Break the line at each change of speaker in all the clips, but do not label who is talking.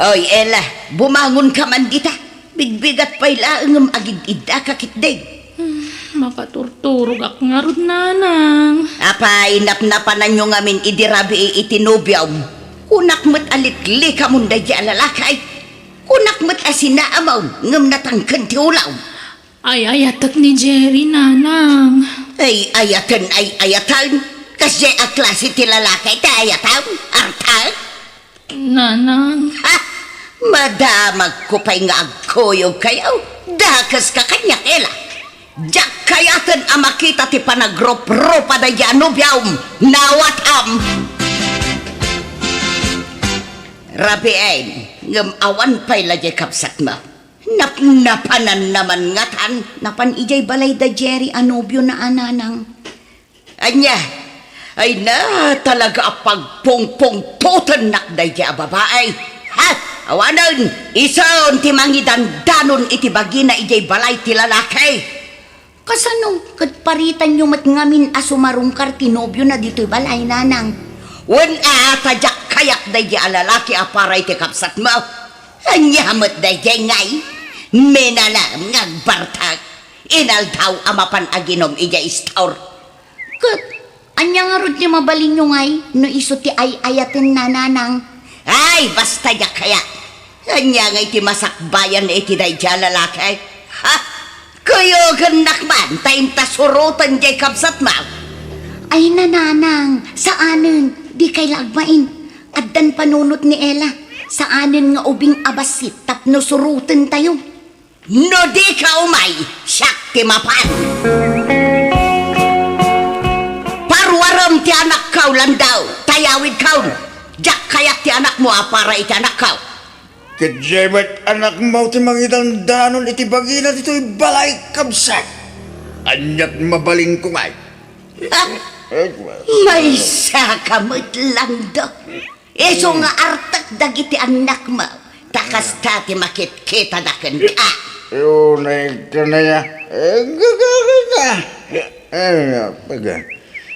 Oy, Ella, bumangon ka man dita. Bigbigat pa'y laangam agid ida kakitdig.
Makaturturog ak nga rod, nanang.
Apa, inap-napanan nyo ngamin idirabi itinubyaw. Kunak mo't alitli ka munda di alalakay. Kunak mo't asinaamaw, ngam natangkan ti ulaw.
Ay ayatak ni Jerry, nanang.
Ay ayatan. Kasi a klase ti lalakay ti ayatan. Artag.
Nanang.
Ha? Madamag ko pa'y nga agkuyog kayaw. Dakas ka kanya kela. Diyak kayatan ang makita ti panagrup-rupa da yanubyaw. Nawatam. Rabiain, ngam awan pa'y lajay kapsat mo. Napanan naman ngatan. Napan ijay balay da Jerry anubyo na ananang. Anya, ay na talaga pagpungpung tutan nakday di babae. Ha? Awanan, isaon ti mangidandanon iti bagina ijay balay ti lalaki. Kasano, kadparitan nyo mat ngamin asumarungkar tinobyo na dito'y balay, nanang. Wan tadyak kayak day di alalaki aparay ti kapsat mo. Anyamot day di ngay. Menalam ngagbartag. Inaldaw amapan aginom ijay istaur. Kat, anya nga rod niya mabalin nyo ngay, no iso ti ayatin na nanang. Ay, basta ya kaya. Anya nga iti masakbayan na iti day dya lalaki. Ha? Kayo ganakman, tayo tasurutan jay kapsat mo. Ay nananang, saanin, di kay lagmain. Addan panunot ni Ella, saanin nga ubing abasit tapno surutan tayo. No di ka umay, siyak ti mapan. Parwaram ti anak kaw landaw, tayawid kaw. Jak kayak ti anak mo para iti anak kaw.
Kajemet anak mo ti mangidandanon iti bagina dito'y balay kabsat. Anyat mabaling ko ngay.
May sakamot lang do. Iso nga artak dagiti anak mo. Takas tati makit-kita na kan ka.
Yun ay kanaya. Gagagana.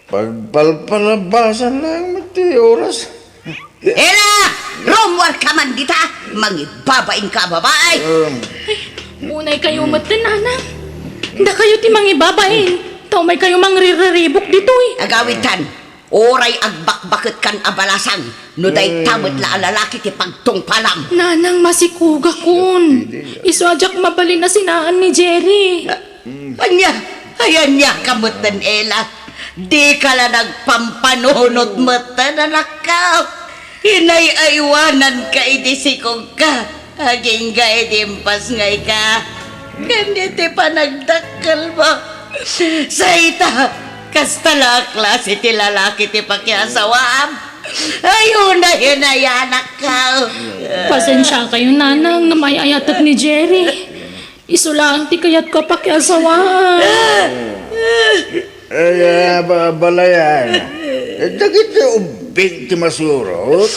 Pagpalpalabasan lang mati oras.
Ela! Romwar ka man dita! Mangibabain ka, babae!
Munay kayo matan, nanang. Da kayo ti mangibabain. Tao may kayo mangriraribok dito'y.
Agawitan, oray agbakbakit kan abalasang. No day tamot la alalaki ti pagtungpalam.
Nanang masikuga kun. Iswadyak mabalin na sinaan ni Jerry.
Anya, ayan niya kamutan, Ela. Di ka la nagpampanunot matan, anak ka. Hinay-aywanan ka idisikog ka. Aging ka idimpas ngay ka. Ganiti pa nagdakkel mo. Sa ita, kastala klase ti lalaki ti pakiasawam. Ayun na anak ka.
Pasensya kayo, nanang, na may ayatak ni Jerry. Isulaan ti kayat ka pakiasawaan.
Ay, balayan. Dagit na ubing ti masurot.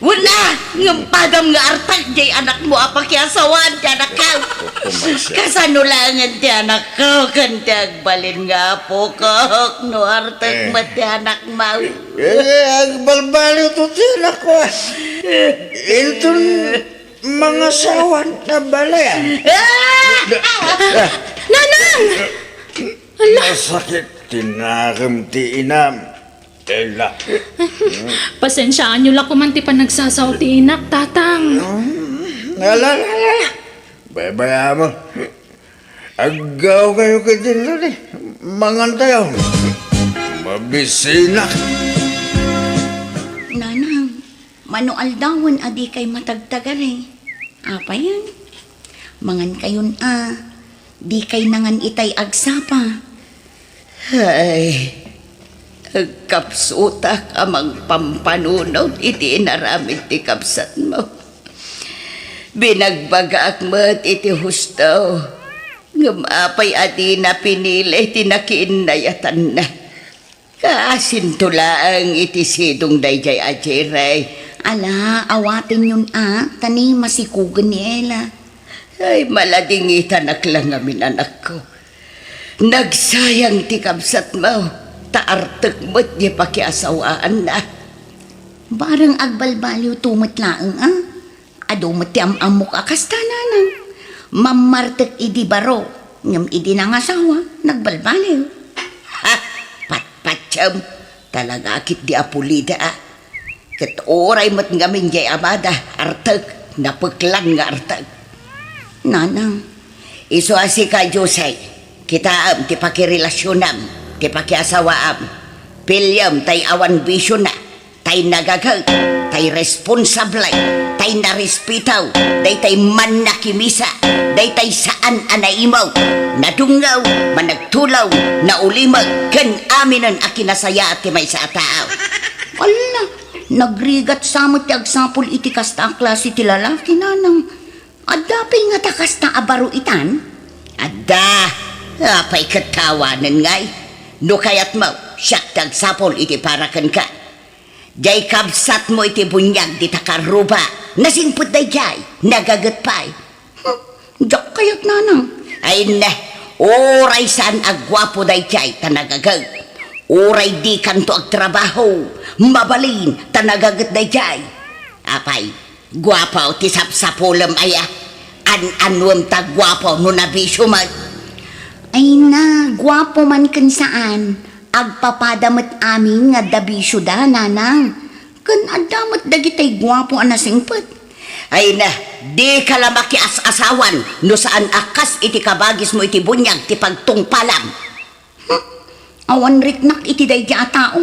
Wala! Ngampadam nga artak jay anak mo apakyasawan ti anak ka. Kasanulangan ti anak ko kan ti agbalin nga po kok no artak mo ti anak mo.
Agbalbalo to ti anak ko. Ilton mga sawan na balayan.
Nanang!
Masakit tinakam ti inam. Ella.
Pasensyaan nyo lang kuman ti panagsasaw ti inak, tatang.
Alala. Babaya mo. Agaw kayo ka din nun eh. Mangantayaw. Mabisinak.
Nanang, manual dawon adi kay matagtagal eh. Apa yan? Mangan kayon di kay nangan itay agsapa. Ay, agkapsutak amang pampanunaw iti inaramid ti kapsat mo. Binagbagaak mo't iti husto. Ngumapay adi na pinili iti nakiinayatan na. Kaasintulaang iti sidong dayjay ajiray. Ala, awatin yun tani masikugan ni Ella. Ay, maladingitan aklang amin anak ko. Nagsayang ti kapsat mo, taartek mo't di pakiasawaan na. Barang agbalbaliw tumot laang Ado mo ti amok akasta nanang. Mamartek idi baro. Ngam idi nang asawa. Nagbalbaliw. Ha! Patpatsam. Talaga akit di apulida Kat oray mo't ngamin jay amada. Artag. Napuklan nga artag. Nanang. Iso asi ka Jose. Kita ti pakirelasyonan. Ti pakiasawaam. Pilyam tay awan bisyo na. Tay nagagag. Tay responsable. Tay narespitaw. Day tay man nakimisa. Day tay saan anaimaw. Nadungaw. Managtulaw. Naulimag. Kan aminan akinasaya at may sa tao. Wala. Nagrigat samot ti agsapol iti kasta ang klase ti lalaki nanang. Adapay nga takas na abaro itan. Ada. Apay katawanan ngay. No kayat mo. Siyak ti agsapol iti parakan ka. Jay kabsat mo iti bunyag di takaruba. Nasingput day jay. Nagagat pa'y. Diyak kayat nanang. Ay na. Oray saan agwapo day jay tanagagag. Oray di kanto agtrabaho. Mabalin tanagagat day jay. Apay. Gwapaw ti sapsapulam aya. An-anwam ta gwapaw no nabisyo mag.
Ay na, gwapo man kan saan. Agpapadamat amin nga dabisyo da, nanang. Kan adamat dagitay gwapo anasingpet.
Ay na, di ka lamaki as-asawan no saan akas iti kabagis mo iti bunyag ti pagtungpalam.
Awan riknak iti day di atao.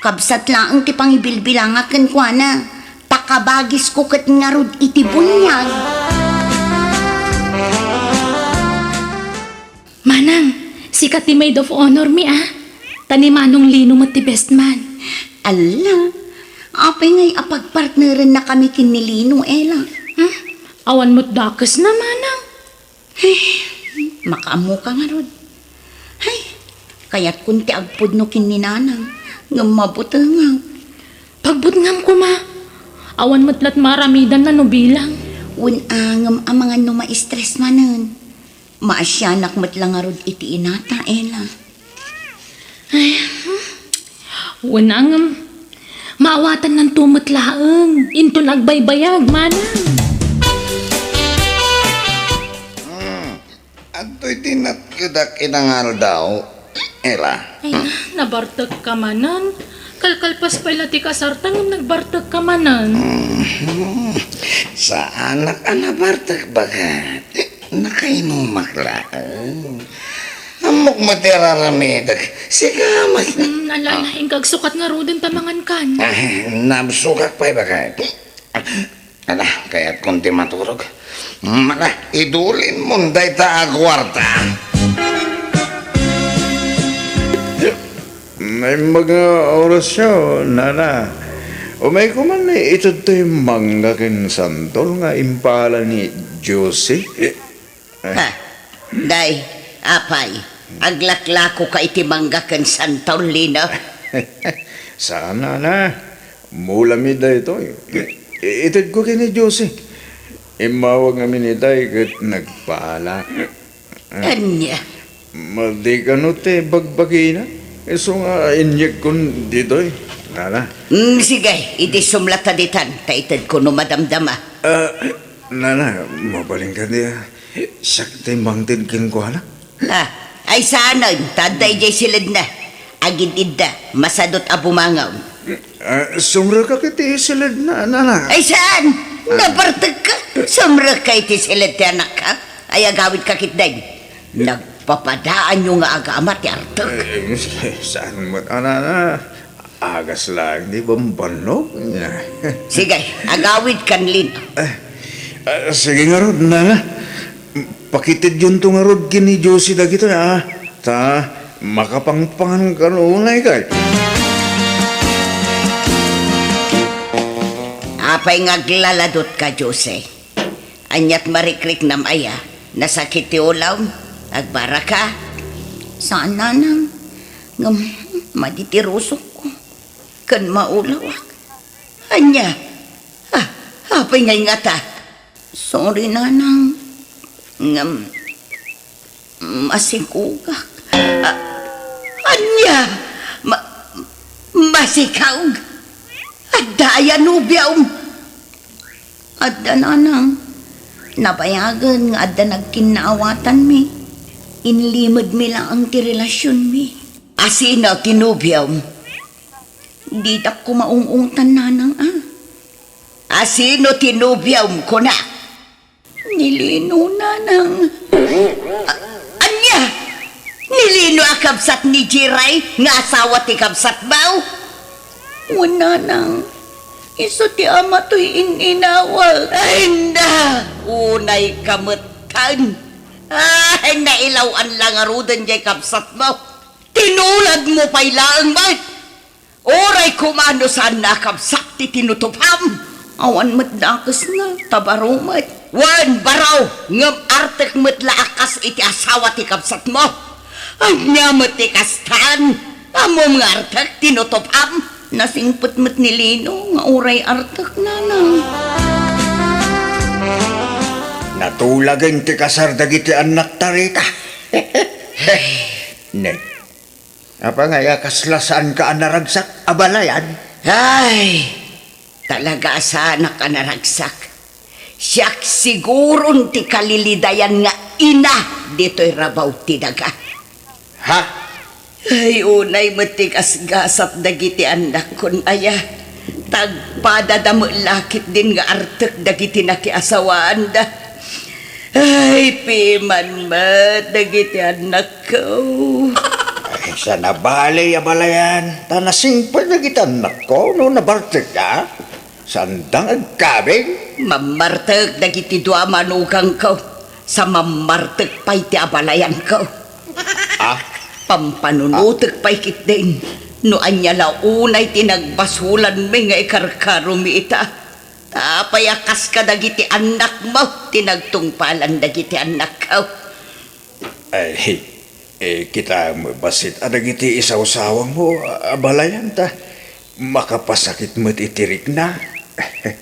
Kabsat laang ti pangibilbilangakan kwa na. Takabagis ko kat ngarud iti bunyag.
Manang, sikat ti maid of honor mi Tanimanong lino mo ti best man.
Ala, apay ngay apagpartneran na kami kinilino, Ella.
Awan mo't dakas na, manang.
Makaamu ka nga rod. Ay, kaya't kunti agpod no kininanang. Nga mabuta nga.
Pagbutngam ko awan mo't lat maramidan na no bilang.
Unangam ang mga numa-stress manan. Maasyanak mo't lang nga rod iti inata, Ella.
Wanang maawatan ng tumot laang. Into nagbaybayag, manang.
At to'y tinatkadak inangal daw, Ela.
Ay na, nabartag ka manan. Kalkalpas pa ila ti kasartang nagbartag ka manan.
Sa anak anabartag bagat. Nakainumak lang. Amok matiraramidag. Sigamat.
Alala, ingkag sukat nga rodin tamangan kan.
Nabsukak pa'y bagat. Ala, kaya't kunti maturog. Mala, idulin mo day ta agwarta. May mga orasyon, nana. O may kuman na ito to'y manggakin santol nga impala ni Josie.
Ha, day, apay. Aglaklako ka iti manggakan santol lino.
Sana na. Mulamid na ito. Itid ko kini Josie. Imawag nga miniday kat nagpaala.
Anya.
Maldi ka no te bagbagina. So nga inyek kun dito'y. Nana.
Sige, iti sumlata ditan. Taitid ko no madamdama.
Nana, mabaling ka niya. Sakti mangtid kin ko hala.
Ha, ay saanon, taday jay silid na. Agid idda, masadot abumangaw.
Sumra ka kiti silid na, nana.
Ay saan? Nabartag ka. Sumra ka iti silid ti anak ka. Ay agawid ka kitday. Nagpapadaan nyo nga agamat ti artag.
Saan mo, nana? Agas lang, di ba mbanog?
Sige, agawid kan lin.
Sige nga rod, nana. Pakitid yun to nga rod kini Josie dagito na. Ta, makapangpangan ka noonay kay.
Apay ngaglaladot ka, Jose. Anyat marikrik nam aya. Nasakit ti ulaw. Agbara ka.
Saan nanang? Ngam, maditirusok ko.
Kan maulawak. Anya. Apay ngay nga ta.
Sorry nanang.
Ngam. Masikugak. Anya. Masikaug. Adaya nubiyaw.
Adda nanang. Nabayagan nga adda nagkinaawatan mi. Inlimod mi lang ang ti relasyon mi.
Asino tinubyaw?
Di da ko maungungtan nanang
Asino tinubyaw ko na?
Nilino nanang.
Anya? Nilino ang kabsat ni Jiray nga asawa ti kabsat baw?
Wala nang. Iso ti ama to'y inawal.
Ay na! Unay kamutan. Ay, nailawan lang arudan jay kapsat mo. Tinulad mo pa'y laang ba? Oray kumano saan nakapsat ti tinutupam.
Awan mat dakas na, tabarumat.
Wan baraw, ngam artek mo't laakas iti asawa ti kapsat mo. Anya mo ti kastan. Amom nga artek tinutupam.
Nasingput mat ni Lino, nga uray artak nanang.
Natulagan ti kasar dagiti anak tarita. Ne. Apa nga kaslasaan ka anaragsak abalayan?
Ay, talaga sana ka naragsak. Siyak sigurong ti kalilidayan nga ina dito'y rabaw ti daga.
Ha?
Ay, unay matikas gasat dagiti anak kun aya. Tagpadadamo lakit din nga artek dagiti nakiasawaan da. Ay, piman mat dagiti anak ko.
Ay, sa nabalay abalayan. Tanasingpal na kita anak ko no nabartek ka. Sandang agkabing.
Mamartek dagiti dua manugang ko. Sa mamartek pa'y ti abalayan ko.
Ah?
Pampanunutek pa'y kit din. No anya launay tinagbasulan mi nga ikarkaro mi ita. Tapayakas ka dagiti anak mo. Tinagtungpalan dagiti anak ko.
Ay, kita mo basit adagiti isaw-sawang mo abalayan ta. Makapasakit mo't itirik na.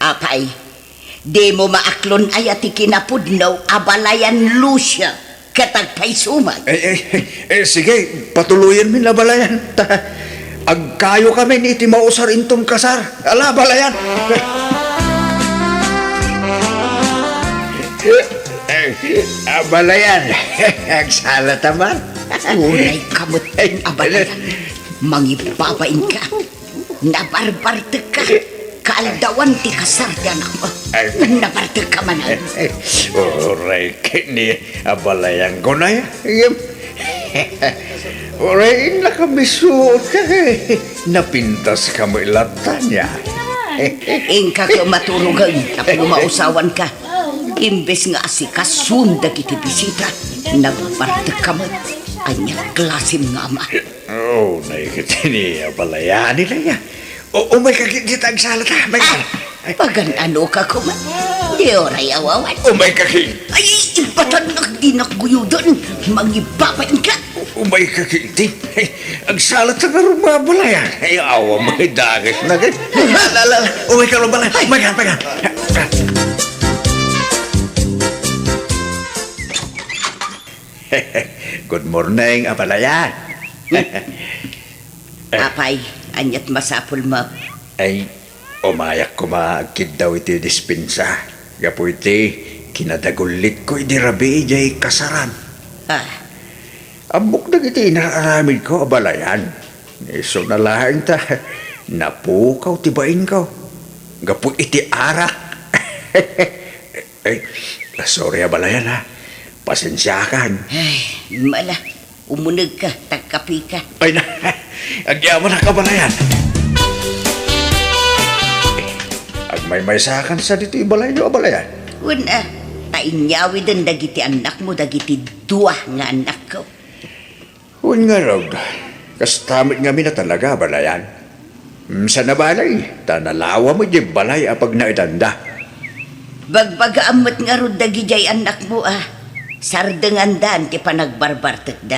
Apay, di mo maaklon ay ati kinapudnaw abalayan Lucia. Katagpay sumag.
Sige, patuluyan min abalayan ta. Agkayo kami ni iti mausar intong kasar. Ala, abalayan. Abalayan. Agsala taman.
Unay kamot ang abalayan. Mangibabain ka. Nabarbartek ka. Kaaldawan ti kasar di anak mo. Nabartek ka manan.
Oray, kini abalayan ko na yan. Oray, nakabisuot ka eh. Napintas ka mo ilatan niya.
Ingka ka maturugan. Tapos mausawan ka. Imbes nga asikasun dagiti bisita. Nagbartek ka mo. Anya klasim nga ma.
Oh, naikit ni abalayan nila niya. Umay kakit ang salat ha.
Pagan ano ka kuman. Di oray awawan.
Umay kakit.
Ay, ibatan nagdinakguyo doon. Mangibabain ka.
Umay kakit. Ang salat sa karong mga balayan. Ay, awa may dagis na gay. Umay ka balayan. Magan. Good morning, abalayan.
Apay, anyat masapul mo.
Ay, umayak ko maagkid daw iti dispensa. Gapo iti, kinadagulit ko iti rabi ijay kasaran. Amok na iti inaaramid ko, abalayan. So nalahan ta, napukaw tibain ko. Gapo iti arak. Ay, sorry abalayan ha. Pasensyakan.
Ay, mala. Umunag ka, tagkapi ka.
Ay na, agyaman na kabalayan. Agmay-may sakan sa dito ibalay nyo, abalayan.
Una, tainyawi din dagiti anak mo, dagiti dua nga anak ko.
Huwag nga raw, kastamit nga na talaga, abalayan. Sa nabalay, tanalawa mo di balay apag naidanda.
Bagbagamot nga ro dagijay anak mo Sardengan dan ti panagbarbartek da.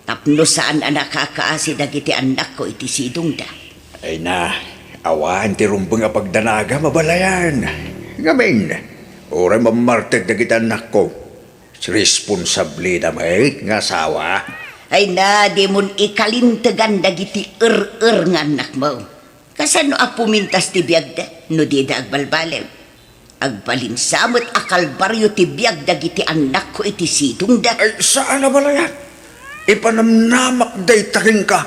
Tapno saan anak kakaasi dagiti anak ko iti sidong da.
Ay na, awan ti rumbang apagdanaga mabalayan. Gamin, oray mamarteg dagiti anak ko. Responsable na may nga asawa.
Ay na, di mon ikalintegan dagiti nga anak mo. Kasano pumintas ti biyag da, no di da agbalbalew. Agbalinsamot akal baryo ti biyag dagiti anak ko iti sidong da.
Ay, saan na balayan? Ipanamnamak day taking ka.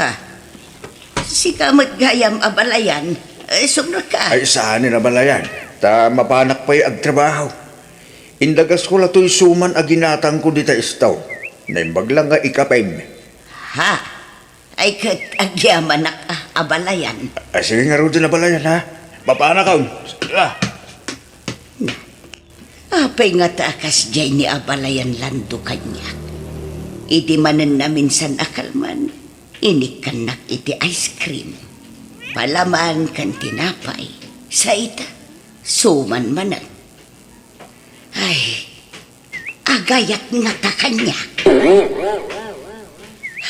Ha? Si kamot gayam abalayan, sumunod ka.
Ay, saan na balayan? Ta mapanak pa'y agtrabaho. Indagas ko lato'y suman aginatang ko dita istaw. Naimbag lang nga ikapem.
Ha? Ay kat agyaman abalayan.
Ay, sige nga rin na balayan, ha? Mapanak ka.
Apay nga taakas jay ni abalayan lando kanya. Iti manan na minsan akalman, inikanak iti ice cream. Palaman kan tinapay, sa ita, suman manan. Ay, agayat nga ta kanya.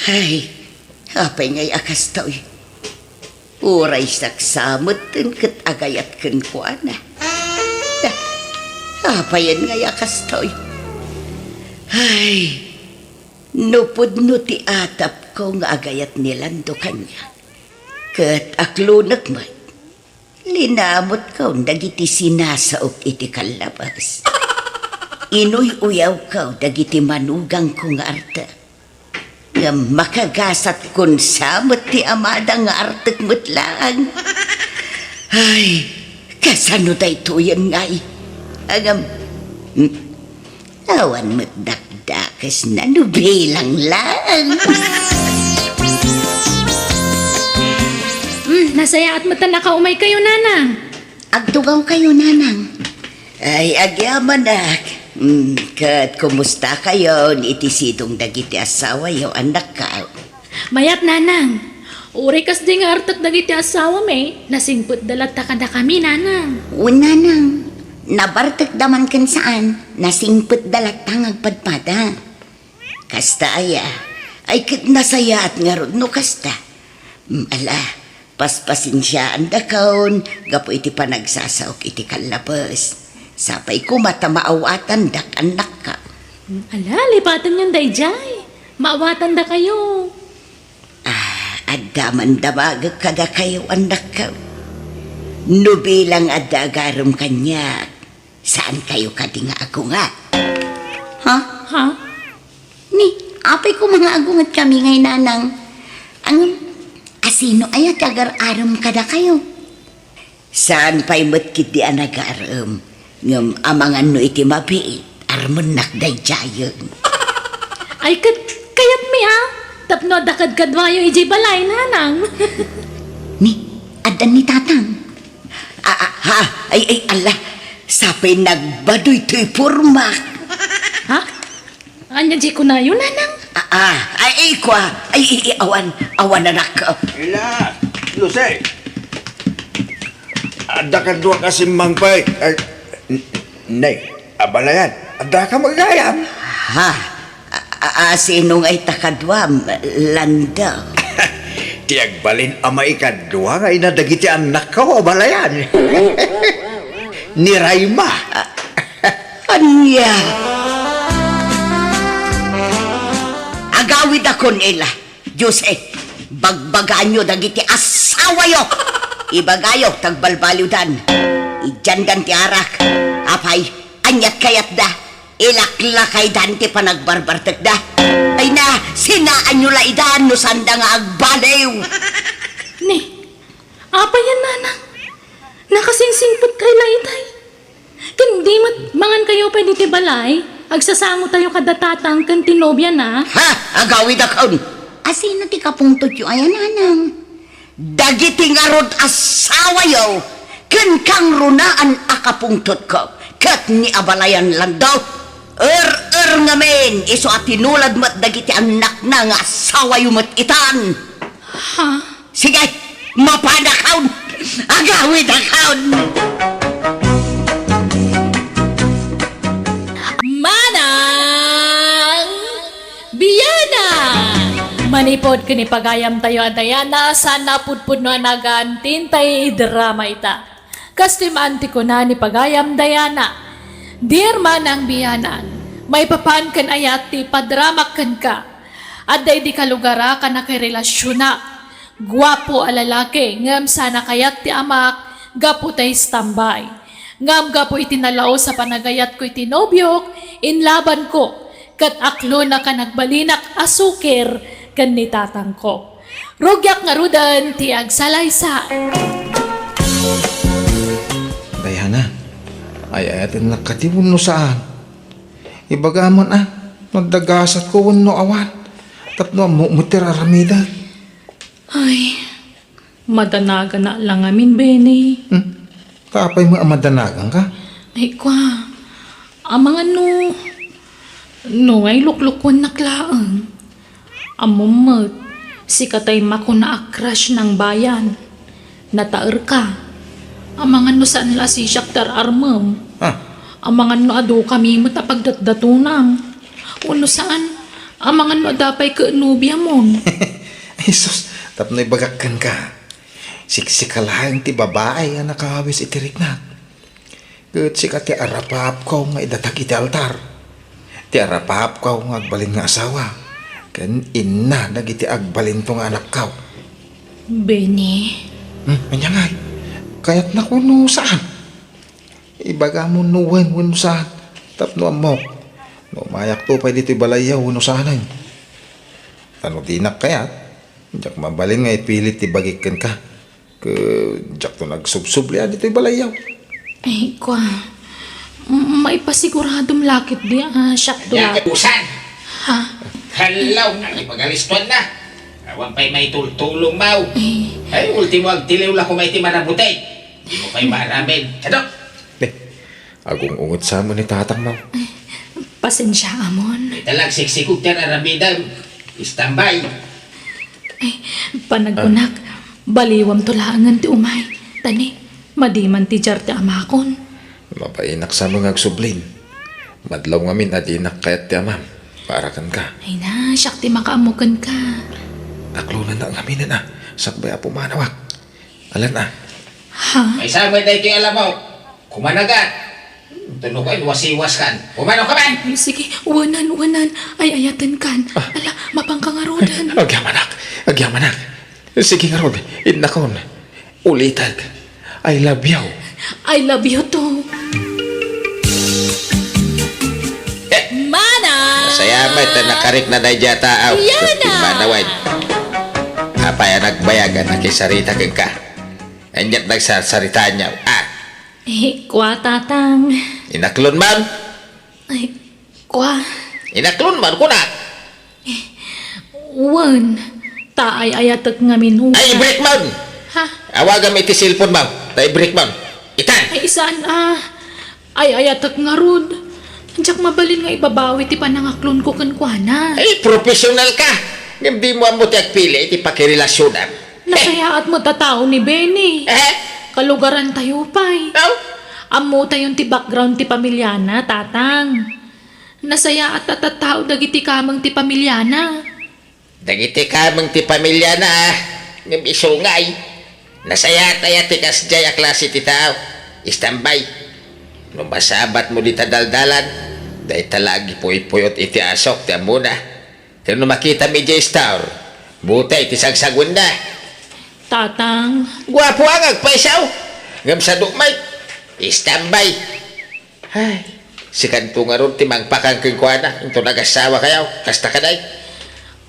Ay, apay nga'y akas to'y. Uray saksamot kat agayat kan ko ana. Apayan nga'y akas to'y. Ay, nupod no ti atap ko nga agayat nilando kanya. Kat aklunak man, linamot ko dagiti sinasaok iti kalabas. Inuy-uyaw ko dagiti manugang ko nga arta. Nga makagasat kun samot ti amada nga artek mutlaan. Ay, kasano day tuyan nga'y. Agam, awan mo't dakdakas na nubilang lang.
Nasaya at mata nakaumay kayo, nanang.
Agdugaw kayo, nanang.
Ay, agyamanak. Kat, kumusta kayo? Iti sidong dagiti asawa yo, anak ka.
Mayat, nanang. Uri kas di nga artak dagiti asawa may, nasingput dalata kada kami, nanang.
Nanang, nabartek daman kan saan, nasingput dalatang agpadpada.
Kasta aya, ay kit nasaya at nga ron no kasta. Ala, paspasin siya ang dakaon, gapo iti panagsasaok iti kalabas. Sapay ko mata maawatan dak anak ka.
Ala, lipatan yung dayjay. Maawatan da kayo.
Adaman damag kada kayo anak ka. Nubilang adagarom kanya. Saan kayo kadi nga ako nga?
Ha?
Ha?
Ni, apay ko mga agungat kami ngay, nanang. Ang kasino ayat agar-aram kada kayo.
Saan pa'y matkit di anagarom? Ngam amangan no iti mabiit, armanak day jayon.
Ay, kayat mi tapno dakad kadwayo ijay balay, nanang.
Ni, adan ni tatang.
Ay, ala, sapay nagbadoy to'y purmak.
Ha? Anya di ko na yun, nanang.
Awan anak ko.
Ila, Lucy. Ada ka doon kasi mangpay. Nay, abalayan. Ada ka magayam.
Sinong ay takadwam, landa.
Tiagbalin amay ka doon ay nadagiti anak ko, abalayan. Ni Rayma.
Anya? Agawid ako nila. Jose, bagbagaan nyo dagiti asawa yo. Ibagayo, tagbalbaludan. Ijandan ti arak. Apay, anyat kayat da. Ilaklakay dan ti panagbarbartek da. Ay na, sinaan nyo laidan no sanda nga agbalew.
Ni, apa yan, nanang? Nakasingsingpot kay laytay. Kundi mangan kayo pa di ti balay, agsasango tayo kadatatang kan tinobya na.
Ha, agawid akon.
Asino ti kapungtot yu ayan, nanang.
Dagiti nga rod asawa yo, ken kang runaan akapungtot ko, kat ni abalayan lang daw. Ngamen, iso at tinulad mo't dagiti anak na nga asawa yu mo't itan.
Ha?
Sige, mapanakaon, agawid akaon.
Manang Biyana! Manipod kini pagayam tayo adayana sana pudpud no anagantin tay drama ita. Kastimanti ko na ni pagayam dayana. Dear Manang Biyanan, may papan kan ayat ti padramak kan ka. Aday di kalugara ka na kay relasyon na. Gwapo a lalaki, ngam sana kayat ti amak, gapo tay standby. Ngam gapo itinalao sa panagayat ko itinobyok, inlaban ko, kat aklo na ka nagbalinak asukir, kan ni tatang ko. Rugyak nga rudan, ti agsalaysa.
Dayana, ay ayatin nakatiwon no saan. Ibagamon nagdagasat ko no awan. Tapno mo mutiraramidan.
Ay, madanaga na lang amin, Benny.
Kapay mo amadanagan ka?
Ay, kwa, amang no ay luklukon na klaang. Amumot, si katay mako na akrash ng bayan. Nataer ka. Amang saan la si Shakhtar Armam. Amang adu kami mo tapagdatdatunam. Uno saan, amang adapay ka nubya mon.
Ay sus, tapno ibagakan ka. Siksikalahan ti babae ang nakawis itiriknat. Gat sika ti arapap ko nga idatag iti altar. Ti arapap ko nga agbalin nga asawa. Kan ina nagiti agbalin tong anak ko.
Benny,
Manyangay, kaya't nakuno saan? Ibaga mo nuwen wano saan. Tapno mo. No mayak to pa dito balayaw wano saan. Ano dinak kayat? Diyak mabalin nga ipilit ibagikan ka. Diyak to nagsubsubli dito balayaw.
ay kwa, maipasiguradong lakit di Shakhtar.
Yan, usan!
Ha?
Hello! Ipagalistuan na! Awan pa'y may tultulong mau! Ay, ultimo agtiliw lang kung may timarabutay! Di mo pa'y maramin! Ano?
Agong ungot sa mo ni tatang mo.
Pasensya amon.
Italag siksikog tiyan aramidang! Istambay!
Panagunak, baliwam tulaangan ti umay. Tani, madiman ti jar ti amakon.
Mapainak sa mga agsublin. Madlaw ngamin adinak kayat ti amam. Parakan ka.
Ay na, syakti makaamukan ka.
Naklunan na ngamin na. Sakbay apo manawak. Alan na.
Ha?
May samay na ito'y alam mo! Kumanagat! Tunog ay wasiwas kan! Kumano ka man!
Ay, sige, wanan. Ay, ayatan kan. Ala, mapangkangarodan.
Agyamanak. Sige nga rod. Inakon. Ulitag. I love you.
I love you too. Mana!
Masayamay ta nakarik na day jata aw!
Yana!
Manaway! Apay ang nagbayagan na kisarita kang ka. Anyat nagsasarita niya.
Kwa tatang.
Inaklon man!
Ay, kwa.
Inaklon man ko na!
Wan. Taay ayatak ngamin huwa.
Ay, break man!
Ha?
Awagan mo iti cellphone mo. Tay break man. Itan!
Ay, isaan Ay, ayatak nga rod. Diyak mabalin nga ibabawi ti panangaklon ko kan kwa na.
Ay, professional ka! Ngam di mo ang muti agpili iti pakirelasyonan.
Nasaya at matatao ni Benny. Kalugaran tayo pa'y.
Aw!
Amo tayon ti background ti pamilyana, tatang. Nasaya at tatatao dagiti kamang ti pamilyana.
Dagiti kamang ti pamilya na ngam isungay. Nasaya tayo ti kasjay a klase ti tao. Istambay. Nung masabat mo di tadaldalan, dahi talagi puy-puyot iti asok ti amuna. Kaya nung makita mi J Star, buta iti sagsagwan na.
Tatang,
Gwapo ang agpaisaw. Ngam sa dumay, istambay. Ay, si kanto nga ron ti mangpakangking kwa na. Ito nag-asawa kayaw, kasta ka day.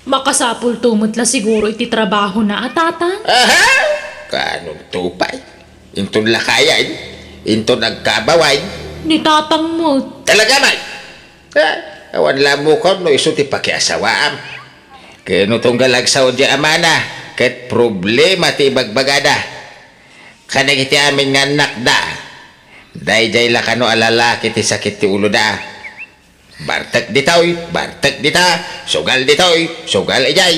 makasapul tumot la siguro iti trabaho na tatang.
Aha! Kanong tupay. Intong lakayan, intong nagkabaway.
Ni tatang mo.
Talaga man. Awan lang mo ko, no iso ti pakiasawaam. Kaya no tong galagsaw di amana, ket problema ti bagbagada. Kanang iti amin nga anak da. Day lakano alalaki ti sakit ti ulo da. Bartek ditoy, bartek dita, sugal ditoy, sugal ijay.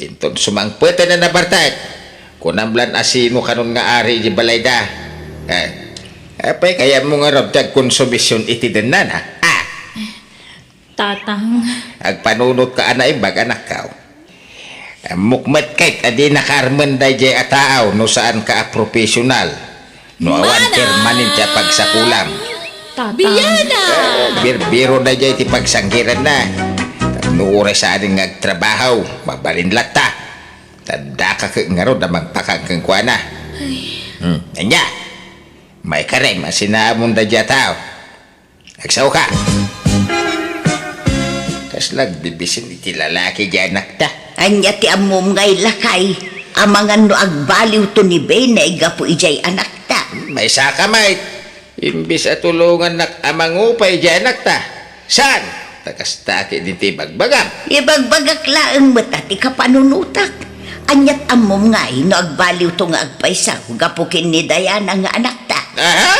Inton sumangpete na bartek. Kunamblan asino kanon nga ari di balay da. Apay kaya mo nga rob tag konsumisyon iti denan ha.
Tatang,
Agpanunot ka anay bag anak kao. Mukmat kait adi nakarman day jay ataaw no saan ka profesional. No awan permanen ti pagsakulam.
tatang.
Biro na jay ti pagsanggiran na. No oras sa aning nagtrabaho, mabalin lata. Tanda ka ka nga ron na magpakang kang kuana. Anya, may karem, asinaamon da dya tao. Agsaw ka. Kaslag bibisin iti lalaki dya anak ta.
Anya ti amom ngay lakay. Amangan no agbaliw to ni Ben na igapo ijay anak ta.
May saka mait. Imbis at tulungan nak amang upay dya anak ta. Saan? Takas taki din ti bagbagam.
Ibagbagak laeng mata ti kapanunutak. Anyat amom ngay no agbaliw to nga agpaysa. Gapukin ni Diana nga anak ta.
Aha!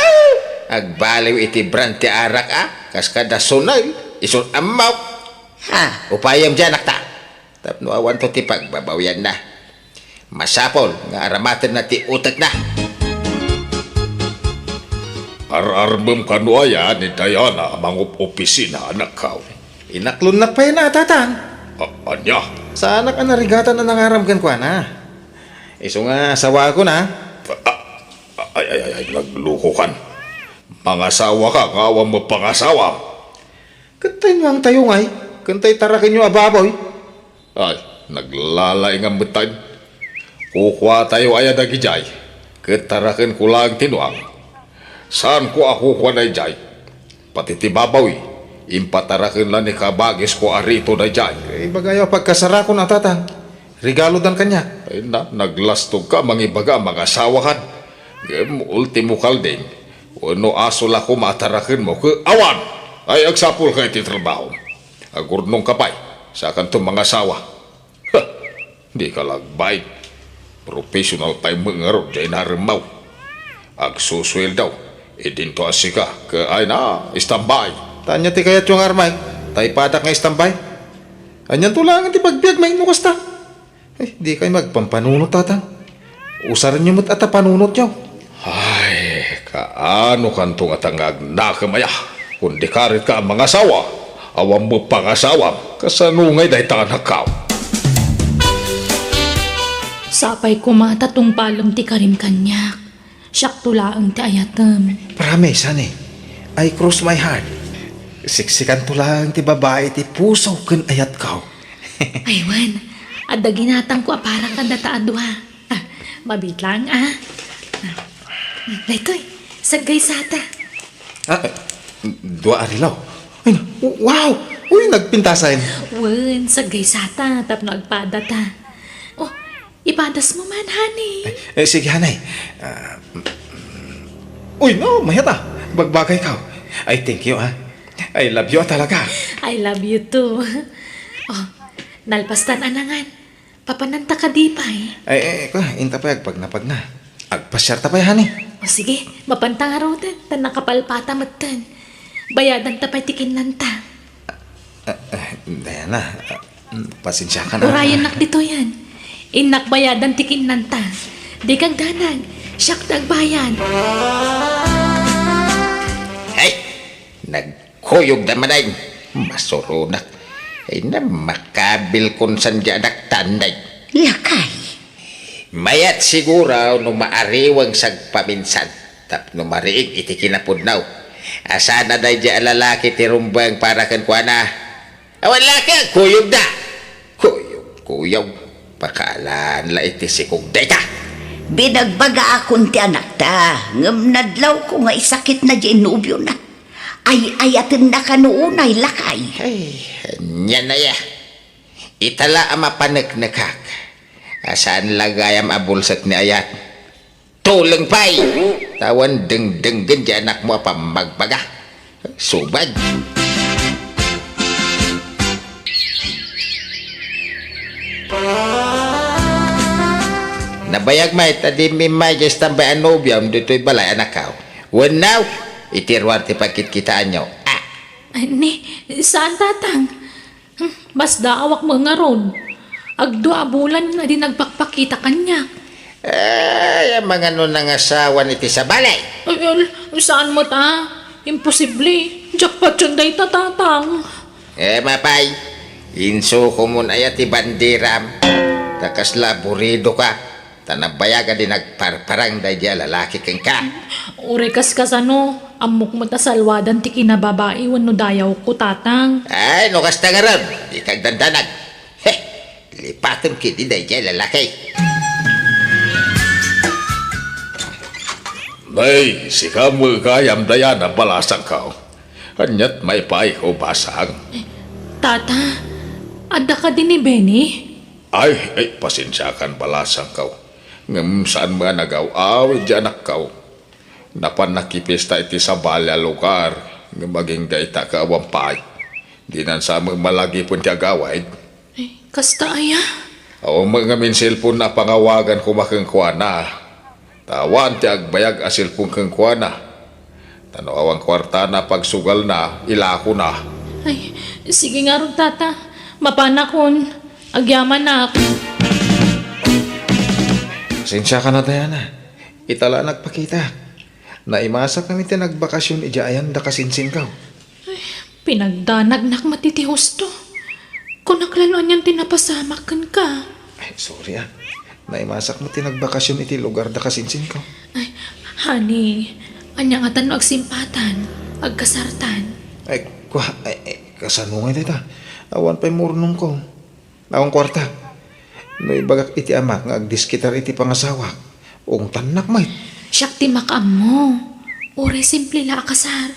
Agbaliw iti brand ti arak kas kada sunay. Isun amaw.
Ha?
Upayam dyan anak ta. Tapno awan to ti pagbabawyan na. Masapol nga aramatan na ti utak na.
Ararbem kanuaya ni Diana amang opisina anak kao.
Inaklon na pa yun na, tatang.
Anya?
Sa anak ang narigatan na nangaramgan ko na. Iso nga, sawa ko na.
Ay, nagluko kan. Pangasawa ka, ngawang mo pangasawa.
Kantay nyo ang tayo ngay. Kantay tarakin nyo ababoy.
Ay, naglalaing ang betay. Kukuha tayo ay nagijay. Ketarakin ko lang tinuang. Saan ko ako kuha na jay? Pati tibabawi. Impatarakin lang ni kabagis ko arito na jay.
Ibagayo pagkasara ko na, tatang. Regalo dan kanya.
Ay naglastog ka, mangibaga, mag-asawa kan. Ultimo kalding. Ano asol ako matarakin mo, awan! Ay agsapul ka iti trabaho. Agurnong kapay, sa kanto mga asawa. Ha! Di ka lagbay. Professional tayo mga dyan narimaw. Agsuswel daw. Idinto asika, ay na, istambay.
Tanya ti kayat yung armay. Tay padak nga istambay. Anyan tulangan ti pagbiag may nukas ta. Di kayo magpampanunot, tatang. Usaran nyo mo't ata panunot nyo.
Ay, kaano kanto nga tangag nakamaya. Kundi karit ka ang mga asawa. Awam mo pangasawa. Kasanungay dahi tanak ka.
Sapay kumata tong palong ti karim kanyak. Siyak tulaang ti ayatem.
Promise, honey. I cross my heart. Siksikan tulang ti babae ti puso ken ayat kaw.
Aywan, adda ginatang ko aparang kanda taadwa. Mabitlang Daytoy, sagay sata.
Dua arilaw. Ay, wow! Uy, nagpintasan.
Wen, sagay sata, tapno agpada ta. Oh, ipadas mo man, honey.
Sige, hanay. Uy, no, mayata. Bagbagay kaw. I thank you, ha. I love you talaga.
I love you too. Oh, nalpastan anangan. Papananta ka di pa
Inta pa pag na. Agpasyar ta pa, honey.
O sige, mapantang arodan. Tan nakapalpata matan. Bayadan ta pa'y tikin nanta.
Diana, pasensya ka na.
Urayan nak dito yan. Inak bayadan tikin nanta. Di kang danag. Siyak dagbayan.
Ay, nagkuyog naman ay. Masurunak. Ay na makabil kung saan dyan nagtanday.
Lakay.
Mayat siguro no maariwang sagpaminsan. Tap no mariing iti kinapudnaw. Asa na day dyan lalaki ti rumbang para kan kuana. Awan laki, kuyog da. Kuyog. Pakaalaan la iti sikog day ta.
Binagbaga akong ti anak ta. Ngam nadlaw ko nga isakit na dyan nubyo na. Ay-ayatin na ka noonay lakay.
Ay, yan na ya. Itala ang mapanagnakak. Asaan lagayam abulsat ni ayat. Tuleng pay. Tawan deng-denggen di anak mo pamagbaga. Subad. Nabayag may tadi mimay jes tambay anobiam dito'y balay anak ka. Wanaw, itirwar ti pagkitkitaan nyo.
Ni, saan tatang? Mas daawak mo nga ron. Agdua bulan na din nagpakpakita kanya.
Ay, ang mga nun ang asawa niti sa balay.
Ay, saan mo ta? Imposible. Jackpot yun day tatang.
Mapay, inso ko mun ayat ti bandiram. Takas laburido ka. Tanabayaga din nagparparang day di lalaki kang ka.
Ure kas ano, amok mo ta salwadan ti kinababae wano dayaw ko tatang.
Ay, no kasta nga ron. Di kag dandanag. Lipatan kiti dayjay lalaki.
Nay, si kamu gayam daya na balasang kau. Anyat may paay ko basang.
Tata, ada ka din ni Benny?
Ay, pasensyakan balasang kau. Ngam saan mga nagaw di anak kau. Napan nakipista iti sa balya lugar. Ngam maging gaita ka awang paay. Di nan sa malagi pun ti agaway.
Kasta aya?
O mga min cellphone na pangawagan ko makengkuana. Tawan ti agbayag a cellphone kengkuana. Tanawang kwarta na pagsugal na, ilako na.
Ay, sige nga ron, tata. Mapanakon. Agyaman na ako.
Pasensya ka na, Diana. Itala nagpakita. Naimasa kami ti nagbakasyon ijayan da kasinsin ka.
Pinagdanagnak matitihos to. Kung naklanoan niyang tinapasamakan ka.
Ay, sorry ah. Naimasak mo ti nagbakasyon iti lugar da kasinsin ka.
Ay, honey. Anya nga tanong agsimpatan. Agkasartan.
Ay, kasanungay dita. Awan pa'y murnong ko. Awang kwarta. No ibagak iti amak nga agdiskitar iti pangasawa. Ung tanak may.
Siyak ti makam mo. Ure simple la akasar.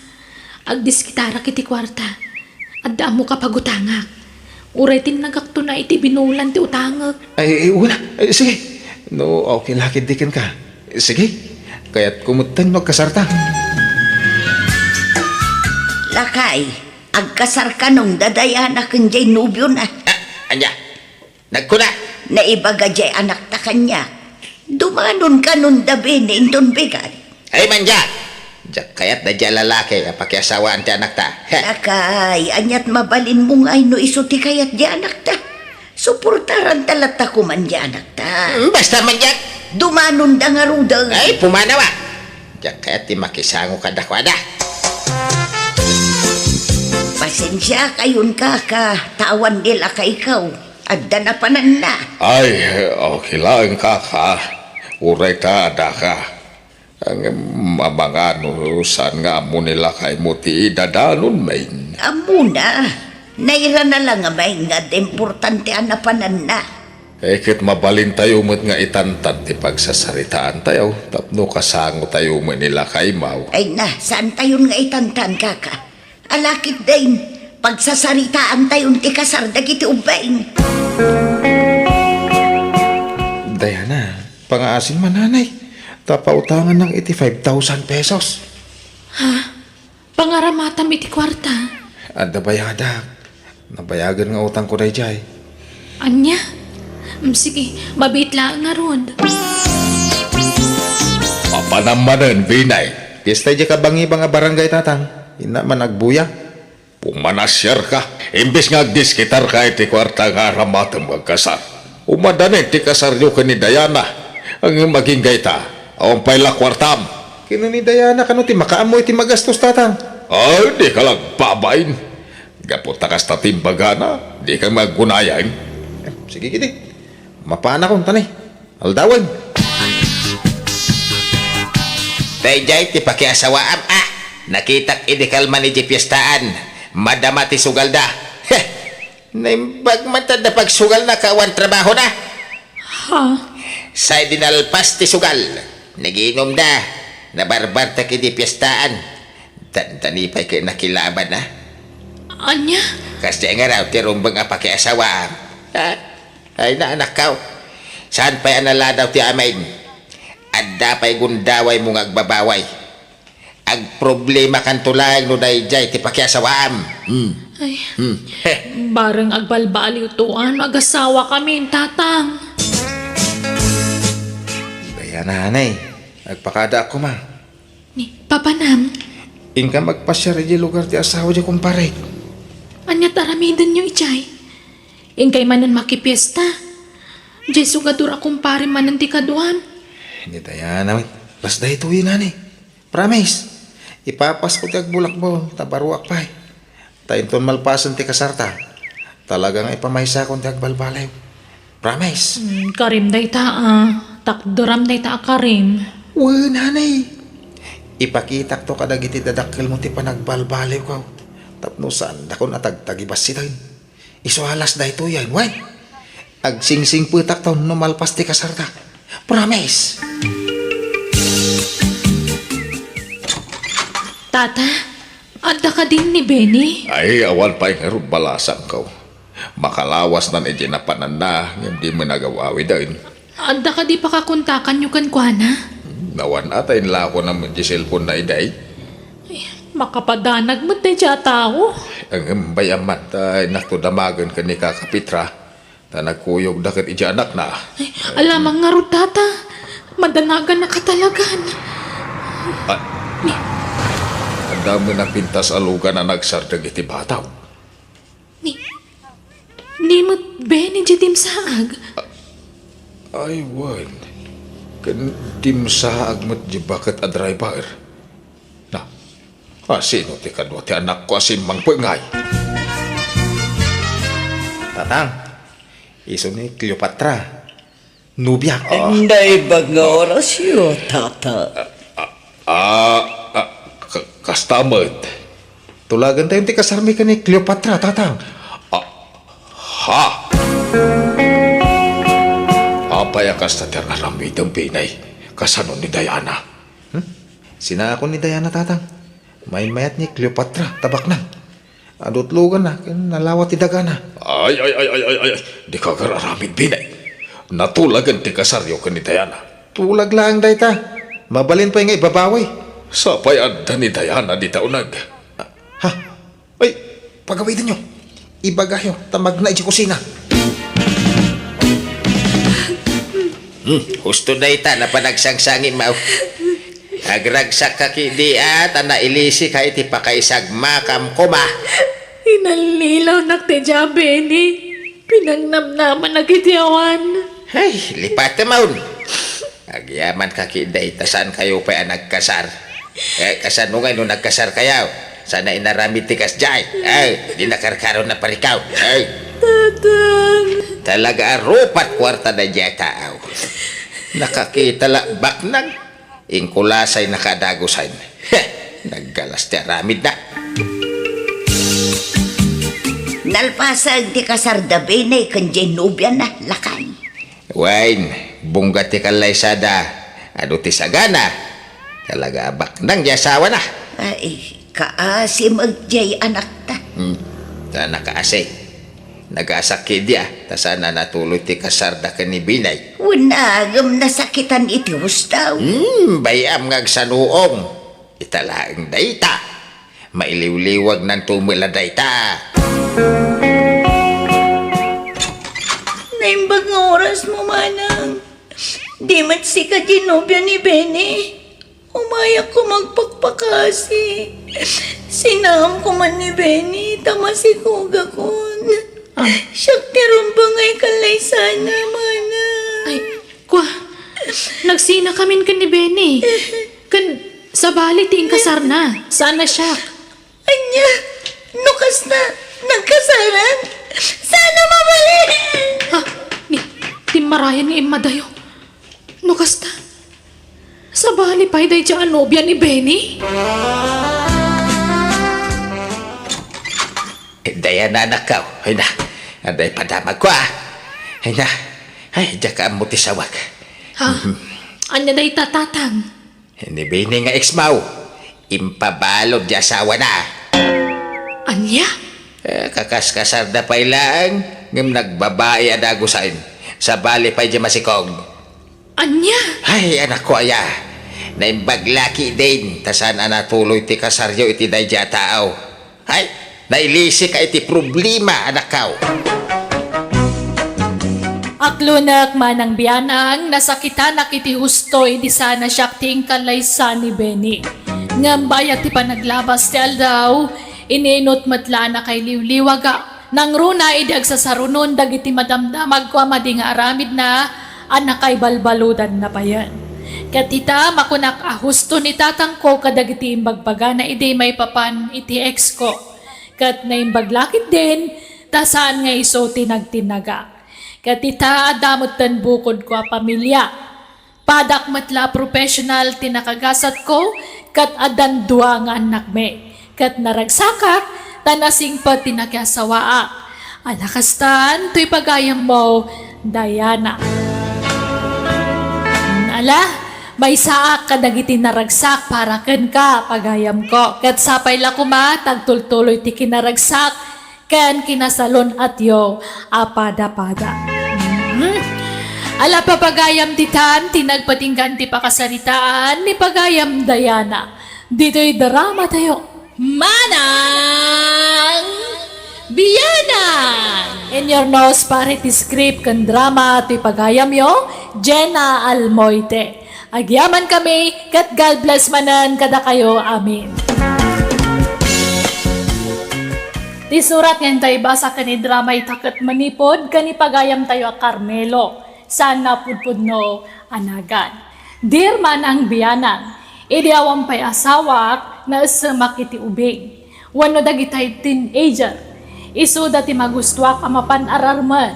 Agdiskitara kiti kwarta. Adda mo kapagutangak. Ure tinagak to na iti binulan ti utangak.
Ay, wala. Ay, sige. No, okay lakid dikin ka. Sige. Kaya't kumutan magkasarta.
Lakay, agkasar ka nung dadaya na kanjay nubyo na.
Anya, nagkuna.
Naibaga jay anak ta kanya. Dumanon ka nung dabi ni indon bigat.
Ay manja. Diyak kayat da dyan lalaki pakiasawaan ti anak ta.
Lakay, anyat mabalin mo nga no iso ti kayat di anak ta. Suportaran talata ko man di anak ta.
Basta manja.
Dumanon da nga rudang.
Ay, pumanawa. Diyak kayat ti makisango kadakwada.
Pasensya kayon ka tawan nila ka ikaw. Adda na panan na.
Ay, okay lang kaka. Uray ta ada ka. Ang mga saan nga mo nila kay mo ti idadanon main.
Amuna, naira na lang nga may nga importante na panan na.
Kit mabalin tayo mo't nga itantan ti pagsasaritaan tayo. Tapno kasango tayo mo nila kay mau.
Ay na, saan tayon nga itantan kaka? Alakit din, pagsasaritaan tayon ti kasardag iti ubain.
Diana, pangaasin mananay. Tapautangan ng 85,000 pesos.
Pangaramatam iti kwarta.
Adda bayadak. Nabayagan nga utang ko day jay.
Anya? Sige, mabit lang nga ron.
Papanamanan, Binay.
Pista di ka bangi nga barangay tatang. Ina man nagbuya.
Pumanasyar ka. Imbis nga agdiskitar ka iti kwarta nga ramatang magkasar. Umadanin ti kasar nyo ka ni Diana. Ang maging gaita. Awang payla kwartam.
Kino ni Diana kano ti makaamoy ti magastos tatang.
Ay, di ka lang babain. Gapunta ka sa timbagana. Di ka maggunayan.
Sige gidi. Mapana kong tanay. Aldawan.
Dayjay ti pakiasawaam nakitak idikal man iti piyestaan. Madama ti sugal da. Naimbag man tad na pagsugal na kawan trabaho na.
Ha?
Sa dinalpas ti sugal. Nagiinom da. Nabarbar ta kiti piyestaan. Tantanipay kayo nakilaban na.
Anya?
Kasi nga raw ti rumbang pakiasawaam. Ay na anak kaw. Saan pa'y anala daw ti amain? Adda pa'y gundaway mong agbabaway. Ag problema kan tulay no dayjay ti pakiasawaam.
Ay, bareng agbalbaliw tuan, mag-asawa kami, tatang.
Diana nanay. Nagpakada ako ma.
Ni, papanam,
Inka magpasyar di lugar ti asawa di kumpare.
anya taramidan nyo ichay. Ingkay manan makipiesta. Jay sugadur akong pare manan ti kaduan.
Hindi Diana. Las dahi tuwi nanay. Promise. Ipapas ko ti agbulak mo. Tabaruak pa eh. Tainton malpasan ti kasarta. Talagang ipamaysa kong ti agbalbalaw. Promise.
Karim day takduram day karim.
Nanay. Ipakitak to kadagiti dadakkel mo ti panagbalbalaw ko. Tapno saan dakon atagtagibas sitan. Isuhalas dahi to yan. Wan. Ag sing-sing putak taon no malpas ti kasar ta. Promise.
Tata, anda ka din ni Benny?
Ay, awan pa yung balasang ko. Makalawas na ni Jinapanan na, hindi mo nagawawi din.
Anda ka di pa kakuntakan nyo kan kuana?
Nawan atay nila ako ng cellphone na iday.
Makapadanag mo tayo siya tao.
Ang bayamat ay nakudamagan ka ni Kakapitra na nagkuyog dakat ija anak na.
Ay, alamang nga ro, tata. Madanagan na katalagan.
Ang dami na pintas alugan na nagsardag iti bataw.
Ni mo Benny jitim saag.
Ay, wan. Kandim sa agmat di bakit a driver. Na, sino ti kadwa ti anak ko asin mang pengay.
Tatang, iso ni Cleopatra. Nubya ko.
Anday ba nga oras yun, tata?
Kastamad.
Tulagan tayo ti kasarmi ka ni Cleopatra, tatang.
Ha? Apay akas na tiraramid ang pinay. Kasano ni Diana?
Sina ako ni Diana, tatang. May mayat ni Cleopatra, tabak na. Adutlugan na, nalawat ti daga na.
Ay. Di ka kararamid pinay. Natulagan ti kasaryo ka ni Diana.
Tulag lang, dayta. Mabalin pa yung ibabawi.
Sapay adda ni Diana di taunag.
Ha? Ay, pagawitin nyo. Ibagayo, tamag na iti kusina.
Gusto na ita na panagsangsangi mau. Agragsak ka kidi at na ilisi ka iti pakaisag makam kuma.
Inalilaw na te siya, Benny. Pinangnamnaman na kitiyawan.
Ay, lipat naman. Agyaman ka kidi, tasan kayo pa nagkasar. Kasan mo ngayon nagkasar kayaw. Sana inaramid tikas jay. Ay, di nakarkaroon na parikaw. Ay.
Tatang.
Talaga arupat kwarta na dya tao. Nakakita la baknag. Ingkulasay nakadagusan. Naggalas ti aramid na.
Nalpasag ti kasarda Benny kan Genubia na lakay.
Wine, bunggat ti kalaysada. Ano ti sagana? Talaga baknang di asawa na.
Ay, kaasi magjay anak ta.
Ta nakaasay. Nag-asakid dia. Ta sana natuloy ti kasarda ka ni Binay.
Unagam nasakitan iti hustaw.
Bayam ngagsanuong. Italaang dayta. Mailiw-liwag ng tumila dayta.
Naimbag nga oras mo, manang. Di mat si ka Genubia ni Benny. Umayak ko magpagpakasi. Sinaham ko man ni Benny, tamasikuga kun. Siyak tirumbang ay kalay sana, mana.
Ay, kwa. Nagsina kamin kan ni Benny. Kan sa bali ting kasar na. Sana siya.
Anya, nukas na, nagkasaran. Sana mabalik.
Ha? Ni timarayan ni Emma dayo. Nukas ta. Sa bali pa'y day siya anobya ni Benny.
Daya na anak ka. Ay na. Aday padamag ko Ay na. Ay, diya ka mo ti sawag.
Ha? Anya day tatatang.
Ni Bini nga ex-maw. Impabalod di asawa na.
Anya?
Kakaskasar na pa ilang. Ngam nagbabae adagusain. Sa bali pa diya masikong.
Anya?
Ay, anak ko aya. Naimbaglaki din. Tasan natuloy ti kasaryo iti day diya tao. Ay, nailisi ka iti problema, anak kao.
Aklunak manang biyanang nasakitan na kiti hustoy di sana siya ting kalaysa ni Benny. Ngambaya ti panaglabas ti aldaw, ininot matla na kay liwliwaga. Nang runa idag sa sarunon dagiti madamdamag ko amadi nga aramid na anak kay balbaludan na pa yan. Katita makunak husto ni tatang ko kadagiti imbagbaga na ide may papan iti ex ko. Kat na imbaglakit din, tasaan nga iso tinagtinaga. Katita adamot tan bukod ko a pamilya. Padak matla professional tinakagasat ko, kat adan dua nga anak me. Kat naragsakak, tanasing pa tinakasawaa. Alakastan, to'y pagayam mo, Diana. Ala, may saak kadagiti naragsak para ken ka pagayam ko. Ket sapay la kuma tagtultuloy ti kinaragsak ken kinasalon at yo apada-pada. Ala papagayam titan, tinagpatinggan ti pakasaritaan ni pagayam Diana. Dito'y drama tayo. Manang Biyanan! In your nose pare ti script kan drama ti pagayam yo, Jenna Almoite. Agyaman kami, kat God bless manan kada kayo. Amin. Ti surat ngayon tayo basa kani drama itakat manipod kani pagayam tayo a Carmelo. Sana pudpud anagan. Dear Manang Biyanan, idiawang pay asawak na sumakiti ubing. Wano dagitay teenager. Isu dati magustuak amapan ararman.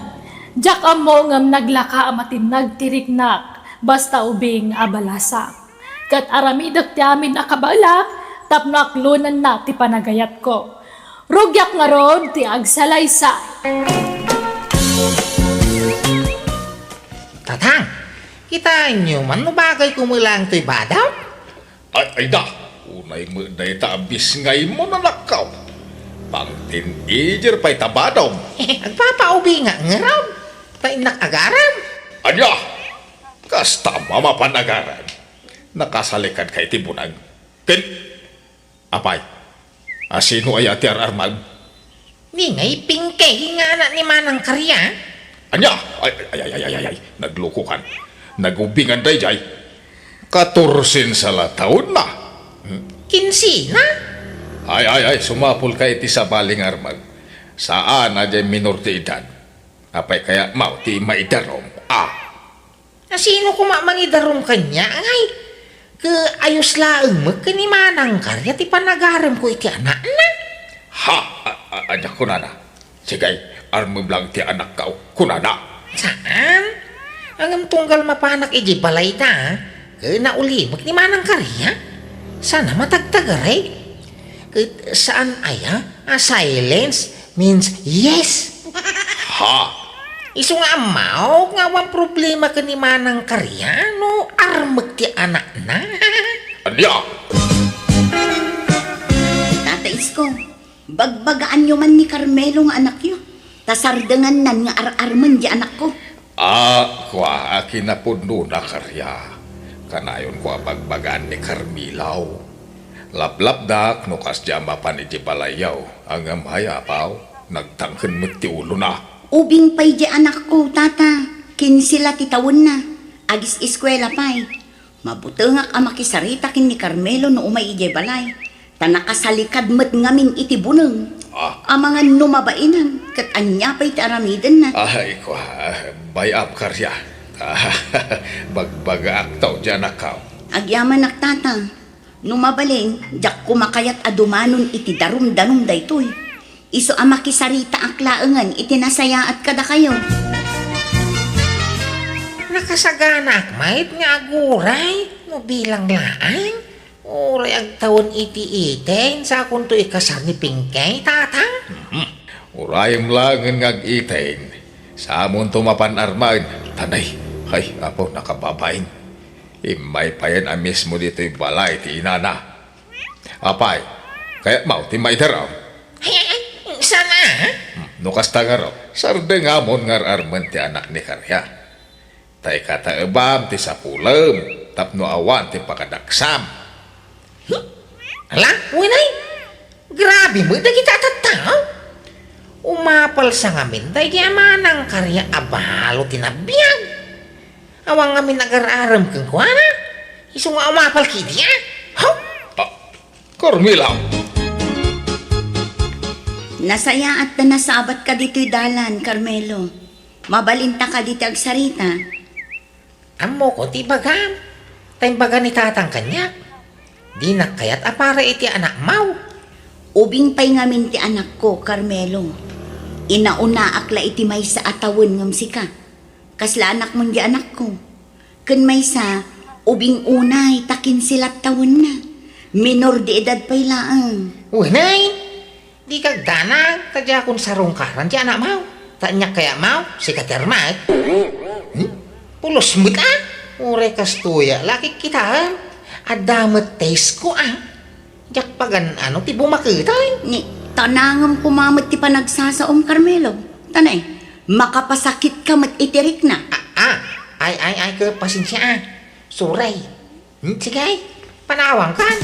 Jak amo ngam naglaka amatin nagtiriknak. Basta ubing abalasak. Kat aramidak ti amin akabala, tapnak lunan na ti panagayat ko. Rugyak nga ron ti agsalaysay.
Tatang, kita nyo man no bagay kumulang to'y badaw?
Ay da, unay mo na itabis ngay mo na nakaw. Pang teenager pa'y tabadom.
Agpapaubi nga ngaraw. Ta'y nakagaram.
Anya, kasta mamapanagaran. Nakasalikan kay tibunag. Ken, apay, asino ay ati ararmal?
Di nga'y pingkay nga na ni Manang Karya.
Anya, ay, naglukukan. Nagubingan day jay. 14 sala taon na.
Kinsi na.
Ay, sumapul kay ti sa baling armal. Saan na jay minor ti edad? Apay kaya mau ti maidarom.
Sino kumamangidarom kanya? Ay, ayos laeng magkani Manang Karya ti panagaram ko iti anak na.
Ha, anya kunana. Sigay, armam lang ti anak kau kunana.
Saan? Ang tunggal mapanak iji balay ta. Naulimag ni Manang Karya. Sana matagtagaray. Saan aya? Silence means yes.
Ha,
Isu nga amaw, nga wang problema ka ni Manang Karya, no armag ti anak na.
anya.
Tata Isko, bagbagaan nyo man ni Carmelo nga anak yo. Tasardangan nan nga ar-arman di anak ko.
Kwa akin na puno na karya. Kanayon ko bagbagaan ni Carmilaw. Laplap dak no kas jama pan iti balayaw. Ang amaya paw, nagtangken mo ti ulo na.
Ubing pay di anak ko, tata. Kinsila ti tawon na. Agis eskwela pay. Mabutengak ang makisarita kin ni Carmelo no umay ije balay. Tanakasalikad met ngamin iti buneng. Amangan numabainan, kat anya pa'y taramidan na.
Ay, kwa, bayab karya. Bagbaga aktaw dyan akaw.
Agyaman naktata, numabaling, jak kumakayat adumanon iti darum-darum daytoy. Iso ang makisarita aklaengan, itinasaya at kada kayo.
Nakasaganak, mait nga aguray, no bilang laang. Uray ang taon iti-iten sa akong to ikasar ni Pingkay, tata.
Urayam lang ngag-itain. Sa amon tumapan armain. Tanay, ay, apo, nakababain. Imay pa yan ang mismo dito'y balay, ti inana. Apay, kaya mau, ti maitaraw.
Ay, sana?
Nukas tangaraw, sarde nga mon ngar arman ti anak ni Karya. Tay kataebam ti sapulem, tapno awan ti pakadaksam.
Ala, winay, grabe mo, da kita tataw. Umapal sa ngamin, day di Manang Karya abalo tinabiyag. Awang ngamin nag-araram kang kuwana. Isu nga umapal kiti, ha?
Carmilaw!
Nasaya at nasabat ka dito'y dalan, Carmelo. Mabalinta ka dito agsarita.
Amo ko, ti bagam. Tayong baga ni tatang kanya. Di na kaya't apara iti anak mau.
Ubing pay ngamin ti anak ko, Carmelo. Inauna akla iti may sa atawon ngam sika. Kasla anak mong di anak ko. Kun may sa, ubing unay takin silat tawon na. Minor di edad pay laang.
Winay, di kagdanag, tadya akong sarungkaran ti anak mau. Tanya kaya mau, si katermat. Pulos mo ta? Ure kastuya, laki kita. Adamat taste ko Jak pagan ano, ti bumakita
Ni, tanangam kumamot ti panagsasaom, Carmelo. Tanay, makapasakit ka mat itirik na.
Ay, ke pasensya Suray. Sige, panawang kan.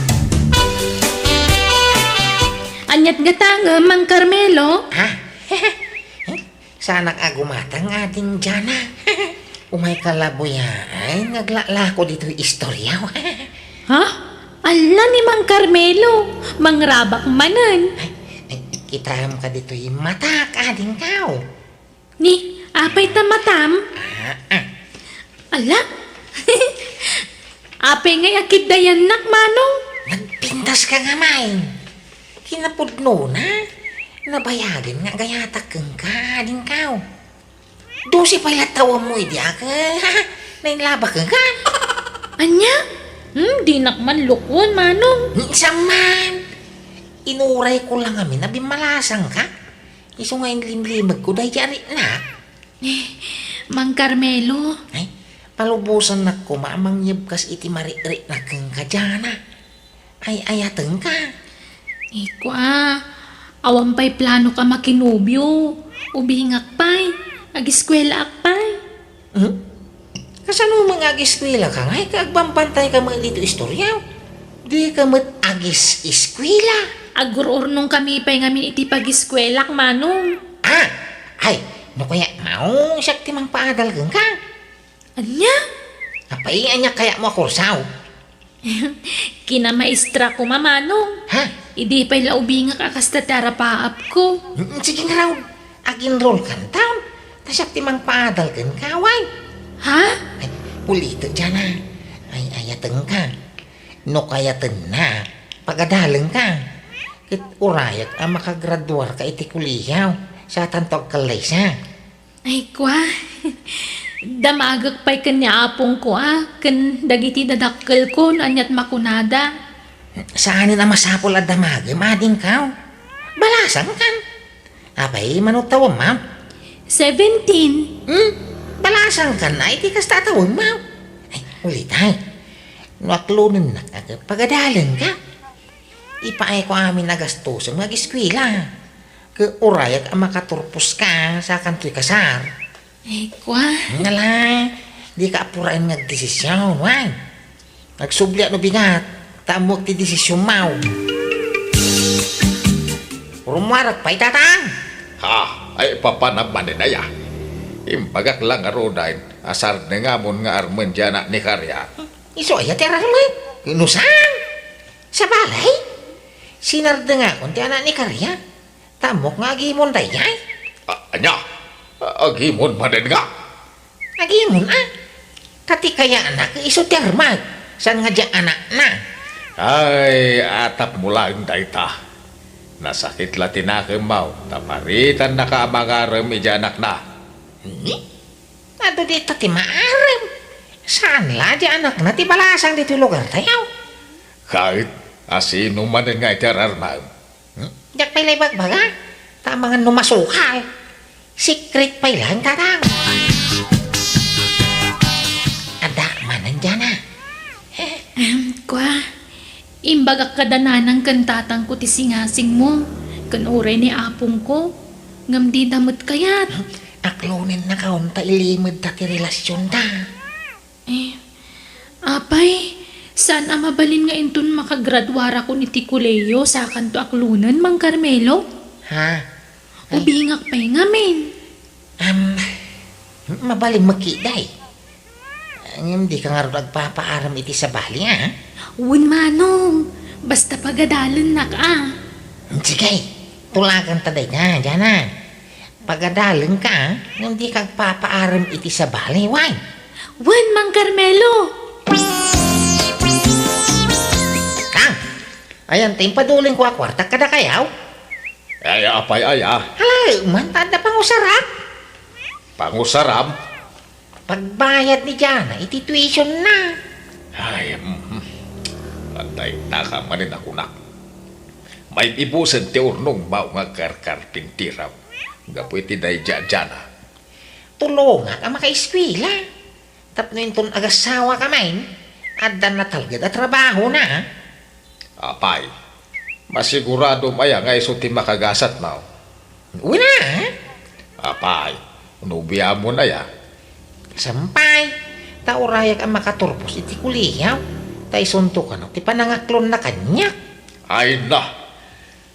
Anyat nga tanga, Mang Carmelo.
Sanak agumatang ating Jana. Umay kalabuya ay naglala ko dito istorya.
Ha? Ala ni Mang Carmelo. Mangrabak manan.
Kitam ka dito yung mata ka ading kao.
Ni, apay tamatam. Ala? Apay ngay akid dayan nak, Manong.
Nagpintas ka nga may. Kinapudno na. Nabayagan nga gayatak kang ka ading kao. Dosi pala tawa mo idya ka. Nainlaba ka ka.
Anya? Di nakman lukon, Manong.
Saman. Inuray ko lang kami na bimalasang ka. Iso nga yung limlimag ko dahil dyan na.
Mang Carmelo.
Ay, palubusan na ko maamang yabkas iti mari-ri na kang kadyana. Ay, ayatang ka.
Iko awan pa'y plano ka makinubyo. Ubingak pa'y. Agiskwela akpay.
Kasano mga agis nila ka nga? Kaagbambantay ka mga dito istorya. Di ka mat agis iskwila.
Agururnong kami pa'y ngamin iti pagiskwelak, Manong.
Ay, no kaya maong siyak timang paadal kang ka.
Anya?
Apay, anya kaya mo kursaw.
Kinamaestra ko, Manong. Idi pa'y laubingak akas tatara paap ko.
Sige nga raw, agin roll kan taon. Siyak timang paadal kang kaway.
Ha?
Ay, pulito dyan Ay, ayatang ka. No kayatan na, pagadalang ka. Kit urayak ang makagraduar ka iti kuliyaw sa tantog kalaysa.
Ay, kwa. Damagak pa'y kanya apong ko, Kan dagiti dadakkel ko, anyat makunada.
Saanin ang masapol at damagay, mading ka. Balasan kan. Apay, manutaw, ma'am.
17.
Balasan ka na, iti kas tatawag, ma'am. Ay, ulit ay. Nuaklunin na agad, pagadalan ka. Ipaay ko amin nagastusan mag-eskwila. Ke urayak ang makaturpos ka sa kantoy kasar.
Ay, kwa.
Ngala, di ka apurain nga desisyon, wan. Nagsubli no bigat, tamok ti desisyon mau. Rumarak pa'y tatang.
Ay papanab na ya. Impagak lang arodain, asar na nga mon nga armen dyan ni Karya.
Iso ay atira naman. Inusan. Sa balay. Sinarda nga kung ti anak ni Karya. Tamok nga agimon dayay.
Anya, agimon maden nga.
Agimon Kati kaya anak iso termat. San nga dyan anak na.
Ay, atap mula yung dayta. Nasakit latinake mau, taparitan na ka mangarem ijanak na.
Ado dito ti maarem. Saan la di anak na ti balasang dito lugar tayaw.
Kahit asino man nga itararmam.
Diyak pa'y laybag baga. Tamangan numasukal. Secret pa'y lang tatang. Ada manan dyan
Kwa. Imbagak kadananang kantatang ko ti singasing mo. Kan oray ni apong ko. Ngam di damot kayat.
Aklonin na kaon ta ilimod ta ti relasyon ta.
Apay, saan mabalin nga inton makagradwara ko ni Tikuleyo sa kanto aklunan, Mang Carmelo?
Ha?
Ubingak pa'y ngamin.
Mabaling makiday. Hindi ka nga rin nagpapaaram iti sa bali,
Uwan, Manong. Basta pagadalan na ka.
Sige, tulagan taday nga, dyan Pagadalan ka, hindi ka nagpapaaram iti sa bali, why?
Uwan, Mang Carmelo.
Kang, ayan, paduling ko akwarta kada kayaw.
Ay, apay ay
Hala, umantad na pangusarap.
Pangusaram.
Pagbayad ni Jana, iti tuition na.
Ay, Antay, nakamanin ako na. May ibusan ti urnong mau nga karkarpintiraw. Gapoy ti day Jana.
Tulungan ka maka-eskwela. Tapno yung ton agasawa ka main. Addan na talaga da trabaho na.
Apay, masigurado maya nga iso ti makagasat mao.
Una,
Apay, nubiya mo na ya.
sampay. Taurayak ang makaturpos iti kuliyaw. Tay sunto ka no, ti panangaklon na kanya.
Ay na,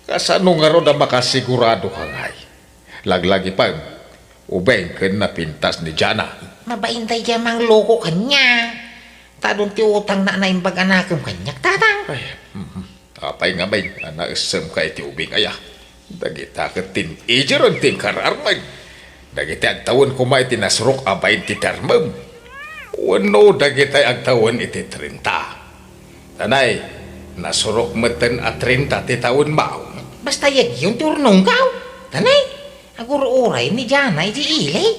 kasano nga ro na makasigurado ka ngay. Laglagi pa, ubeng ken na pintas ni Jana.
Mabaintay dyan mang loko kanya. Tadong ti utang na naimbag anakam kanya. Tatang.
Apay nga bay, naisem ka iti ubing aya. Dagita ka teenager ang tingkararmag. Dagita ang tawon kumay tinasrok abay ti termem. Wano dagita ang tawon iti 30. Tanay, nasurok meten at 30 ti tawon mao.
Basta yag yung turnong kaw. Tanay, aguro-uray ni Jana iti ilay.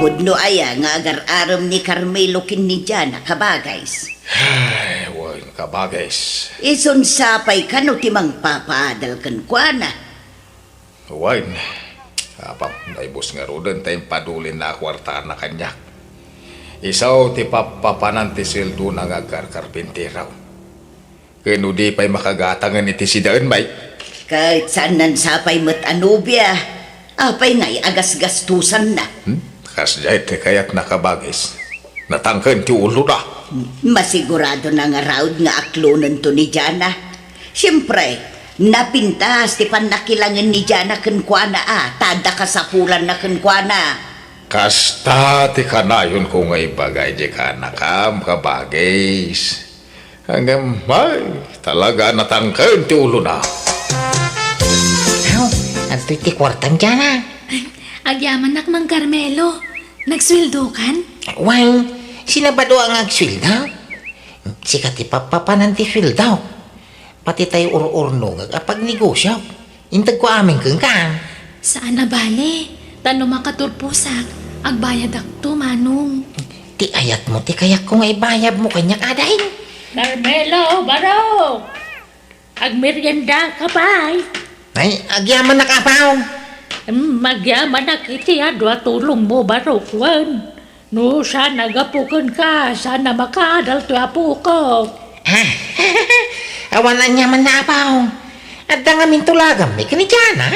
Pudno aya nga agar-aram ni Carmelo kin ni Jana kabagays.
Ay, wan kabagais.
Ison sapay ka no timang papaadal kan kwa na.
Wan, apam, naibos nga rodan tayong padulin na kwarta na kanya. Isaw ti papapanan ti sildo na agkar-karpinteraw. Kano di pa'y makagatangan iti sidaan bay.
Kahit saan nan sapay mat anubya. Apay nga'y agas-gastusan na.
Kasjay ti kaya't nakabagis. Natangkan ti ulo na.
Masigurado na nga raud nga aklonan to ni Jana. Siyempre, napintas ti panakilangan ni Jana kenkwana tada kasapulan na kenkwana.
Kasta ti kanayon ko nga ibagay di ka nakam kabagis. Hanggang may talaga natangkan ti ulo na.
Aw, at ti kwartang Jana.
Agyaman nak Mang Carmelo. Nagsweldo kan?
Wang, sinabado ang agswildaw. Sikat ti papapanan ti swildaw. Pati tayo ur-urno agapag negosyo. Intag ko aming kang kan.
Saan na bale? Tano makaturpusak. Agbayad akto, manong.
Ti ayat mo, ti kayak ko nga ibayab mo kanya kadahin.
Carmelo, baro! Agmerienda ka ba?
Ay, agyaman na kapaw.
Magyaman na kiti adwa tulong mo baro kwan. No, sana gapukan ka. Sana makaadal to apo ko.
Awan na niya man na apaw. At dangamin tulagam ni kanidyan, ha?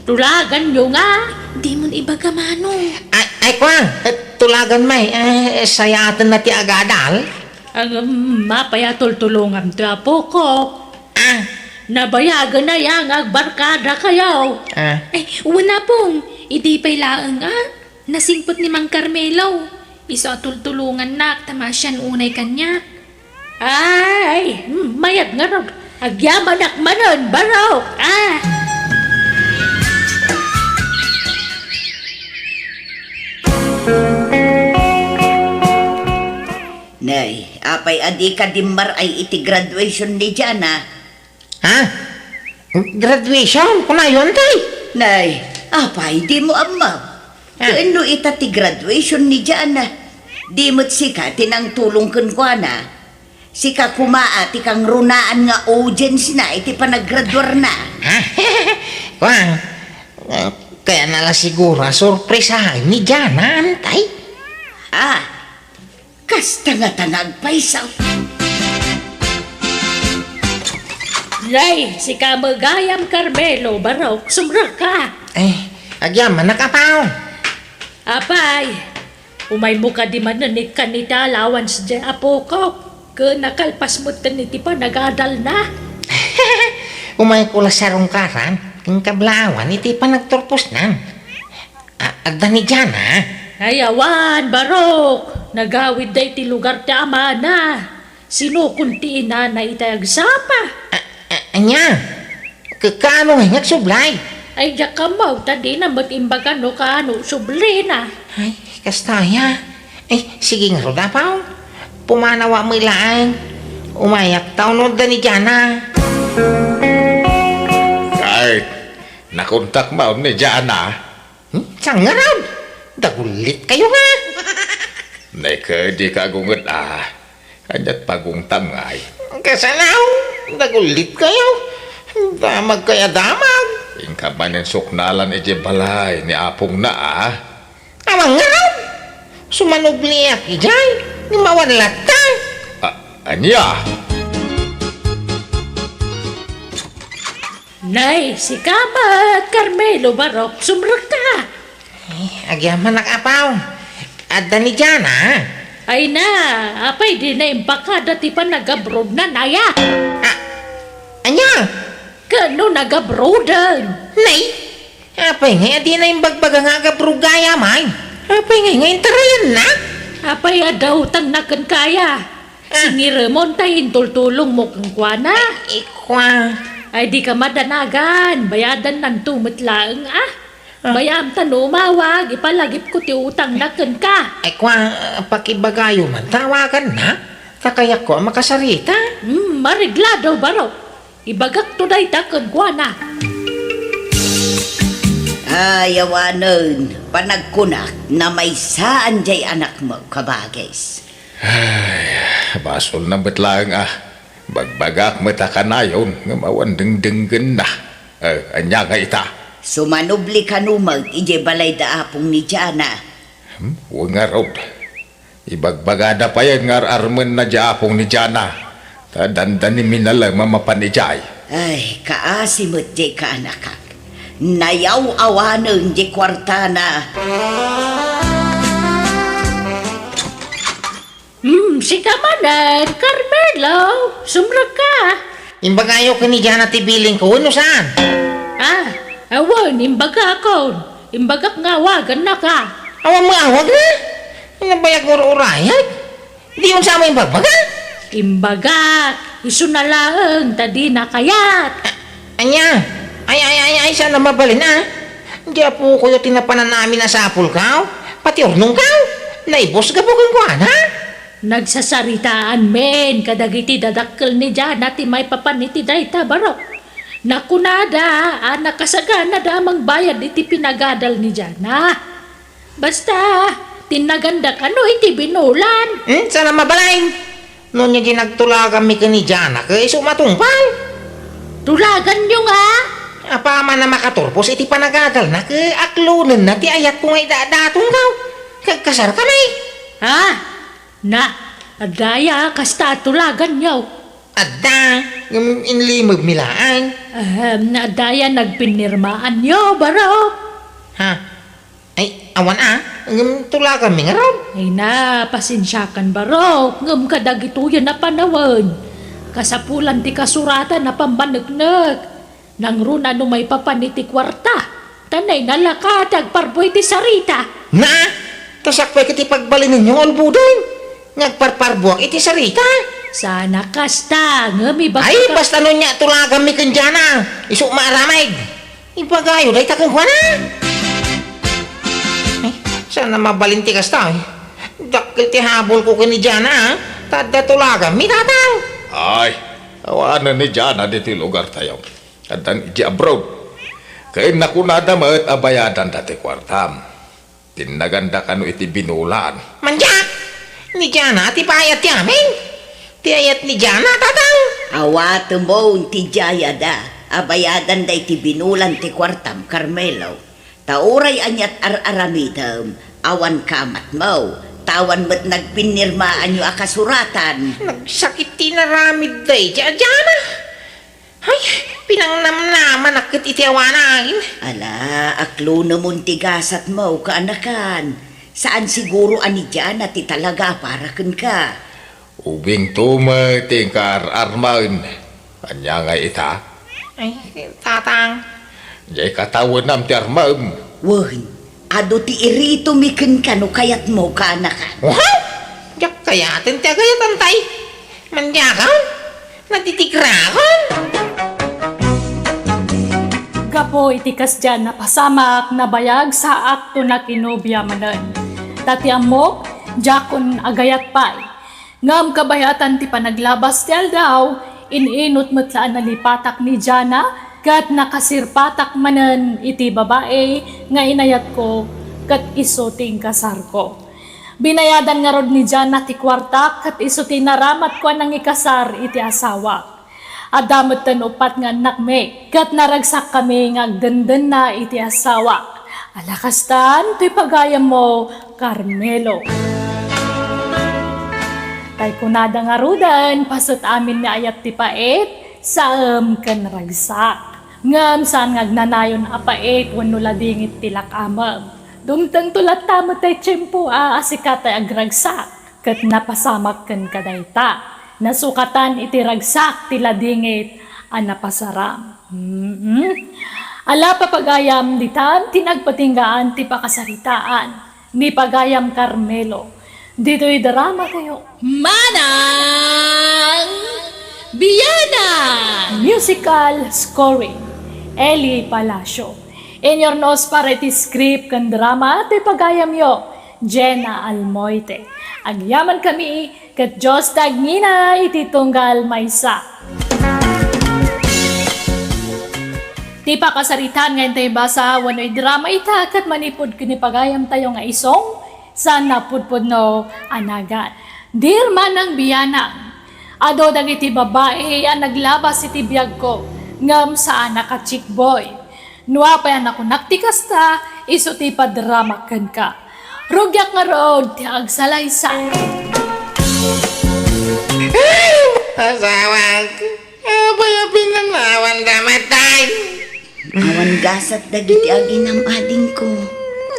Tulagan nyo nga.
Di mo ibaga manong.
Ay, kwang, tulagan may, sayatan na ti agadal.
Ang mapayatol tulungan to apo ko. Nabayagan na yang agbarkada kayo.
Ay, wala pong. Idi pa'y laang Nasingpot ni Mang Carmelo. Iso tultulungan nak, tamasyan unay kanya.
Ay, mayat nga rin. Agyaman akmanon, baro.
Nay, apay adi ka dimar ay iti graduation ni Jana.
Ha? Graduation? Kuna yun, tay?
Nay, apay di mo amaw. Kano ita ti graduation ni Jana? Di mo't sika tinang tulong kenkwana. Sika kumaati kang runaan nga audience na iti panagraduar na.
Kwang, kaya nala siguro sorpresahan ni Jana, tay?
Kasta nga tanag paisaw.
Nay, si Kamagayam Carmelo, baro. Sumra ka.
Agyaman na kapaw.
Apay, umay mo ka di man ni kanita lawan sa apo ko. Ke nakalpas mo taniti pa nagadal na.
Umay ko sarong karan, yung kablawan, iti pa nagturpos na. Agda ni Jana.
Ayawan, barok. Nagawid day ti lugar ti amana. Sino kunti na itayagsapa?
Anya, kakano nga nagsublay?
Ay, diya ka mo, tadi na mag-imbaga no kaano, subli na.
Ay, kastaya. Sige nga roda pa. Pumanawa mo ilaan. Umayak taon no da ni Jana.
Kahit nakontak mo ni Jana.
Saan nga raw? Dagulit kayo nga.
Neka di ka gunget Kanyat pagong tamngay.
Kasalaw, dagulit kayo. Damag kaya damag.
Ingka manin suknalan ije balay ni apong na ah.
Awang nga raw. Sumanubliak ijay. Gumawan lata.
Anya?
Nay, si Kamat, Carmelo Barok, sumrag ka.
Agyaman nakapaw. Adda ni Jana.
Ay na, apay di na imbaka dati pa nag-abroad na naya.
Anya?
Kano nag-abroadan?
Nay? Apay nga di na yung bagbaga nga gabrugaya may. Apay nga ngayon tarayan na.
Apay daw tang nakan kaya. Singiramon tayo tultulong mo kang kuwana.
Ikwa.
Ay di ka madanagan, bayadan ng tumitlaang Bayam tanumawag, ipalagip ko ti utang nakan ka.
Ikwa, pakibagayo man tawagan na. Kakayak ko ang makasarita.
Marigla daw baro. Ibagak to day takan kuwana.
Ayawanon, panagkunak na may saan jay anak mo, kabagays.
Basol na betlang Bagbagak mata kanayon nga mawan dengdenggen na. Anya nga ita.
Sumanubli kanumag ije balay da apong ni Jana.
Huwag nga raw. Ibagbagada pa yan nga armen na apong ni Jana. Tadandan ni minalang mamapanijay.
Ay, kaasimot jay ka anakak. Nayaw awanon jay kwartana.
Si Kamanan, Carmelo, sumrag ka.
Imbagayo ka ni Jana tibiling ko. Ano saan?
Awan, imbaga ako. Imbagak nga wagan na ka.
Awan mo awag na. Inabayag mo urayag. Di yun sa amin bagbaga.
Imbaga, iso na lang, tadi na kayat.
Anya? Ay, sana mabalin na. Di po ko yung tinapanan namin na sapul ka. Pati ornong ka. Naibos gabugan ko, ha?
Nagsasaritaan men, kadagiti dadakkel ni Jana ti may papaniti dayta baro. Nakunada, nakasagana damang bayad iti pinagadal ni Jana. Basta, tinaganda kano iti binulan.
Sana mabalain. Noon niya ginagtulagan mi ka ni Jana kay sumatungpal.
Tulagan nyo nga.
Apa man na makaturpos iti panagadal na kay aklunan na ti ayat ko nga idadatong daw. Kagkasar ka na
adaya kasta tulagan nyo.
Adda, yung inlimog milaan.
Adaya nagpinirmaan nyo, baro.
Ha? Ay, awan yung tulagan mi nga raw.
Ay pasensyakan baro. Ngam kadagituyan na panawan. Kasapulan ti kasuratan na pambanagnak. Nang runa no may papaniti kwarta. Tanay nalakatag parboy ti sarita.
Na? Tasakpay kiti pagbalin ninyo albudan. Nagparparbuak iti sarita.
Sana kasta, ngami ba?
Ay, basta nun niya tulagan mi kanjana. Isu maaramay. Ibagayo, day takang kwa na. Ay, sana mabalinti kasta Dakil ti habol ko kanijana Tada tulagan mi tatang.
Ay, awanan ni Jana dito lugar tayo. Adan iji abroad. Kaya nakunada maat abayadan dati kwartam. Tinaganda kanu iti binulan.
Manjak! Ni Jana ti payat ti amin. Ti ayat ni Jana tatang.
Awato mo ti jaya da. Abayadan da iti binulan ti kwartam, Carmelo. Tauray anyat ar-aramidam. Awan kamat mo. Tawan mo't nagpinirmaan yung akasuratan.
Nagsakit ti naramid day Jana. Ay, pinangnamnaman akit iti awanain.
Ala, aklo namun tigasat mo kaanakan. Saan siguro ani dyan at talaga para kun ka?
Ubing tuma tingkar armain. Anya nga ita.
Ay, tatang.
Jay katawan nam ti armain.
Wahn, ado ti irito mikin ka no kayat mo kaanakan.
Wow! Jak kayatin ti agayatan tay. Manjakaw. Natitikrakan.
Gapo itikas dyan na pasamak na bayag sa akto na kinubya manan. Tati amok, jakon agayat pay. Ngam kabayatan ti panaglabas tel daw, ininot mo't saan nalipatak ni Jana, kat nakasirpatak manan iti babae, nga inayat ko, kat iso ting kasar ko. Binayadan nga rod ni Jana ti kwarta, kat iso ti naramat ko nang ikasar iti asawa. Adamot tan upat nga anak me, kat naragsak kami nga agdandan na iti asawa. Alakastan, to'y pagayam mo, Carmelo. Tay kunada nga rudan, pasot amin na ayat ti paet, sa kan ragsak. Ngam saan nga agnanayon apaet, wano ladingit tilak amam. Dumtang tulat tamo tay tiyempo asikatay agragsak, kat napasamak kan kadayta. Nasukatan iti ragsak tila dingit napasaram. Ala papagayam ditan tinagpatinggaan ti pakasaritaan ni pagayam Carmelo. Dito'y drama kayo.
Manang Biyana!
Musical scoring. Eli Palacio. In your nose para iti script kan drama ti pagayam yo. Jenna Almoite. Agyaman kami kat Diyos tagnina iti tunggal maysa. Ti pakasaritan ngayon tayo basa wano'y drama ita kat manipod kini pagayam tayo nga isong sa napudpod no anagan. Dear Manang Biyana, ado dagiti babae ang naglabas iti biyag ko ngam sa anak ka chick boy. Nuwa pa yan ako naktikasta, iso ti padrama kan ka. Rugyak nga road, ti agsalaysa.
Asawag, abaya pinanawan damatay.
Awan gasat dagiti aginam ading ko.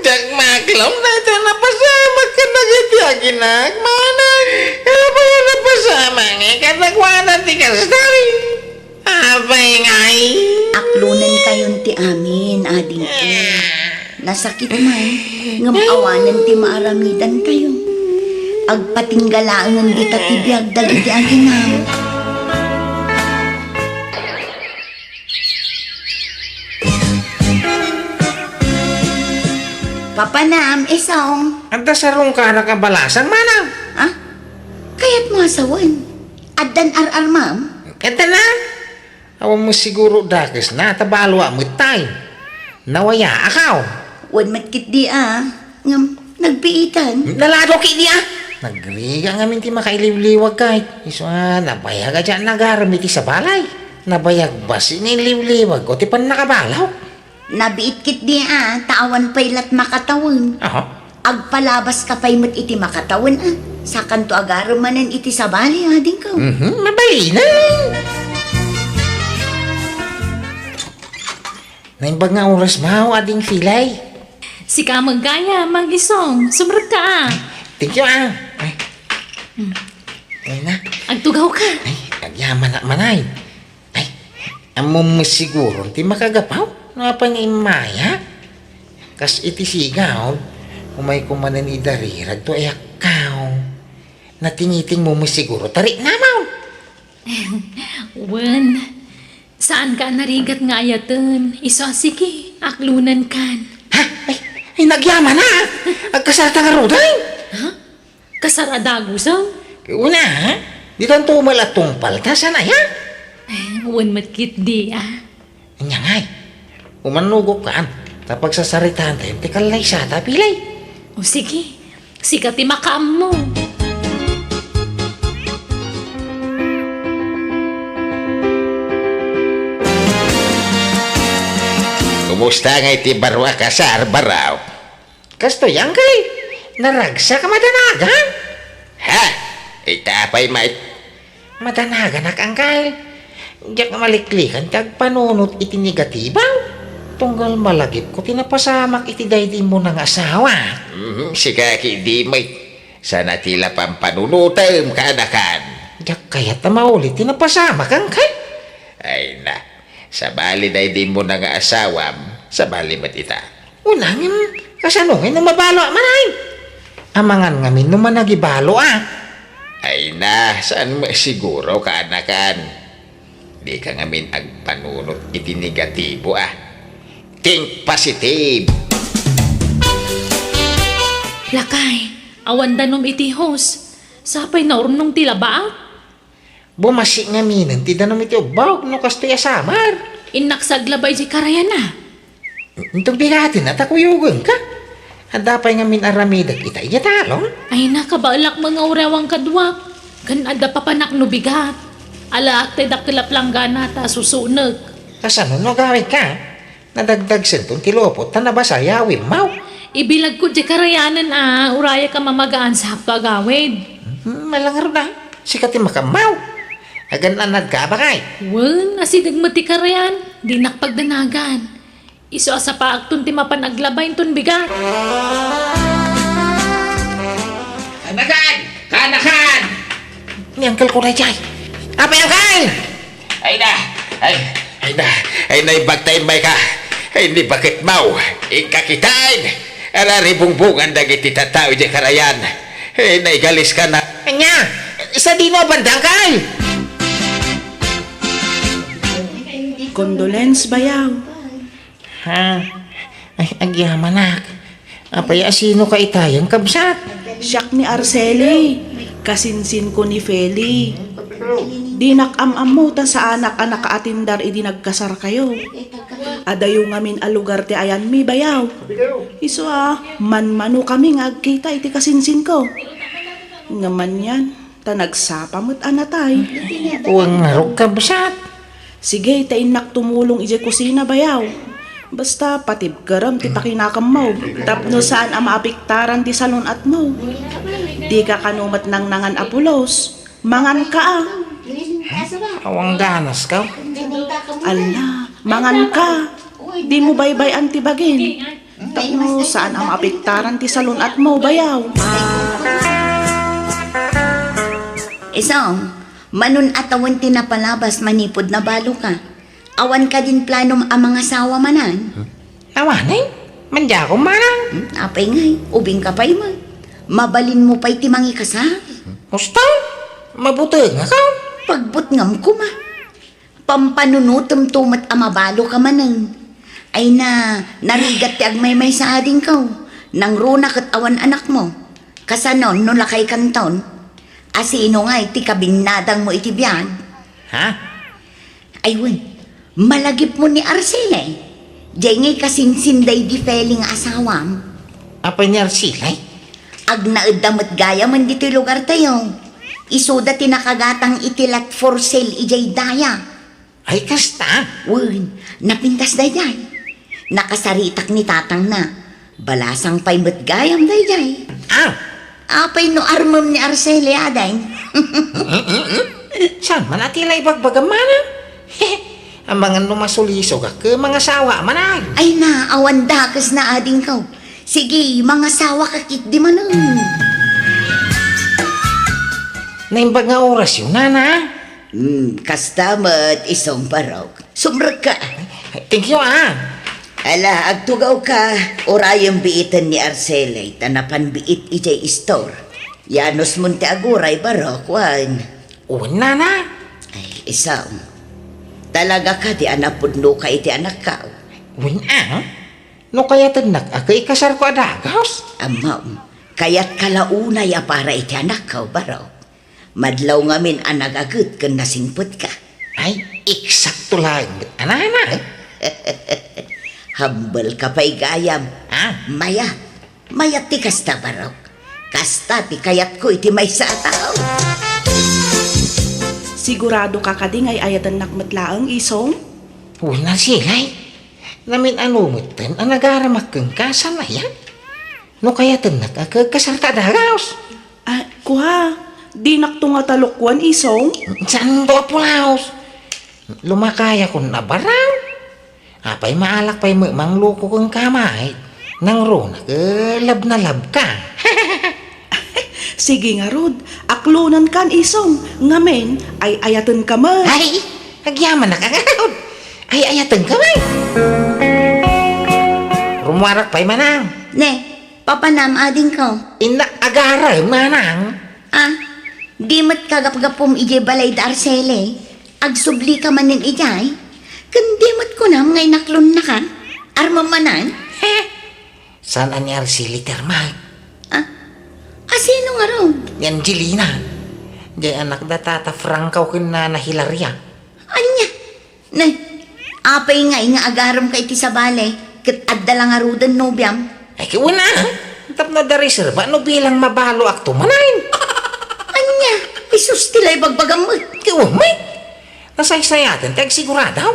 Dagmaklom na ito napasama ka na giti aginak, manang. Abaya napasama nga katagwanan ti kastari. Abay ngay.
Aklunan kayon ti amin, ading ko. Nasakit man, ngam awanan ti maaramidan kayo. Agpatinggalaan di tatibiyag dagiti aginam. Papanam, isong.
Anta sarong ka nakabalasan, manang.
Ah? Kaya't mo asawan. Addan ar ma'am.
Kanta na. Awan mo siguro dakis na tabalwa mo tay. Nawaya akaw.
Wan matkit di ngam nagpiitan.
Nalado ki niya. Nagriga nga minti makailiwliwag kahit. Iso nabayag dyan nagaramiti sa balay. Nabayag ba siniliwliwag o ti pan nakabalaw?
Nabiit kit di taawan paylat makatawin.
Aha.
Agpalabas ka pay mat iti makatawin Sa kanto agaramanan iti sa balay ading ko.
Mabali na. Naimbag nga oras mo, ading filay.
Si ka magaya, mag-isong. Sumrag ka
Thank you Ay. Ay na.
Agtugaw ka.
Ay, agyaman na manay. Ay, amom mo siguro, ti makagapaw. Nga niya imaya. Kas iti sigaw, umay kumanan idarirag to ayakaw. Natingiting mo siguro, tarik namaw.
Wen, saan ka narigat nga ayatan? Iso sige, aklunan kan.
Ha? Ay nagyaman na. Agkasarta nga roday.
Kasaradagusaw?
Una, ha? Di tanto malatong palta, sana ya?
Wen matkit di
Anya ngay, umanugok kaan. Tapag sasaritaan tayo, tikalay siya, tapilay.
O sige, sikat ti makaam mo.
Kumusta nga iti barwa ka sa arbaraw? Kasto yang kay, naragsa ka madanagan? Ha? Itapay mait. Madanagan akangkay. Diyak nga maliklikan kag panunot iti negatibaw. Tunggal malagip ko tinapasamak iti daydi mo ng asawa. Siga ki di may. Sana tila pampanunutam kanakan. Diyak kaya tamaulit tinapasamak angkay. Ay na. Sa bali daydi mo ng asawam. Sa bali matita. Unangin kasanungin na mabalo manay. Amangan ngamin naman nagibalo Ay na, saan mo siguro kaanakan? Di ka ngamin agpanunot iti negatibo Think positive.
Lakay, awan danom iti host. Sapay na urunong tila ba?
Bumasi ngaminan ti danom iti ubawag no kastoy asamar.
Inaksaglabay si karayan na.
Itong bigatin at akuyugan ka. Adapay ngamin aramidag itay yatalong.
Ay nakabalak mga urewang kadwak. Kan ada papanak no bigat.
Ala, tay dakilap lang gana ta susunag.
Kasano no gawin ka? Nadagdag sentong kilopot ta nabasa yawin mau.
Ibilag ko di karayanan uraya ka mamagaan sa hapagawid.
Malangar na. Sikati makamaw. Agan anad ka ba kay?
Wen, asidag mati karayan, di nakpagdanagan. Iso sa paagtun ti mapanaglabayin ton bigat.
Kanakan! Kanakan! Ni Uncle ko na jay. Apa yang kay? Ay na! Ay na ibagtayin may ka. Ay ni bakit mau? Ikakitain! Araribungbungan dagiti tatao di karayan. Ay naigalis ka na. Anya! Isa di mo bandang kay!
Condolence bayaw.
Ha? Ay, agyaman nak. Apaya sino ka itayang kabsat?
Siyak ni Arceli. Kasinsin ko ni Feli. Di nakam-am mo ta sa anak-anak atindar idi nagkasar kayo. Adayo ngamin a lugar ti ayan mi bayaw. Iso man-mano kami nga agkita iti kasinsin ko. Ngaman yan, ta nagsapamot anatay.
Uwang narog kabsat.
Sige, tainak tumulong ije kusina bayaw. Basta patib garam ti pakinakam mo. Tapno saan ang maapiktaran ti salon at mo. Di ka kanumat nang nangan apulos. Mangan ka
Awang ganas ka.
Ala, mangan ka. Di mo baybay antibagin. Tapno saan ang maapiktaran ti salon at mo bayaw.
Isang, manon atawan tinapalabas manipod na balo ka. Awan ka din planom ang mga sawa manan.
Awanay? Manda ko manang.
Apay ngay, ubing ka pa'y mo. Mabalin mo pa'y timangi ka sa.
Musta? Mabuti nga ka.
Pagbutngam ko ma. Pampanunutom tumat amabalo ka manan. Ay na, narigat ti agmay-may sa ading ka. Nang runa kat awan anak mo. Kasanon, no lakay kanton. Asino nga iti kabinadang mo iti biyan.
Ha?
Ayun, malagip mo ni Arcele. Diyan ngay kasinsinday di feling asawam.
Apa ni Arsilay?
Ag naeddamat gaya man dito lugar tayo. Isuda tinakagatang itilat for sale ijay daya.
Ay kasta.
Wen, napintas dayay. Nakasaritak ni tatang na. Balasang pa'y gayam dayay.
Ah!
Apay no armam ni Arcele aday.
Saan man atila ibagbagam mana? Ang mga numasuliso ka ke mga sawa manay.
Ay na, awan dakas na ading kaw. Sige, mga sawa kakit di man.
Naimbag nga oras yun, nana.
Kastamat isang barok. Sumrag ka.
Thank you,
Ala, agtugaw ka. Orayang biitan ni Arcele. Tanapan biit ijay store. Yanos munti aguray barok, wan.
Uwan, nana.
Ay, isang. Talaga ka di anapod no ka iti anak ka.
Uwan, no kaya tanak akay kasar ko adagos.
Amam, kaya't kalaunay para iti anak ka, barok. Madlaw ngamin anagagut kan nasingput ka.
Ay, eksakto lang. Anana.
Hambal ka pa'y gayam. Mayat. Mayat ti kasta barok. Kasta ti kayat ko iti may sa tao.
Sigurado ka kading ay ayatan nakmatlaang isong?
Wala silay. Namin anumutan ang nagaramak kang kasan na yan. No kaya tanak kasar ka adagos.
Kuha, di naktunga talukwan isong?
Saan to apulaos? Lumakaya ko na baraw. Apay maalak pa'y mangluko kong kamay. Nang rona lab na lab ka.
Sige nga Rod, aklunan kan isong. Ngamen ay ayatan ka man.
Ay, agyaman na kagawad. Ay, ayatan ka man. Rumarak pa'y manang.
Ne, papanam ading ko.
Inak agaray manang.
Di mat kagap-gapom ije balay da Arcele. Agsubli ka manin ijay. Kundi mat ko na ngay naklon na ka. Armamanan.
Saan ang Arceli termay?
Sino nga ron?
Yan Jelina. Di anak da tata Francaw kina na Hilaria.
Anya? Ne, apay ngay nga agaram ka iti sa balay. Kat adda nga rudan nobyam.
Ay kiwana. Tap na da reserva no bilang mabalo akto manayin.
Anya? Isus tilay bagbagamot.
Kiwamay. Nasaysayatin, tag siguradaw.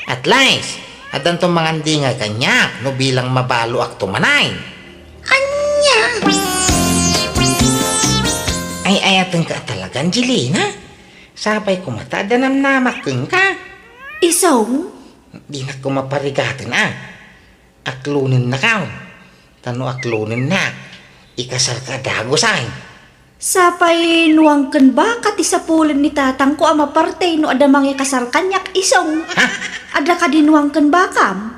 At least, at danto mga hindi nga kanya, no bilang mabalo ak tumanay.
Anya?
Ay ayatan ka talaga, Angelina. Sabay kumata, danam namakeng ka.
Isong?
Di na ko maparigatin Aklunin na ka. Tano aklunin na. Ikasal ka dago sa'yo.
Sapay nuwangken ba kati sa pulin ni tatang ko ama parte no ada mangi kasar kanyak isong.
Ha?
Ada ka dinuwangken ba kam?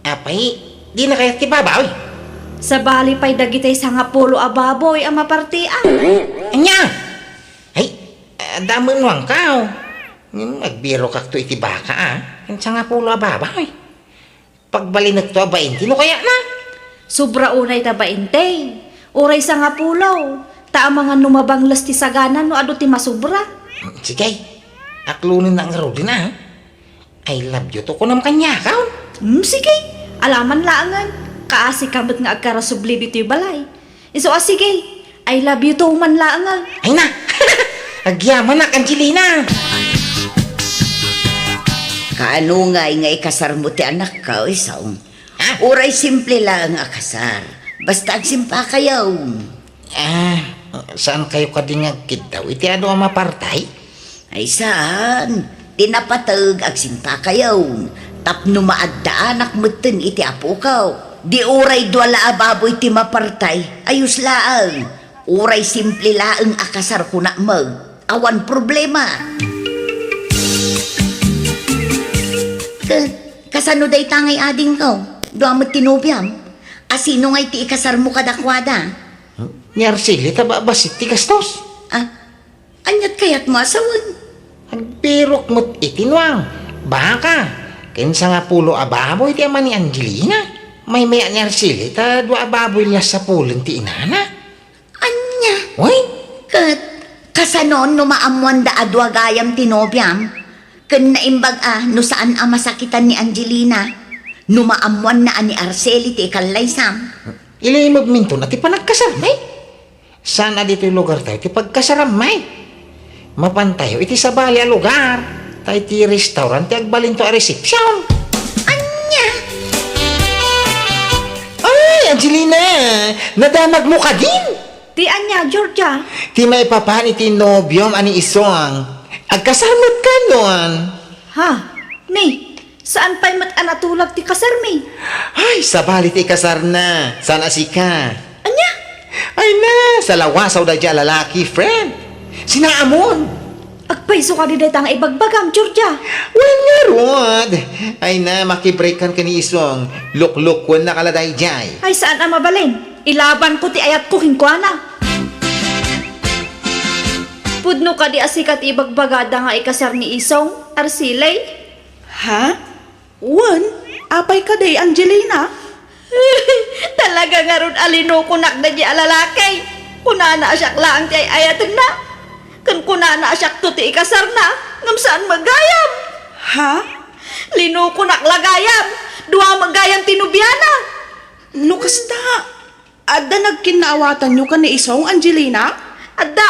Apay, di na kayo tibabaw.
Sa bali pay dagitay sa nga pulo ababoy ama parte
Anya? Ay, damon wang kao. Nagbiro kak to iti baka Sa nga pulo babaw. Pagbalinag to abain, no kaya na?
Sobra unay ta bainte. Uray sa nga pulo. Ta mga numabang lasti saganan no ado ti masubra.
Sige, aklunin na ang rodi na. I love you to ko nam kanya kaon.
Sige. Alaman laangan. Kaasi kamot nga agkarasubli dito'y balay. Iso sige. I love you to man laangan.
Ay na! Agyaman na, Angelina!
Kaano nga ikasar mo ti anak ka, isang.
Ha?
Uray simple lang ang akasar. Basta agsimpa kayo.
Saan kayo kadingagkid daw? Iti ano ang mapartay?
Ay saan? Tinapatag agsimpa kayo. Tapno maagdaan akmutin iti apo kaw. Di uray dwala ababoy ti mapartay. Ayos laang. Uray simple laang akasar ko na mag. Awan problema. Kasano day tangay ading ko? Duamot tinubyam. Asino nga iti ikasar mo kadakwada?
Ni Arceli, taba ba si Tigastos?
Anyat kayat mo asawan?
Agpirok mo't itinwang. Baka, kinsa nga pulo ababoy ti ama ni Angelina. May maya ni Arceli, ta dua ababoy las sa pulong ti inana.
Anya?
Uy,
Kasanon no maamuan da adwa gayam tinobyam? Ken naimbag no saan ang masakitan ni Angelina? No maamuan na ni Arceli ti ikalaysam?
ilimog minto na ti panagkasarmay. Sana dito yung lugar tayo ti pagkasaramay. Mapantayo iti sa bali a lugar. Tayo ti restaurant ti agbalin to a resepsyon.
Anya?
Ay, Angelina! Nadamag mo ka din!
Ti anya, Georgia.
Ti may papan iti nobyom ani isong. Agkasamot ka nun.
Ha? Ni, saan pa'y mat anatulag ti kasarmi?
Ay, sa bali ti kasar na. Sana si ka.
Anya?
Ay na, sa lawasaw da dya lalaki, friend. Sinaamon.
Agpaiso ka di tang ibagbagam, Georgia.
Well nga, Rod. Ay na, makibreakan ka ni isong. Luk-luk ko na kaladay jay.
Ay saan ang mabalin? Ilaban ko ti ayat ko hinkwana. Pudno ka di asikat ibagbagada nga ikasar ni Isong, Arsilay.
Ha? Wan? Apay ka day, Angelina?
Talaga nga ron alino kunak na di alalakay. Kunana asyak lang ti ayatan na. Kan kunana asyak to ti ikasar na. Ngam saan magayam?
Ha?
Lino kunak lagayam. Dua magayam tinubyana.
Nukasta. Adda nagkinaawatan nyo ka ni Isong, Angelina?
Adda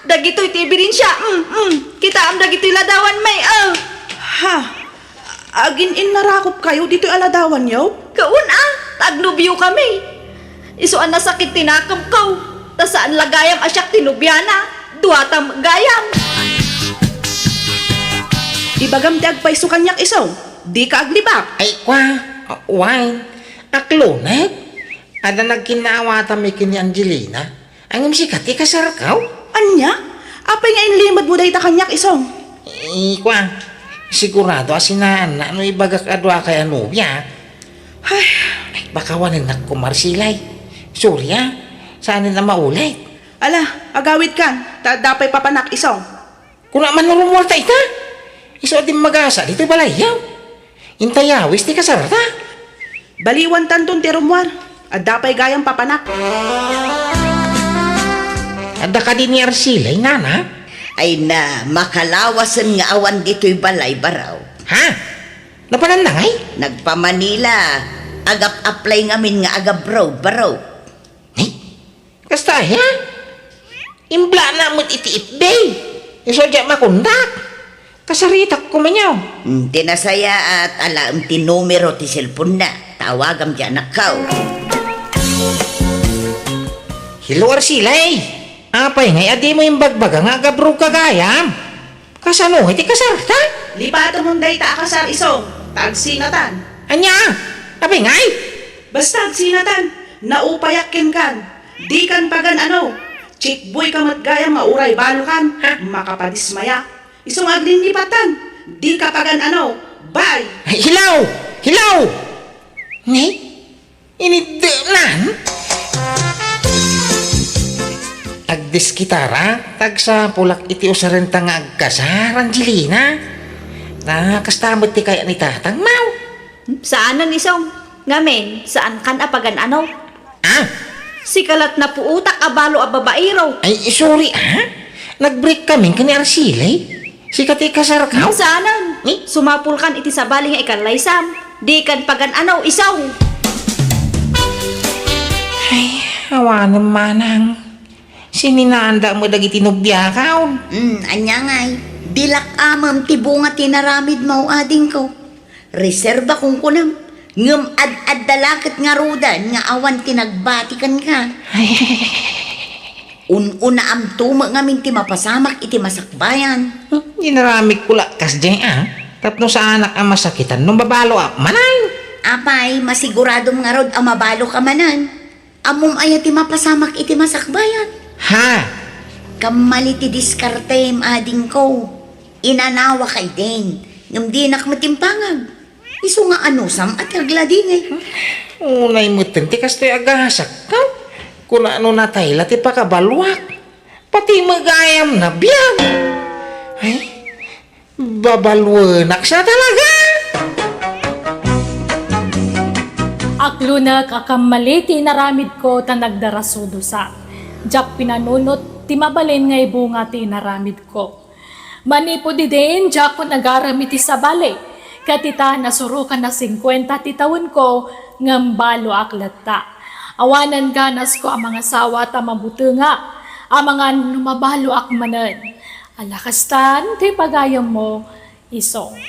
dagito'y tibirin siya. Kita am dagito'y ladawan may
Ha? Agin narakop kayo dito aladawan nyo?
Kaun tagnubyo kami. Isuan na sakit tinakam ko. Tasaan lagayam asyak tinubyana. Duatang gayam.
Ibagam ti agpaiso kanyak Isong. Di ka aglibak.
Ay, wine. Aklonag. Ada nagkinaawatan mi kini Angelina. Ang sikat, ikasar kaw.
Anya? Apay nga inlimad mo day ta kanyak Isong.
Sigurado asinaan na no ibagak adwa kay anubya.
Ay,
Baka wanan nagkumarsilay. Sorry saan na maulit.
ala, agawid kan. Tadapay papanak Isong.
Kung naman narumulta ita. Iso din magasa dito balayaw. Intayawis ti kasarata.
Baliwan tanton ti rumwar. Adapay gayang papanak.
Ada ka din ni Arsilay, nana?
Ay na, makalawasan nga awan dito'y balay baraw.
Ha? Napanandangay?
Nagpa-Manila. Agap-apply ngamin nga agab-road baraw.
Ay, kasta Imbla na mo't iti itday. Iso dya makundak. Kasarita ko manyaw.
Tinasaya at alam ti numero ti cellphone na. Tawagam di anak ka.
Hiluar sila eh. Apay ngay, adi mo yung bagbaga nga gabro kagayam. Kasano, iti kasarta?
Lipato mong day ta akasar isong, tagsinatan.
Anya, apay ngay.
Basta agsinatan, naupayakin kan. Di kan pagan ano. Chickboy ka matgayam mauray balo kan. Makapadismaya. Isong agnin lipatan. Di ka pagan ano. Bye!
Ay, hilaw! Hilaw! Ngay, inidalan. Agdiskitara, tag sa pulak iti usarenta nga agkasar, Angelina. Nakastamot ti kaya ni tatang mau.
Saan ang isong? Ngamen, saan kan apagan ano?
Ah,
Si kalat na puutak abalo a babaero.
ay sorry Nag-break kami kani Arsilay. Si kati kasar ka.
Saanan? Sumapul kan iti sabali nga ikan laysam. Di kan pagan ano, isaw.
Ay, awa naman ang sininanda mo dagiti nubya kaon.
Anya ngay, dilak amam ti bunga tinaramid mo ading ko. Reserba kung kunam, ngem ad dalakit nga rudan nga awan tinagbatikan ka. Una am tuma ngamin ti mapasamak iti masakbayan.
Ginaramig ko lakas dyan Tapno sa anak ang masakitan nung babalo manay.
Apay, masiguradom nga rod ang mabalo ka manan. Amom ay ti mapasamak iti masakbayan.
Ha?
Kamali ti diskarte ading ko. Inanawa kay din. Ngam di nakmatimpangag. Iso nga anusam at agladingay.
Unay mo ti kastoy agasak ka. Kung ano na tayo ti pakabalwak. Pati magayam na biyag. Ay, babalwanak siya talaga.
Aklo na kakamali tinaramid ko ta nagdarasudo sa. Jak pinanunot ti mabalin ngay bunga tinaramid ko. Manipo di din jak ko nagaramit ti sabali. Katita nasurukan na 50 ti taon ko ngambalo aklat ta. Awanan ganas ko ang mga sawa ta mabuti nga. Ang mga numabalo akmanan. Alakastan ti pagayam mo isong.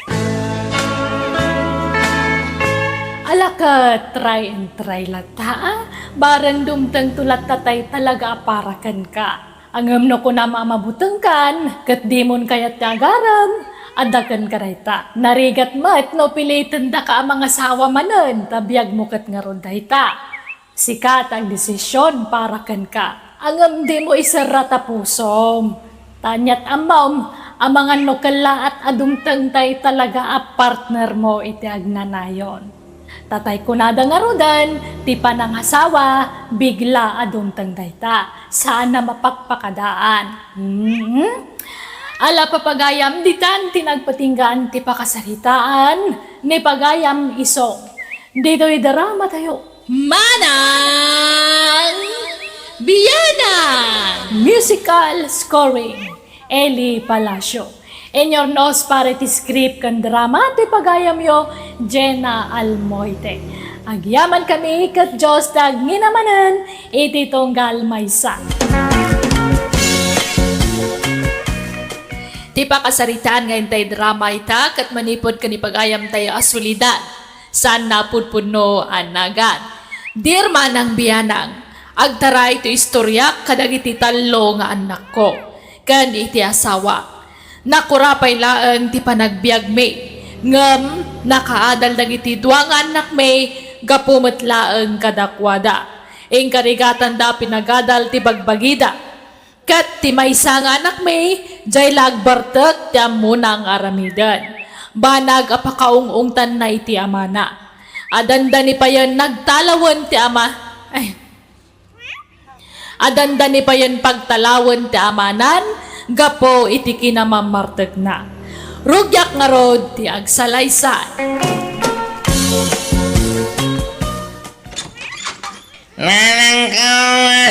Alaka, try and try lata. Barang dumtang tulat tatay talaga aparakan ka. Angam no ko na mamabutang kan, kat di mon kayat tagaram. Adakan ka rayta. Narigat mat no pilitan da ka ang mga sawa manan, tabiyag mo kat nga ron dayta. Sikat ang desisyon para kan ka. Angam di mo isarata pusom. Tanyat amam, ang mga nukala at adumtang tay talaga a partner mo iti agnanayon. Tatay ko nada nga rodan, ti panangasawa, bigla adumtang dayta. Saan na mapagpakadaan? Ala papagayam ditan, tinagpatinggaan ti pakasaritaan, ni pagayam isong. Dito'y darama tayo. Manang Biyana! Musical scoring, Eli Palacio. In your nose para ti script kan drama ti pagayam yo, Jenna Almoite. Agyaman kami kat Diyos tag nginamanan, iti tunggal maysa. Ti pakasaritaan ngayon tayo drama ita, kat manipod ka ni pagayam tayo asulidan. San napudpudno anagan. Dear manang biyanang, agtaray ito istorya kadag iti talo nga anak ko. Kan iti asawa. Nakurapay laang ti panagbiag me. Ngam, nakaadal dagiti duwang anak me, gapumet laang kadakwada. Ing karigatan da pinagadal ti bagbagida. Kat ti maysa nga anak me, jay lagbartek ti amunang aramidan. Banag apakaungungtan na iti amana. Adanda ni pa yan nagtalawan ti ama. Adanda ni pa yan pagtalawan ti amanan, gapo iti kinamamartag na. Rugyak nga rod ti agsalaysan.
Nanang ka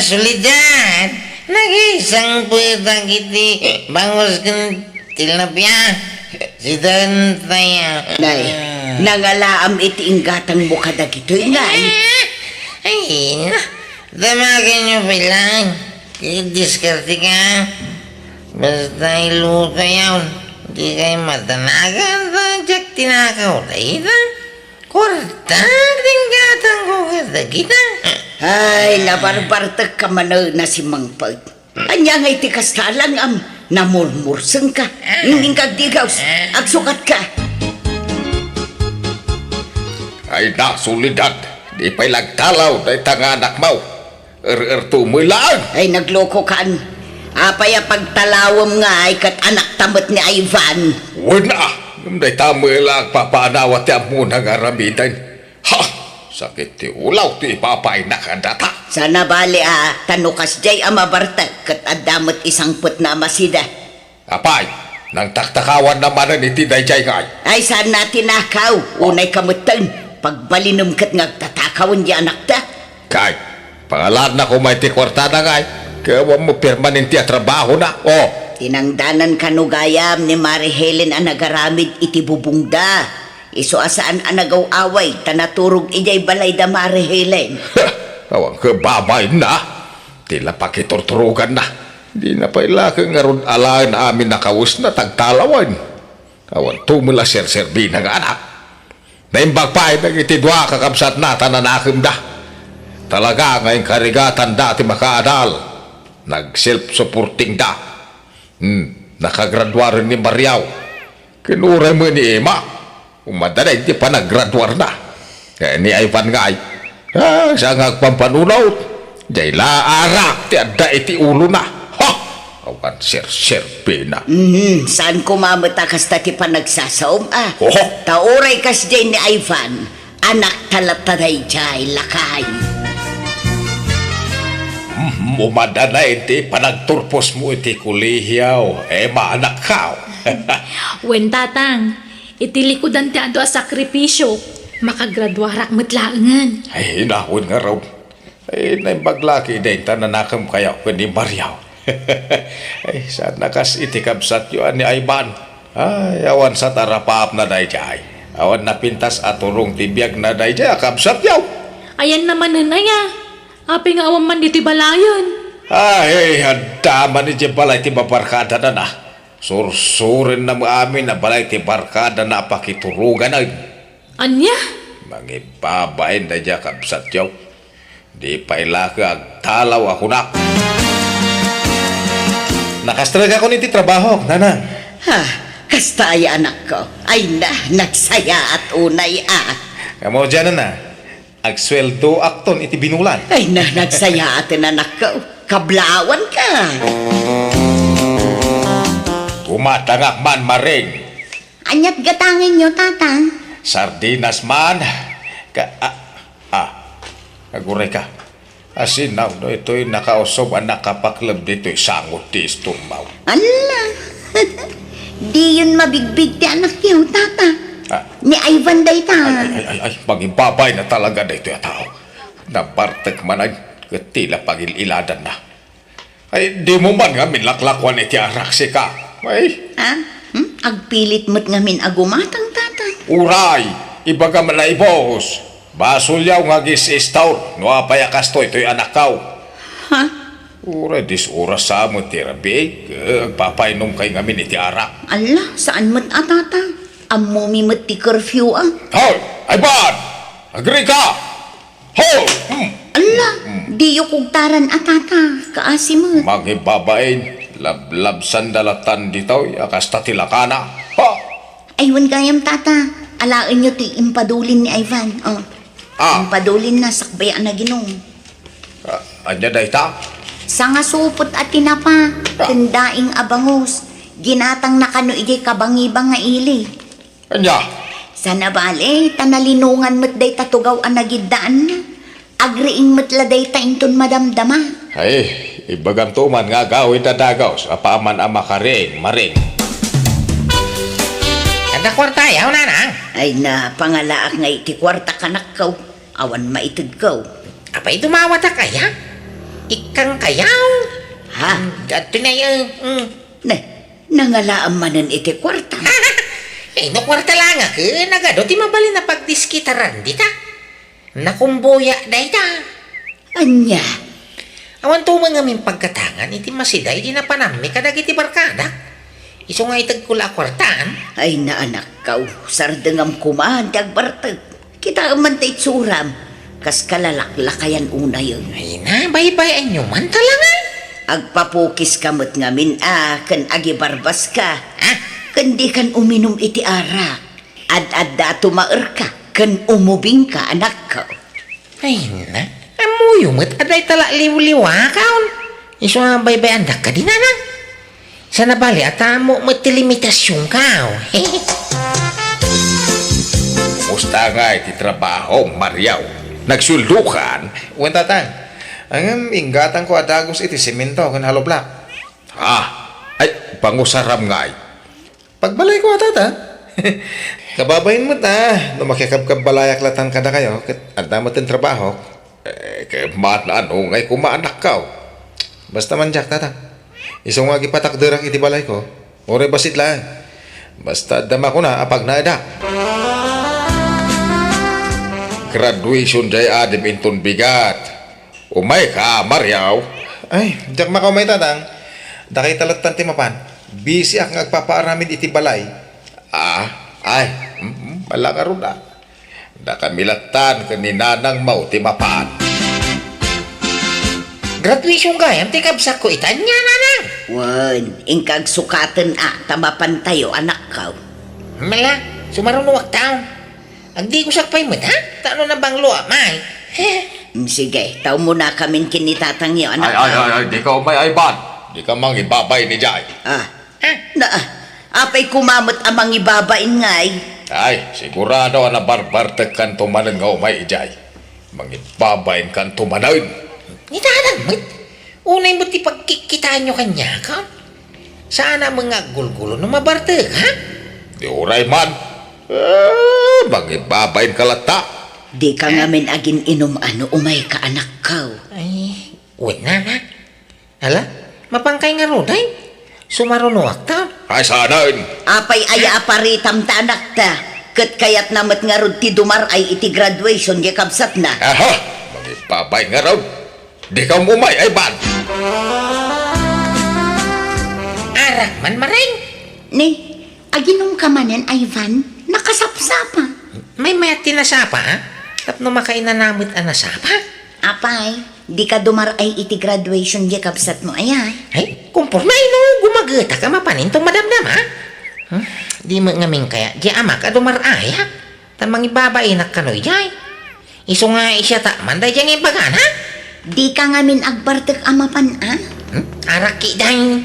sulidan. Nag-isang puwetang iti bangos kan tilapia. Si Dantaya.
Nay, nangalaam iti inggatang mo kadag ito, inay.
Ay, damagan nyo bilang. Diskarte ka. Basta iluto yun. Di kayo matanagan sa jak tinakaw na ita. Kwarta, tingkatang ko kada kita.
Ay, nabarbartag ka man na si Mang Pag. Anya nga'y tikas ka lang namurmurseng ka. Hindi ka digaws, agsukat ka.
Ay na, solidad. Di pa'y lagtalaw na itanganak mo. Tumilaan.
Ay, nagloko kan. Apay pagtalawam nga ay kat anak tamot ni Ivan.
Wala. Hindi tamilang papanawat yan muna nga ramidan. Ha! Sakit ti ulaw ti ipapay nakadata.
Sana bali tanukas jay amabartag kat adamot isang put na masida.
Apay, nang taktakawan naman ang itiday jay ngay.
Ay, saan natin nakaw? Unay kamutan. Pagbalinum kat ngagtatakawan di anak ta.
Kay, pangalan na kung may ti kwartada ngay. Kaya mo permanente at trabaho na. Oh,
Tinangdanan kanugayam ni Mari Helen ang nagaramid iti bubungda. Iso asaan ang nagaw-away, tanaturog ijay balay da Mari Helen.
awang kababay na. Tila pakiturturugan na. Di na pailakang ngaron alaan amin nakawus na tagtalawan. Awan tumula ser-serbi ng anak. Naimbag pa ay nagitidwa kakabsat na tananakim da. Talaga ngayong karigatan dati makaadal. Nag-self-supporting da. Nakagradwar ni Mariaw. Kinuray mo ni Emma. Umadala hindi pa naggraduar na. Kaya ni Ivan nga ay, siya ngagpampanunaw. Diyay laarak ti adda iti ulo na. Ha! Awan ser-serbi na.
Saan kumamata kas tati pa nagsasaom
Oho.
Tauray kas jay ni Ivan, anak talataday jay lakay.
Umada iti panagturpos mo iti kulihiyaw. Maanak ka.
Wen tatang, itilikudan ti ado a sakripisyo. Makagradwarak matlaangan.
Ay, hinahon nga raw. Ay, naibaglaki din tananakam kaya ko ni Mariaw. Ay, saan nakas itikabsat yun ni Ivan? Ay, awan sa tarapap na dayjay. Awan na pintas at turong tibiyag na dayjay, akabsat yaw.
Ayan naman nanaya. Api nga awan man dito balayon.
Ay, hadaman ni balay ti babarkada na na. Sursurin na mo amin na balay ti barkada na pakiturugan ay.
Anya?
Mangibabain na dya kabsat yaw. Di pa ilaka agtalaw ako na. Nakastraga ko niti trabaho, nana.
Ha, kastaya anak ko. Ay nagsaya at unay
Kamo dyan na. Agsweldo akton iti binulan.
Ay nagsaya atin anak ko. Kablawan ka.
Tumatangak man maring.
Anyat gatangin nyo, tata.
Sardinas man. Aguray ka. Asin now, no, ito'y nakausob ang nakapaklab dito'y sangot ti isturmaw.
Ala. Di yun mabigbig ti anak niyo, tata. Ni Ivan day ta.
Ay, magibabay na talaga dito'y tao. Nabartag man ay katila pagililadan na. Ay, di mo man nga minlaklakwan iti araksi ka. Ay,
Ha? Agpilit mo't ngamin agumatang, tata.
uray, ibaga man na ibos. Basulyaw nga gis-istaw, no apayakas to, ito'y anak kaw.
Ha?
Uray, dis oras sa mo tirabi, papainom kay ngamin iti arak.
Ala, saan mo't tata? Amumi mo't ti curfew
Hoy, Ivan! Agree ka! Hoy!
Ala, di yung kugtaran tata. Kaasi mo.
Magibabain, lablab sandalatan dito, akas tatilakana. Ha!
Aywan gayam, tata. Alain nyo ti impadulin ni Ivan. Impadulin na sakbayan na ginong.
Anya day ta?
Sa nga supot at tinapa, tindaing abangos. Ginatang na kano ijay kabangibang nga ili.
Anya?
Sana bale, tanalinungan mo't day tatugaw ang nagidaan na. Agriing mo't laday ta inton madamdama.
Ay, ibagam tuman nga gawin na dagaw sa paman ang makaring, maring.
Ada kwarta yaw nanang.
Ay pangalaak nga iti kwarta kanak kaw. Awan maitid kaw.
Apay dumawata kaya? Ikang kayaw.
Ha?
Gato na yun.
Nangalaan manan iti kwarta.
No kwarta lang ako. Nagado ti mabalin na pagdiskitaran dita. Nakumboya day ta.
Anya?
Awan tumang ngamin pagkatangan iti masiday di na panami kadag iti barkada. Iso nga itagkula kwartaan.
Ay na anak kaw, sardengam kumahan tagbartag. Kita amantay tsuram, kas kalalaklakayan una yun.
Ay na, bay-bayan nyo man talaga.
Agpapukis kamot ngamin kan agi barbas ka.
Ha?
Kan di kan uminom iti arak. Ad-ad da tumaer ka, kan umubing ka anak kaw.
Ay na, amuyumot aday tala liw-liwa kaon. Iso nga bay-bayan da ka din na. Sana bali at mo matilimitasyon ka.
Kumusta nga iti trabaho, Mariaw? Nagsuldukan?
Uwan tatang, ang ingatan ko adagos iti simento kan haloblak.
Ay, pangusaram nga ay.
Pagbalay ko tata. Kababayin mo ta, no makikabkabalayak latan kada kayo, kat adamat ang trabaho.
Kaya ano ngay kumaanak ka.
Basta man jak tata. Isong nga gipatakderak iti balay ko, ore basit lang. Basta dama ko na apag naada.
Graduation jay adim inton bigat. Umay ka, Mariaw.
Ay, jak makamay tatang. Dakay talatan ti mapan. Busy ak ngagpapaaramid iti balay.
Malaka ron na. Nakamilatan ka ni Nanang Mau ti mapaan.
Graduation gayam, tikabsak ko itan niya, nanang.
Wan, ingkag sukatan tamapan tayo anak kaw.
Mala, sumarunuwak taon. Agdi ko sakpay mo, ha? Tano na bang luwa, may?
Sige, taw muna kami kinitatang iyo anak
Ay,
kaw.
di ka umay ay ban. Di ka mang ibabay ni Jai.
Apay kumamot amang ibabain ngay.
Ay, sigurado na barbartag kan tumanan nga umay ijay. Mangibabayin kan tumanan.
Nitanan mo't. Unay mo't ipagkikitaan nyo kanya, ka? Sana mga gulgulo na mabartag, ha?
Di uray man. Mangibabayin kalata.
Di ka ngamin agin inom umay ka anak kaw.
Ay, uwit na. Hala, mapangkay nga roday. Sumarunuwak taon.
Ay, sanain.
Apay aya aparitam ta anak ta. Kat kayat namat nga rod ti dumar ay iti graduation di kabsat na.
Aha, mangibabayin nga raw. Di ka umay ay ban.
Arak man maring.
Ni, aginom ka manen, Ivan, nakasapsapa.
May mayat tinasapa, ha? Tapno makain na namit ang nasapa.
Apay, di ka dumar ay iti graduation di kabsat mo ayay.
Ay, kumpurnay no, gumagata ka mapanin tong madamdam, ha? Di mo ngamin kaya, di ama ka dumaray, ha? Tamang ibabain na kanoy, jay. Iso nga isya ta, manday dyan yung bagan, ha?
Di ka ngamin agbartek amapan, ah?
Araki dahil,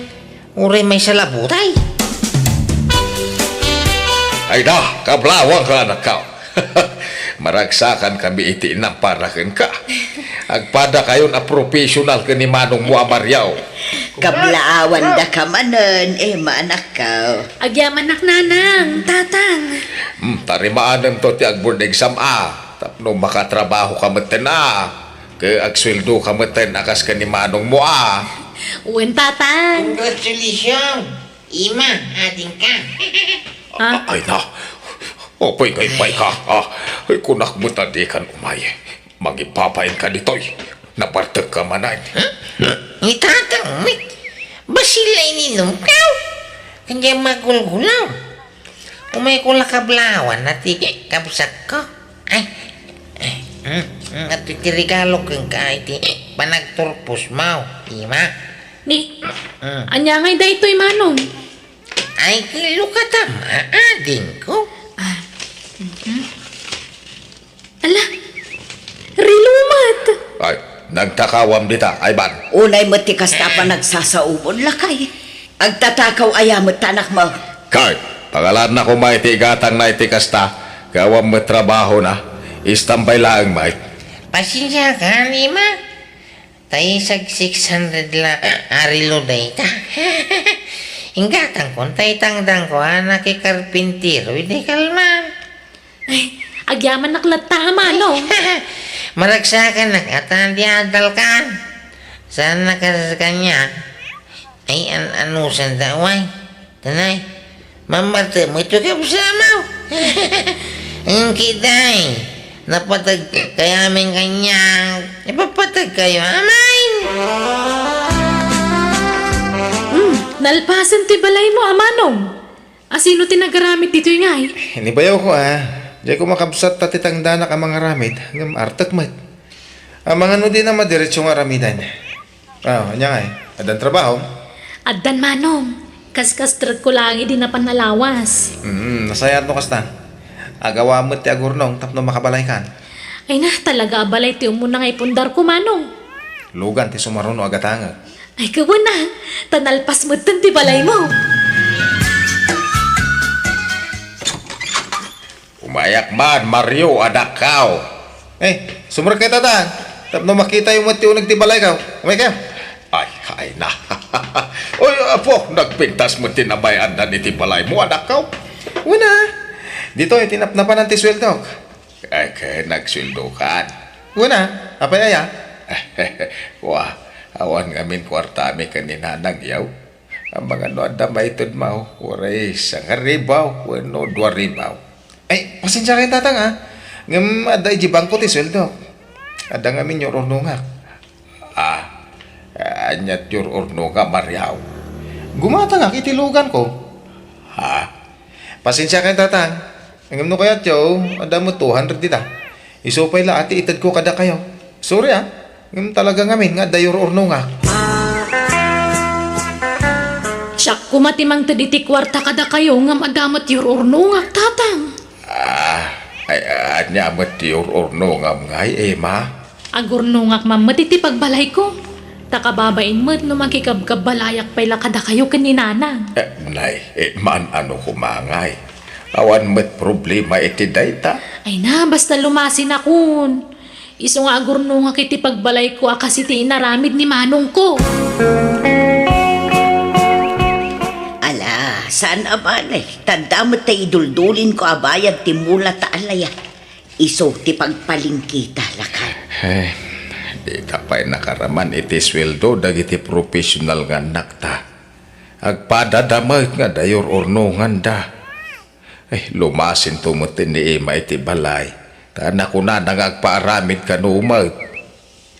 uri may salabutay.
Ay na, kablawang ka anak ka. Maragsakan kami iti na parakin ka. Agpada kayon a professional ka ni Manong mo Mariaw.
Kablaawan da ka manen, maanak kaw.
Agyaman nak nanang, tatang.
Tarimaanan to ti agbord exam Tapno makatrabaho ka maten Kaya agsweldo ka maten akas ka ni Manong mo
Uwen, tatang.
Congratulations, Ima, ating ka.
Ay na. Opay kay ka. Ay kunak mo tadi kan umay. Magipapain ka ditoy. Napartag ka manay.
Itatang, basilay ni Lumkaw. Kanya magulgulaw. Umay ko lakablawan na tiki kabsak ko. At iti regalo kang ka iti panagturpos mau, Ima.
Ni, anya ngay da ito'y manong.
Ay, kilo ka tama, ading ko.
Ala, rilumat.
Ay, nagtakawam dita, ay ban.
Unay mo ti kasta pa nagsasaubon lakay. Agtatakaw ayamot tanak mo.
Kay, pagalan na ko may tigatang na itikasta. Gawam mo trabaho na. Istambay lang, may.
Pasensya ka, Ima. Tayo sag 600 la arilo data. Inggatang kon tay tangdang ko anak kay karpintero, hindi kalman.
Ay, agyaman naklat tama, no?
Maragsakan nakatan di adal kan. Sana ka sa kanya. Ay, anusan daway. Tanay, mamarte mo ito ka pusamaw. Ang kitay. Napatag kaya aming kanya. Ipapatag kayo, amain.
nalpasan ti balay mo, amanong. Asino tinagaramit dito yung ngay?
Hinibayaw ko Di ko makabsat tatitang danak ang mga ramid. Ngam artak mat. Ang mga no din na madiretso nga ramidan. Anya nga Adan trabaho.
Addan manong. Kaskas ko lang di na panalawas.
Nasayat no kasta. Agawa mo ti agurnong tapno makabalay kan.
Ay na, talaga balay ti umuna ngay pundar ko, manong.
Lugan ti sumaruno agatanga.
Ay kawan na, tanalpas mo ti balay mo.
Umayak man, Mario, anak kao.
Sumur kay tatang. Tapno makita yung mati unag ti balay ka. Umay ka.
Ay na. Oy, apo, nagpintas mo tinabayan na ni Tibalay mo, anak ka.
Una. Dito ay tinapnapan ng tisweldo.
Ay, kaya nagsildukan.
Una. Apayaya.
Wah, awan ngamin kwartami kanina nagyaw. Ang mga no ada maitod mau, uray isang ribaw, wano 2 ribaw.
Pasensya kayo tatang Ngam ada ijibang ko tisweldo. Ada ngamin yung runungak.
Anyat your urno nga Mariaw.
Gumata nga kitilugan ko. Pasensya kayo tatang. Ngam no kaya tiyo, ada mo 200 dita. Isupay la ati itad ko kada kayo. Sorry ngam talaga ngamin nga dayor runungak.
Siyak kumatimang taditi kwarta kada kayo ngam adamat your urnungak, tatang.
Anya mat your urno nga ngay, ma.
Agurnungak mamatiti pagbalay ko. Takababain mo't no makikabkabalayak pala kada kayo kaninanang.
Nay, man ano kumangay. Awan mat problema iti dayta.
Ay na, basta lumasin akon. Iso nga agurnungak iti pagbalay ko akasi ti inaramid ni manong ko.
Ala, saan abanay? Tanda mo tayo iduldulin ko abayad ti mula ta alaya. Iso ti pagpalingkita lakay.
Di tapay nakaraman iti sweldo dagiti professional nga nakta. Agpadadamay nga dayor urnungan da. Lumasin tumutin ni Ima iti balay. Tanak ko na nangagpaaramid ka numag.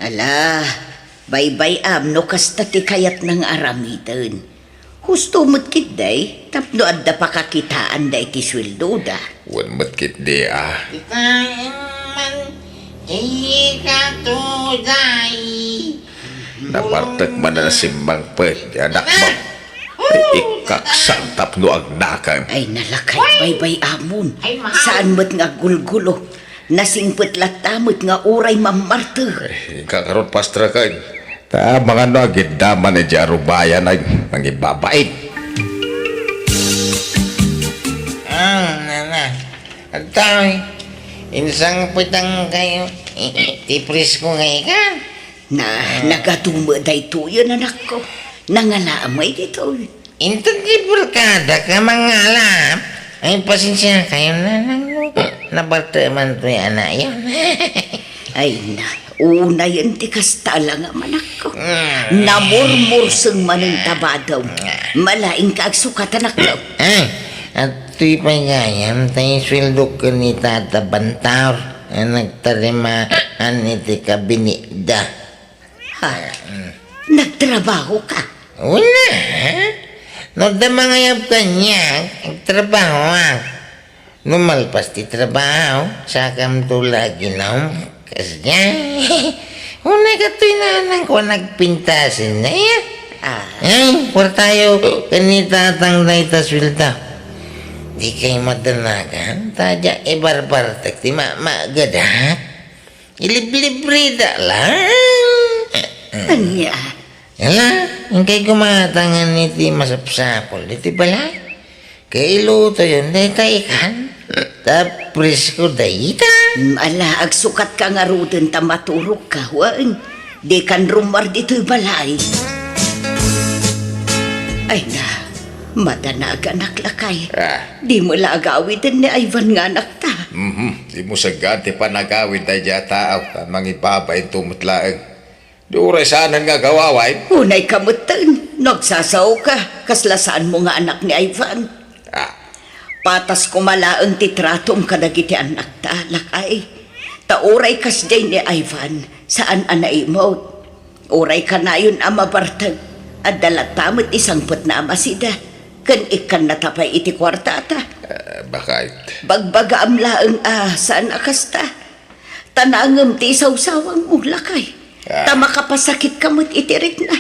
Ala, bye-bye no kasta ti kayat ng aramidan. Husto mo't kitday, tapno adda pa kakitaan da iti sweldo da.
Wan matkit di Napartek man na simbang pet, anak mo. Ikaksang tapno agnakan.
Ay nalakay, bye-bye amon. Saan mo't nga gulgulo? Nasingpet latamot nga uray mamarto.
Kakarot pastra kan. Ta mga no agiddaman ni Jarubayan ay mangibabain.
Nana. Agtaoy. Insang putang kayo. Tipris ko ngayon ka.
Nagatuma day tuyo anak ko. Nangalamay dito.
Intendibul kada ka mangalap. Ay, pasensya kayo na nabartaman to yung anak yun.
Ay na, una yun ti kastala nga manak ko. Namurmursang maning tabadaw. Malaing ka agsukat anak ko.
At to'y pagayam, tayo sweldo ka ni Tata Bantaur. Nagtarimaan iti kabinida.
Nagtrabaho ka?
Wala. No da mangayab ka niya, trabaho Numalpas ti trabaho, sakam tula ginaw. Kasi niya, unay ka to'y nanang ko nagpintasin na yan. Por tayo, kanitatang daita swelda. Di kayo madanagan, tadya ibarbartak ti magadak. Ilib-libre da lang.
Anya?
Yala, yung kay gumatangan ni ti masapsapol, di ti balay. Kay iluto yun, di taikan. Tapris ko dayita.
Ala, agsukat ka nga ruden ta maturok ka, wan. Di kan rumar dito'y balay. Ay na, madanaga naklakay. Di mo lagawitin ni Ivan nga anak ta.
Di mo sagante pa nagawin tayo dya tao. Mangibabay tumutlaang. Di uray saanan nga gawaway.
Unay kamutan, nagsasaw ka, kaslasaan mo nga anak ni Ivan. Patas kumalaang titratom kadagiti anak ta, lakay. Tauray kas day ni Ivan, saan anay mo? Uray ka na yun amabartag. At dalatamot isang put na amasida. Kan ikan natapay iti kwarta ta.
Bakit?
Bagbaga amlaang saan akasta. Tanangam ti isaw-sawang ulakay. Tama kapasakit kamot itirik na.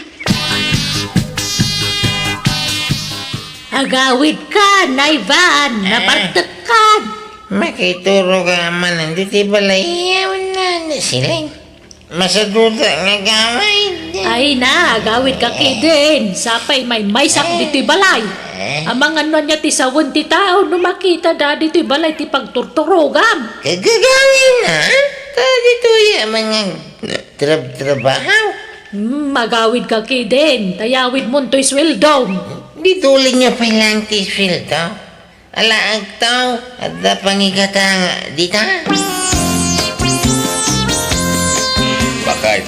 Agawid ka, Naivan, napartakan.
Makituro ka man, nandito balayaw na silang. Masaduda nga gamay.
Ay na, agawid ka kidin. Sapay may sak diti balay. Amang ano niya ti sawon ti tao no makita da diti balay ti pagturturogam.
Kagagawin na? Dito yung mga trabaho.
Magawid ka kidin. Tayawid mo to'y sweldo.
Dito ulit niya pa lang tiswil to. Alaag to, at da pangigatang dita.
Bakit?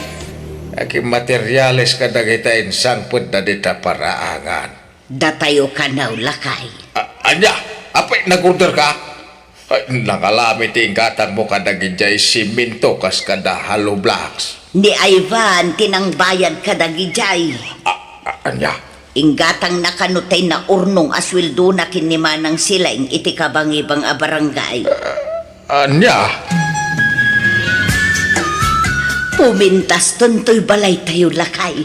Aking materyales ka nagitain sangpod na dita paraangan.
Datayo ka na ulakay.
Anya, apay nag-order ka? Ay, nangalami tingkatang mo ka nagijay siminto kas kada hollow blocks.
Ni Ivan, tinangbayad ka dagijay.
Anya,
Inggatang nakanutay na urnong aswildo na kinimanang sila ing iti kabang-ibang a barangay.
anya,
Pumintas tuntoy balay tayo lakay.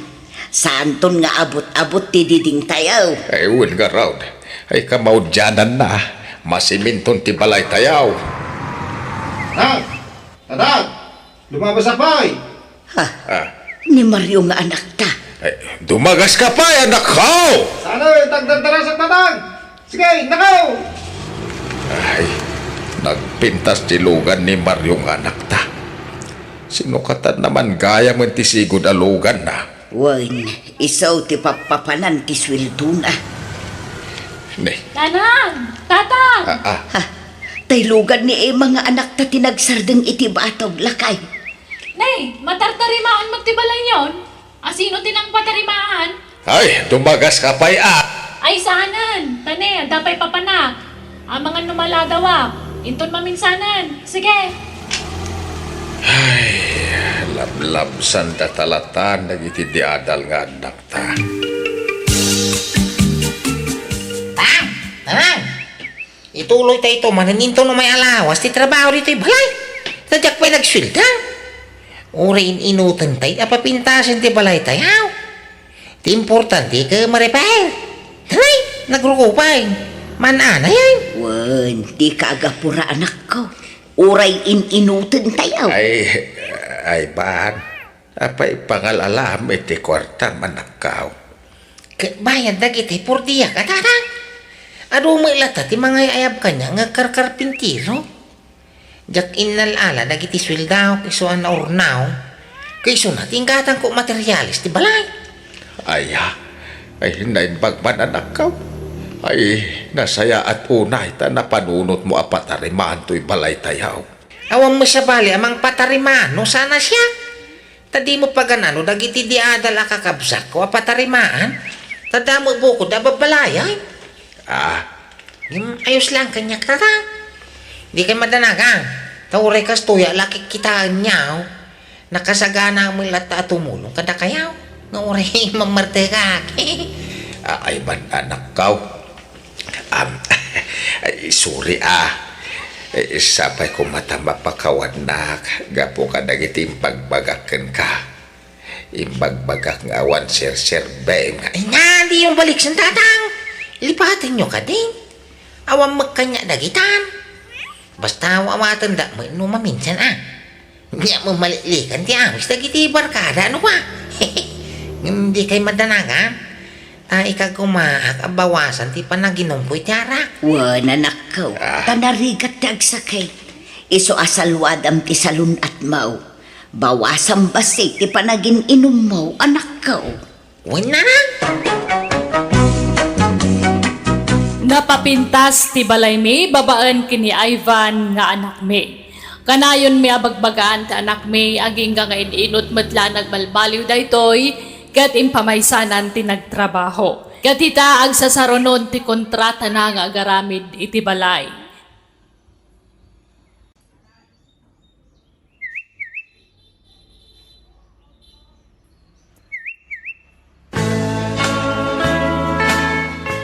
Saan ton nga abot-abot ti diding tayaw.
ay uwan ka raw. Ay kamaudyanan na, masiminton ti balay tayaw.
Anak! Anak! Lumabas na pa'y!
Ha, ni Mario nga anak ta.
Ay, dumagas ka pa, anak ko!
Sana tagdadaras ang tatang! Sige, nakaw!
Ay, nagpintas ti lugan ni Maryong anak ta. Sinukatan naman gaya man ti sigod alugan na.
Wan, isaw ti papapanan ti swildo na.
Ne,
Tanan! Tatang!
Ha, taylugan ni mga anak ta tinagsardeng iti batog lakay.
Nay, matartarimaan mo ti balay yon? Asino tinang patarimaan?
ay, dumagas ka pa'y
Ay sanan! Tane, dapay papanak. Ang mga numaladawa. Inton maminsanan. Sige.
Lablab sanda talatan nagiti di adal nga anak ta.
Tanang! Ituloy tayo ito, mananinto na may alawas, ti trabaho dito'y balay. Tadyak pa'y nagswilda. Urain inutan tayo, apapintasan ti balay tayo. Ti importante ka ma-repair. Tanay, nagrukupay. Manana yan.
Wan, di ka agapura anak ko. Uray inutin tayaw.
Ay baan, apay pangalalam iti kwarta manakaw.
Bayad na kita, purdiya ka, tatang. Ado mo ilata, ti mga ayab kanya nga karkarpintiro. Jak inalala, nagiti sweldaw, kisuan na urnaw. Kayso na, tingkatan ko materialis, ti balay.
Ay nainbagman anak ka. Ay, nasaya at unay ta napanunot mo apatarimaan to'y balay tayaw.
Awang mo sa bali, amang patarimano, sana siya. Tadi mo pa ganano, dagiti di adal akakabsak ko, apatarimaan. Tada mo buko, dababalay. Ayos lang kanya kata. Di kayo madanagang. Tauray kas tuya, laki kitaan niyaw. Nakasagana mo lata at tumulong kada kayaw. Nauray mamarte ka.
Ay ban anak ka. Sorry sapay ko mata mapakawan na gapo ka nagitim pagbagakan ka. Imbagbagak nga awan sir bem nga.
Ay nga, di yung balik sa tatang. Lipatin nyo ka din. Awang magkanya dagitan. Basta awatan da mo no maminsan Hindi mo malilikan ti amis dagiti barkada ano ba? Hindi kay madanagan. Ikagumaak abawasan ti panaginumpoy ti arak.
Wan, anak ko. Tanarigat ti agsakay. Iso asalwadam ti salun at mau. Bawasan basi ti panagin inom mo, anak ko.
Wala.
Napapintas ti balay mi, babaan kini Ivan nga anak mi. Kanayon mi abagbagaan ti anak mi, aging nga inot matla nagbalbaliw daytoy, kat impamaysanan ti nagtrabaho. Kat ita ag sasaronon ti kontrata na nga agaramid iti balay.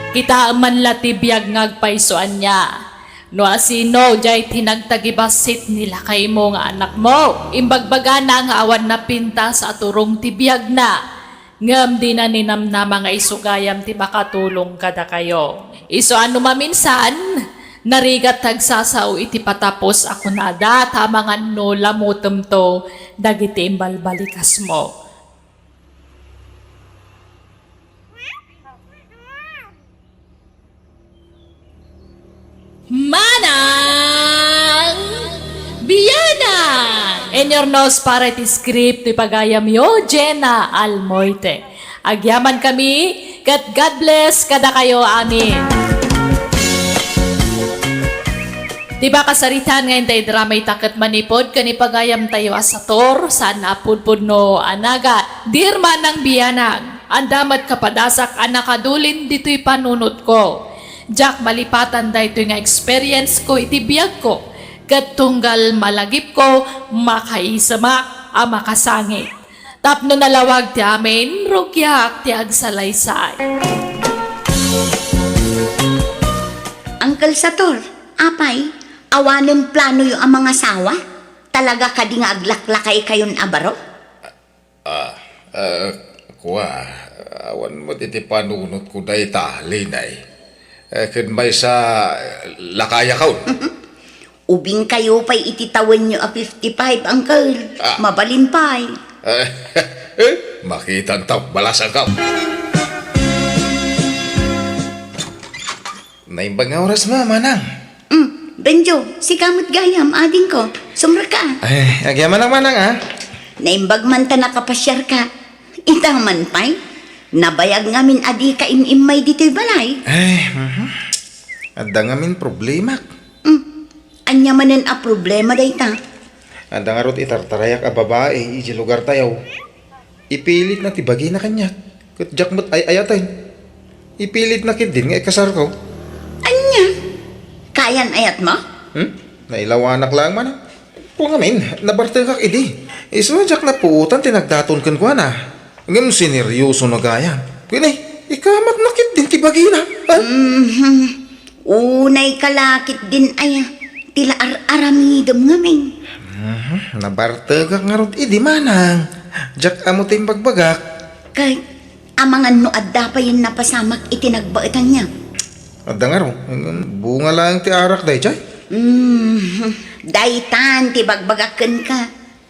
Kita man latibiyag ngagpaisuan niya. No asino jay tinagtagibasit nila kay mo nga anak mo. Imbagbaga na nga awan na pinta sa aturong tibiyag na. Ngam di na ninamna mga isugayam ti makatulong kada kayo. Iso ano maminsan, narigat tagsasaw iti patapos ako nada tamangan no lamutem to dagiti imbalbalikas mo. Manang Biyana! In your nose para iti script ti pagayam yo, Jenna Almoite. Agyaman kami, kat God bless kada kayo, amin. Diba kasaritan ngayon tayo dramay takat manipod kani pagayam tayo asator saan napudpud no anaga. Dirma ng biyanag, andamat kapadasak anakadulin dito'y panunot ko. Jack malipatan da ito nga experience ko iti biyag ko. Kat tunggal malagip ko, makaisamak a makasangit. Tapno nalawag ti amin, rugyak ti agsalaysay.
Uncle Sator, apay, awanen plano yung ang mga sawa? Talaga ka di nga aglaklakay kayon abaro?
Kuha, awan mo titi panunot ko da ita, linay. Kun may sa lakaya kaon.
Ubing kayo pa'y ititawan nyo a 55, Uncle. Mabalin pa'y.
Makita taw, balasan ka.
Naimbag nga oras mo, manang.
Benjo, si kamot gayam, ading ko. Sumra ka.
Ay, agyaman ang manang, ha?
Naimbag man ta nakapasyar ka. Itang man pa'y. Nabayag ngamin adi ka imimay dito'y balay.
Ay, ada nga min problema.
Anya manen a problema day ta.
Ada nga rot itartarayak a babae, iji lugar tayo. Ipilit na tibagi na kanya. Kat jakmot ay ayatay. Ipilit na kid din nga ikasar ko.
Anya? Kayan ayat mo?
Nailawanak lang man. Kung amin, nabarte kak idi. Iswadyak na puutan tinagdaton kan kwa na. Ngam sineryoso na gaya. Kini, ikamat na kid din tibagi na.
Unay kalakit din ay tila aramidom ngamin.
Nabarte kak nga rot idi manang. Jak amo tayong bagbagak.
Kay amangan no adda pa yun napasamak itinagbaitan niya.
Ada nga ro, bunga lang ti arak day chay.
Daytan ti bagbagaken ka.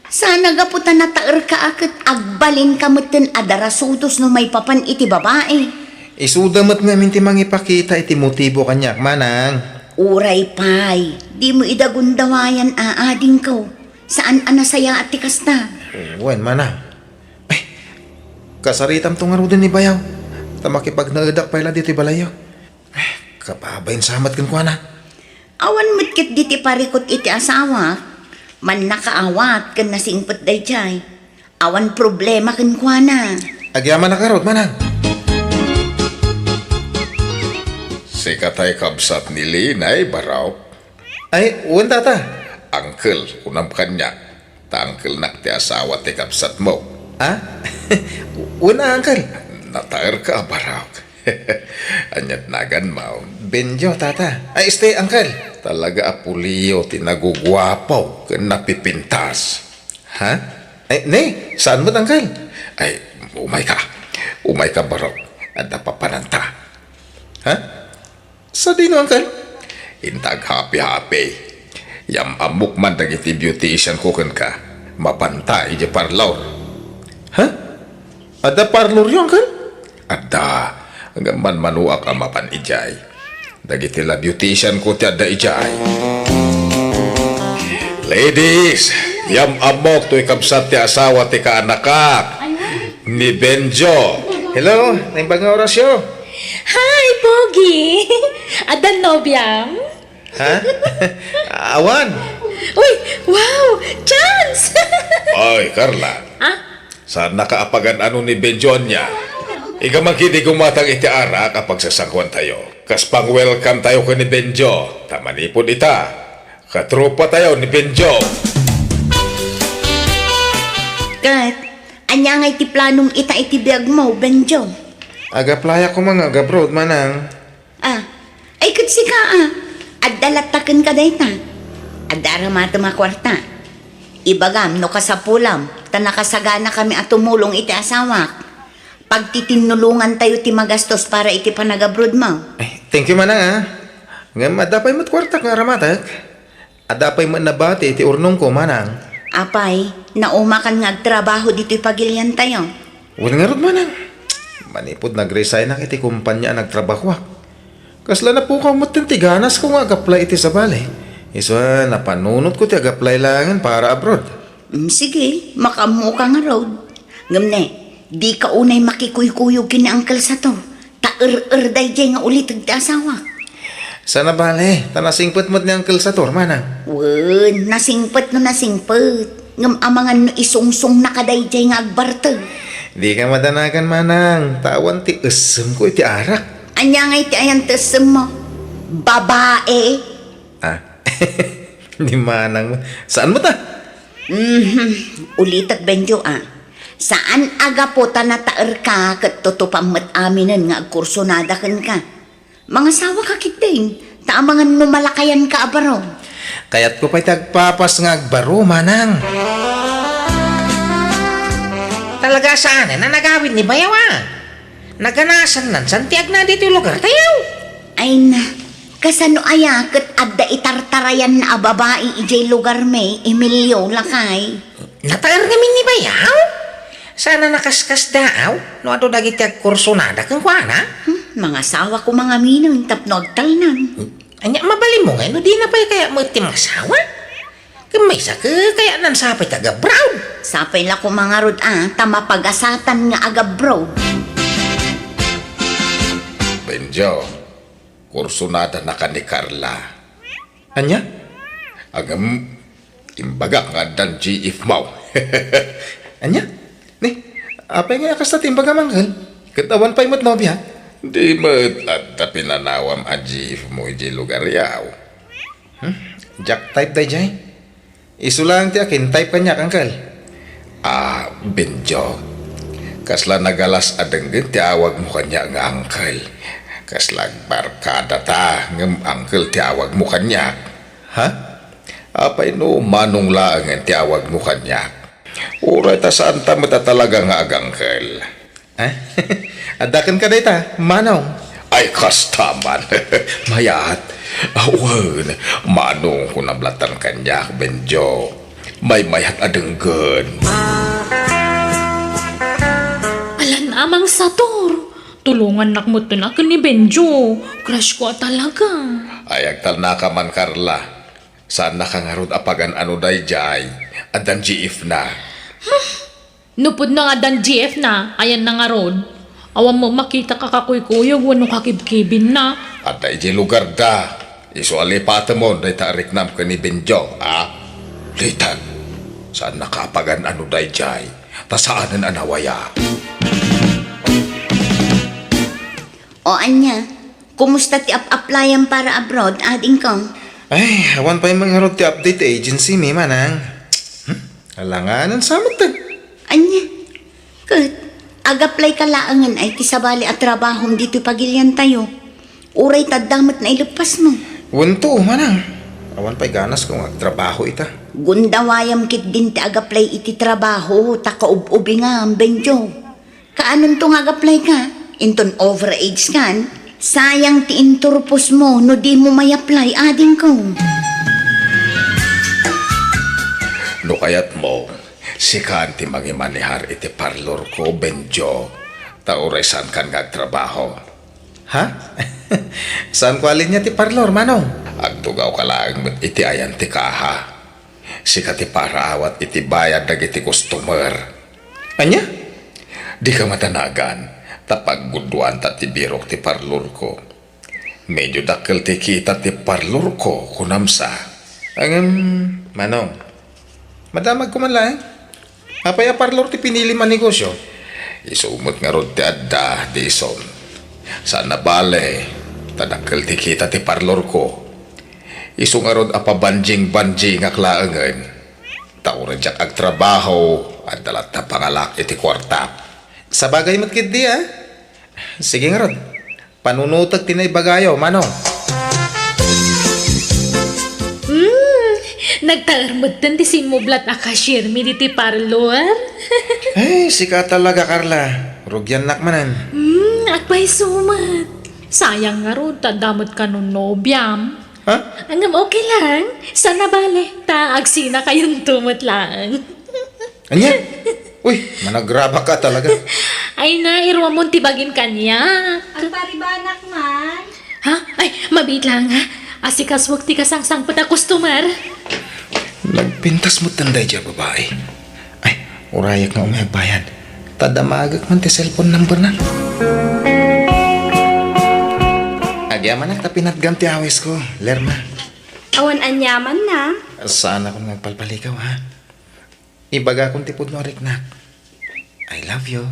Sana gaputan na taer ka akit agbalin kamutin adarasutos no may papan iti babae.
Isudamat nga minti mangipakita iti motibo kanyak manang.
Uray pay, di mo idagundawayan aading ko. Saan anasaya at tikas na?
Wan manang. Ay, kasaritam to nga ro din ni bayaw. Tamakipag naadak pa ila dito balayo. Ay, kapabayin samat kan kwa na.
Awan mutkit diti parikot iti asawa. Man nakaawat kan nasingpot day chay. Awan problema kan kwa na.
Agyaman na karot manang.
Si katay kabsat ni Linay, baraw.
Ay, uwan tata.
Uncle, unam kanya. Ta uncle nak ti asawa ti kabsat mo.
Ha? Uwan na, uncle.
Nataer ka, baraw. Anyat nagan mo.
Benjo, tata. Ay, stay, uncle.
Talaga apuliyo tinagugwapo ken napipintas.
Ha? Ay, ne, saan mo't, uncle?
Ay, umay ka. Umay ka, baraw. At napapananta.
Ha? Sa dino, uncle?
Intag happy-happy. Yam amok man dagiti beautician ko ken ka. Mapantay di parlor.
Ha? Ada parlor yun, uncle?
Adda, hanggang man manuak ang mapan ijay. Dagiti la beautician ko ti adda ijay. Ladies, yam amok to ikabsat ti asawa ti kaanakak. Ni Benjo.
Hello, naimbag nga orasyo.
Hi, Pogi! Adan nobyam?
Ha? Awan.
Uy, wow! Chance!
Ay, Carla.
Ha?
Saan nakaapagan ano ni Benjo niya? Iga magkidi gumatang iti ara kapag sasangkwan tayo. Kas pang welcome tayo ko ni Benjo. Tamanipon ita. Katropa tayo ni Benjo.
Kat, anya nga iti planong ita iti biyag mo, Benjo.
Aga playa ko mga aga broad manang.
si ka Adalataken ka day ta. Adara mata makwarta. Ibagam no kasapulam. Tanakasagana kami at tumulong iti asawak. Pagtitinulungan tayo ti magastos para iti panagabroad mo.
Ay, thank you manang ah. Nga madapay mo't kwarta ka ramatak. Adapay mo nabati iti urnong ko manang.
Apay, naumakan nga agtrabaho dito'y pagilyan tayo.
Wala nga rod manang. Manipod nag-resign na iti kumpanya nagtrabaho ak. Kasla na po ka mo't tiganas ko ngaag-apply iti sa bali. Isa, napanunot ko ti ag-apply langan para abroad.
Sige, makamuka nga road. Ngamne, di ka unay makikuy-kuyog kini Uncle sa to. Ta-er-day jay nga ulit ag asawa.
Sana bale, tanasingpet mo't ni Uncle sa tor manang.
Wen, nasingpet no nasingpet. Ngam amangan no isungsong nakadayjay nga agbartag.
Di ka madanagan manang. Tawan ti usem ko iti arak.
Anya nga iti ayan tesem mo. Babae.
Ah, di manang. Saan mo ta?
Ulitat Benjo Saan aga po tanataer ka kat tutupang mat aminen nga agkursonada ken ka. Mga sawa ka kiting. Taamangan no malakayan ka abaro.
Kayat ko pa'y tagpapas nga agbaro manang.
Talaga saan na nagawin ni Bayawa? Naganasan nan santiag na dito yung lugar tayo.
Ay na. Kasano aya kat adda itartarayan na babae ijay lugar may Emilio lakay.
Nataar namin ni Bayaw. Sana nakaskas daaw. No ato dagiti agkursunada kang kuana.
Mga sawa ko mga minong tapno agtalnan.
Anya mabali mo nga, no di na pa'y kaya mo iti masawa. Kamay sa kaya nan sapay taga brown.
Sapay la ko mga rod tama pagasatan nga aga bro.
Benjo, kursunada na ka ni Carla.
Anya?
Agam, imbaga nga dan GF mau.
Anya? Ni, apay nga akas na timbaga manggal. Katawan pa'y mo't nobya.
Di mo't at pinanawam a GF mo iji lugar yaw.
Jack type day jay. Isu lang ti akin, type kanya kangkal.
Benjo, kasla nagalas adenggen ti awag mo kanya nga angkel. Kasla barkada ta ngem angkel ti awag mo kanya.
Ha?
Apay no manong laangan ti awag mo kanya. Uray ta saan ta mata talaga nga agangkel.
Ha? Adakan ka dayta, manong.
Ay kastaman, mayat. Awan, manong ko nablatan kanya, Benjo. May mayat adenggen.
Alan amang sator. Tulungan nakmo to na ni Benjo. Crush ko talaga.
Ay agtal na ka man, Carla. Saan nakangarod apagan ano day jay? Adan GF na.
Nupod na nga dan GF na. Ayan na nga rod. Awan mo makita kakakuy-kuyog. Wano kakibkibin na.
At day jay lugar da. Iso alipata mo, day tarik nam ka ni Benjo, Litan, saan nakapagan ano day jay? Ta saanan anawaya?
O anya, kumusta ti applyan para abroad ading ko?
Ay, awan pa'y mga rod ti update agency mi manang. Alanganan samot ta.
Anya, kat, ag-apply ka laangan ay ti sabali at trabahom dito pagilyan tayo. Uray tadamot na ilupas mo.
Wunto, manang. Awan pa'y ganas kung agtrabaho ita.
Gundawayam kit din ti ag-apply iti trabaho, takaububi nga ang Benjo. Kaanon tong ag-apply ka? Inton overage kan? Sayang ti inturpos mo, no di mo may apply ading ko.
No kayat mo, si kanti mangimanihar iti parlor ko, Benjo. Tauray saan kan ngagtrabaho.
Ha? Saan ko alin niya ti parlor, manong?
Agtugaw ka lang met iti ayan ti kaha. Si kati para awat iti bayad dagiti customer.
Anya?
Di ka matanagan, tapag guduan ta ti birok ti parlor ko. Medyo dakkel ti kita ti parlor ko, kunamsa.
Manong. Madamag ko man lang. Apay a parlor ti pinili man negosyo.
Isumot nga rod ti adda, di ison. Saan na bale, tadakkel ti kita ti parlor ko. Isu nga rod apabanjing-banjing nga klaangan. Taura jak agtrabaho, at dalat na pangalak iti kwarta.
Sa bagay matkid di Sige nga rod. Panunutag tinay bagayo, manong.
Nagtaarmad tan ti simublat a cashier mi di ti parlor.
Eh, sika talaga, Carla. Rugyan nak manan.
Akbay sumat. Sayang nga ro, tadamot ka nung nobyam.
Ha?
Angam okay lang. Sana bale, agsina kayong tumot lang.
Anya? Uy, managraba ka talaga.
Ay na, irwa mo tibagin kanya.
Ang paribanak man.
Ha? Ay, mabit lang ha. Asikas wag ti kasangsang pata customer.
Nagpintas mo tanday dyan, babae. Ay, urayak nga umayagbayad. Tadamagak man ti cellphone number na. Agyaman na tapinatgam ti awis ko, Lerma.
Awan anyaman na.
Saan ako nagpalpalikaw, ha? Ibaga kong tipod no, Riknak. I love you.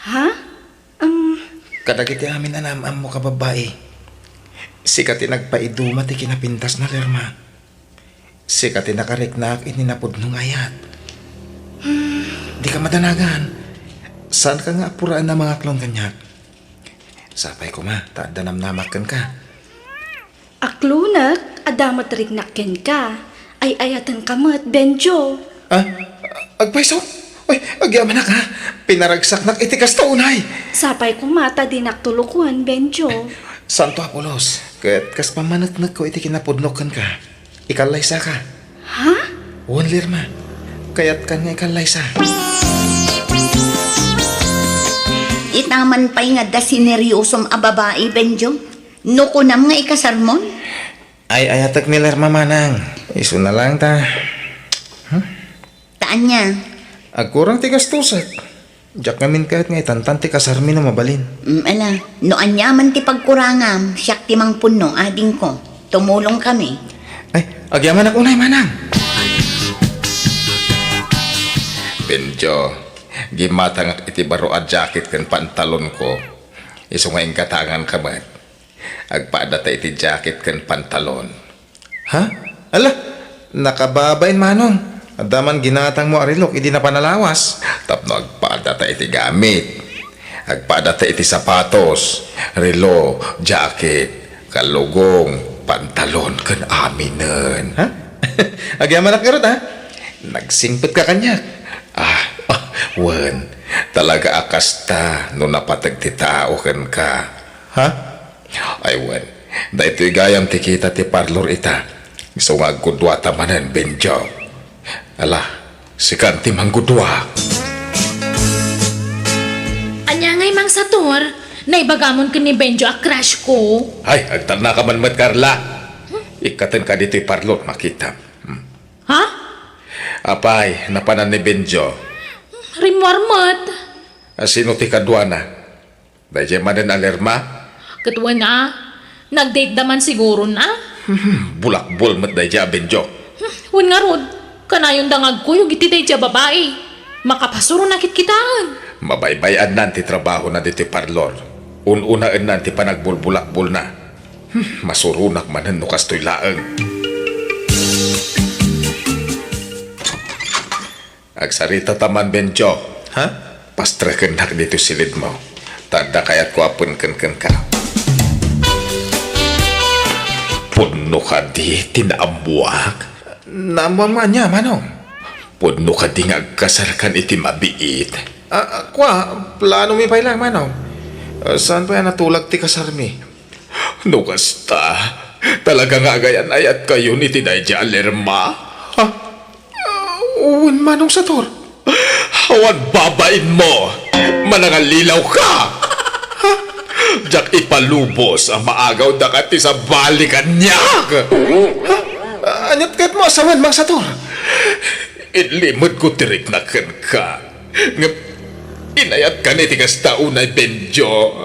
Ha?
Kadagiti amin anam mo ka, babae. Sikati nagpaiduma ti kinapintas na, Lerma. Sikati nakariknak ininapod nung ayat. Di ka madanagan. Saan ka nga apuraan na mga klong kanyak? Sapay ko ma, tadanam namakan ka.
Aklunak, adamat riknakken ka. Ay ayatan kamat, Benjo.
Ah, agpaiso? Uy, agyaman na ka. Pinaragsak nak itikas to unay.
Sapay ko mata dinak tulukuan, Benjo.
Santo Apolos, kat kas pamanatnag ko iti kinapudnokan ka. Ikalaysa ka.
Ha?
Uwan, Lerma. Kaya't kan nga ikalaysa.
Itaman pa'y nga da sineryosom a babae, Benjo. No kunam nga ikasarmon.
Ay, ayatak ni Lerma manang. Iso na lang ta.
Taan niya.
Agkurang tigas tusak. Diyak ngamin kahit nga itantan ti kasarmi na mabalin.
Ala, no anyaman ti pagkurangam, siyak ti mang puno, ading ko. Tumulong kami.
Ay, agyaman ako unay manang.
Benjo, gimatang iti baro a jacket ken pantalon ko. Iso nga katangan kamat. Agpadata iti jacket ken pantalon.
Ha? Ala, nakababain manong. Adaman ginatang mo arilok, hindi na panalawas.
Tapno agpadata iti gamit. Agpadata iti sapatos, relo, jacket, kalugong, pantalon ken aminen.
Ha? Agyaman na karot, ha?
Nagsingpet ka kanya. Wen, talaga akasta no napatag ti tao ken ka.
Ha?
Ay wen, dahito'y gayam ti kita ti parlor ita. Gusto nga gudwa tamanan, Benjo. Ala, si Kanti manggudwa.
Anya ngay mang sator, naibagamon ka ni Benjo a crush ko.
Ay, agtal na ka man mat, Carla. Ikaten ka dito'y parlor, makita.
Ha?
Apay, napanan ni Benjo.
Rimwarmat.
Sino ti kadwa na? Dahil manan alerma?
Katwa na, nag-date naman siguro na.
Bulakbol mat dahil Benjo.
Wan nga rod, kanayon dangag ko yung iti dya babae. Makapasuro nakit kitaan.
Mabaybayan nanti trabaho na dito'y parlor. Ununaan nanti panagbulbulakbol na. Masurunak manan no kastoy laeng. Agsarita taman, Benjo.
Ha?
Pastreken nak dito silid mo. Tanda kayat ko apun ken ka. Puno ka di tinaamuak.
Namuan man niya, manong.
Puno ka di ngagkasarkan iti mabiit.
Kwa, plano mi pa ilang, manong. Saan pa yan natulag ti kasarmi?
No kasta. Talaga nga gayan ayat kayo ni Tinayja Alerma.
Ha? Uwan, manong sator.
Hawan babain mo. Manangalilaw ka. Jak ipalubos ang maagaw dakati sa balikan niya.
Anyat kahit mo asawan, mang sator.
Ilimod ko tirik na ka. Inayat ka ni tigas taunay, Benjo.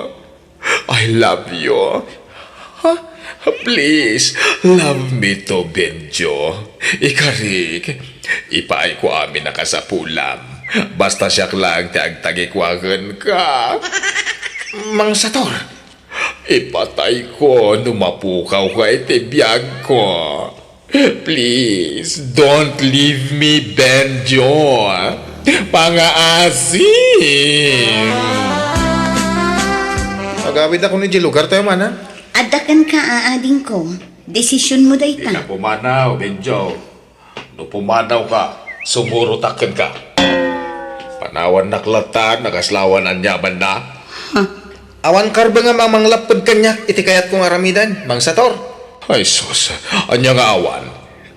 I love you. Please, love me to, Benjo. Ikarik, ipaay ko amin na kasapulam. Basta siyak lang tiagtagikwagan ka.
Mang sator.
Ipatay ko numapukaw ka itibiyag ko. Please, don't leave me, Benjo. Pangaasim.
Agawid ako ni lugar tayo man, ha?
Adakan ka, aading ko. Desisyon mo day
Di ka
ta.
pumanaw, Benjo. No pumanaw ka, sumurutakin ka. Panawan naklatan, nakaslawan ang yaman na.
Awan karba nga manglapod kanya, iti kayat kong aramidan, Mang Sator.
Ay sus, anya nga awan.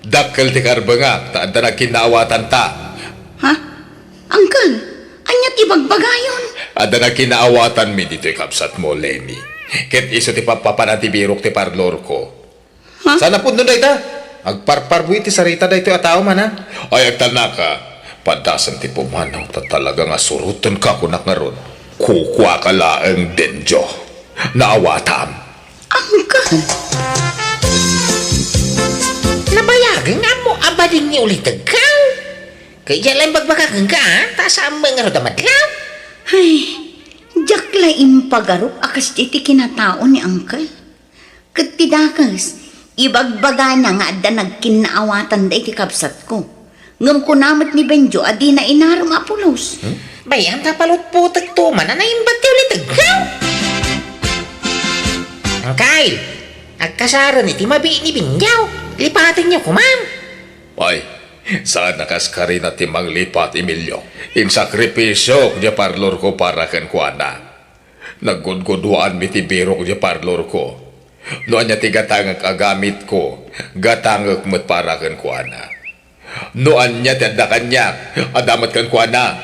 Dakkel ti karba nga, taan na kinawatan ta.
Ha? Uncle, anyat ibagbagayon.
Ada na kinaawatan mi dito kapsat mo, Lenny. Ket iso ti papapanatibirok ti parlor ko.
Sana po nun ta. Agparparbuy ti sarita da ito ataw man ha.
Ay agtanaka, padasan ti pumanaw ta talaga nga surutan ka kunak nga ron. Kukwa ka laeng denjo. Naawatam.
Uncle,
Nabayagan nga mo, abading ni ulit agkaw. Kaya lang bagbagagan ka, ha? Tasaan mo nga ro damadlaw.
ay, jakla impagarup akas iti kinatao ni Uncle. Katidakas, ibagbaga na nga da nagkinaawatan da iti kapsat ko. Ngam ko namat ni Benjo, adi na inaram apulos.
Bayan ka palot po tagtuman na naimbag ti ulit agkaw. Ang Kyle, agkasara ni Timabi ni Binyaw. Lipatin niyo ko, ma'am.
Ay, saan nakaskari na timang lipat, Emilio? In sakripisyo, kaya parlor ko para kan kuana. Naggudguduan mi ti birok kaya parlor ko. Noan niya ti gatangag agamit ko, gatangag mo't para kan kuana. Noan niya ti adakan niya, adamat kan kuana.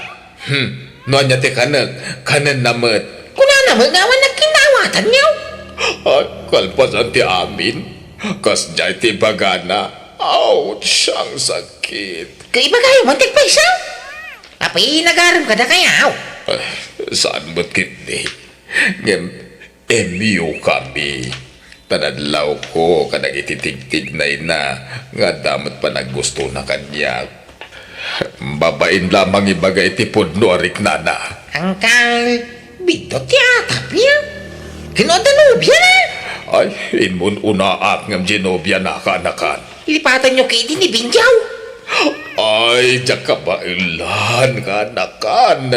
Noan niya ti kanan namat.
Kuna naman ngawan nagkinawatan niyo.
Ay, kalpasan ti amin. Kas jay ti bagana. Ouch, ang sakit.
Kaiba kayo, mantik pa isaw. Apay, nagaram ka na kayaw.
Ay, saan mo't kitni? Ngem, emiyo kami. Tanadlaw ko, kanang ititig-tig na ina, nga damat pa naggusto na kanya. Babain lamang ibagay ti pudno arik nana.
Ang Kyle, bidot yata, piya. Kinodanubya na.
Ay, inmun unaak ngam Genobia na kanakan.
Lipatan niyo kay ni Binjaw.
Ay, tsaka bailan kanakan.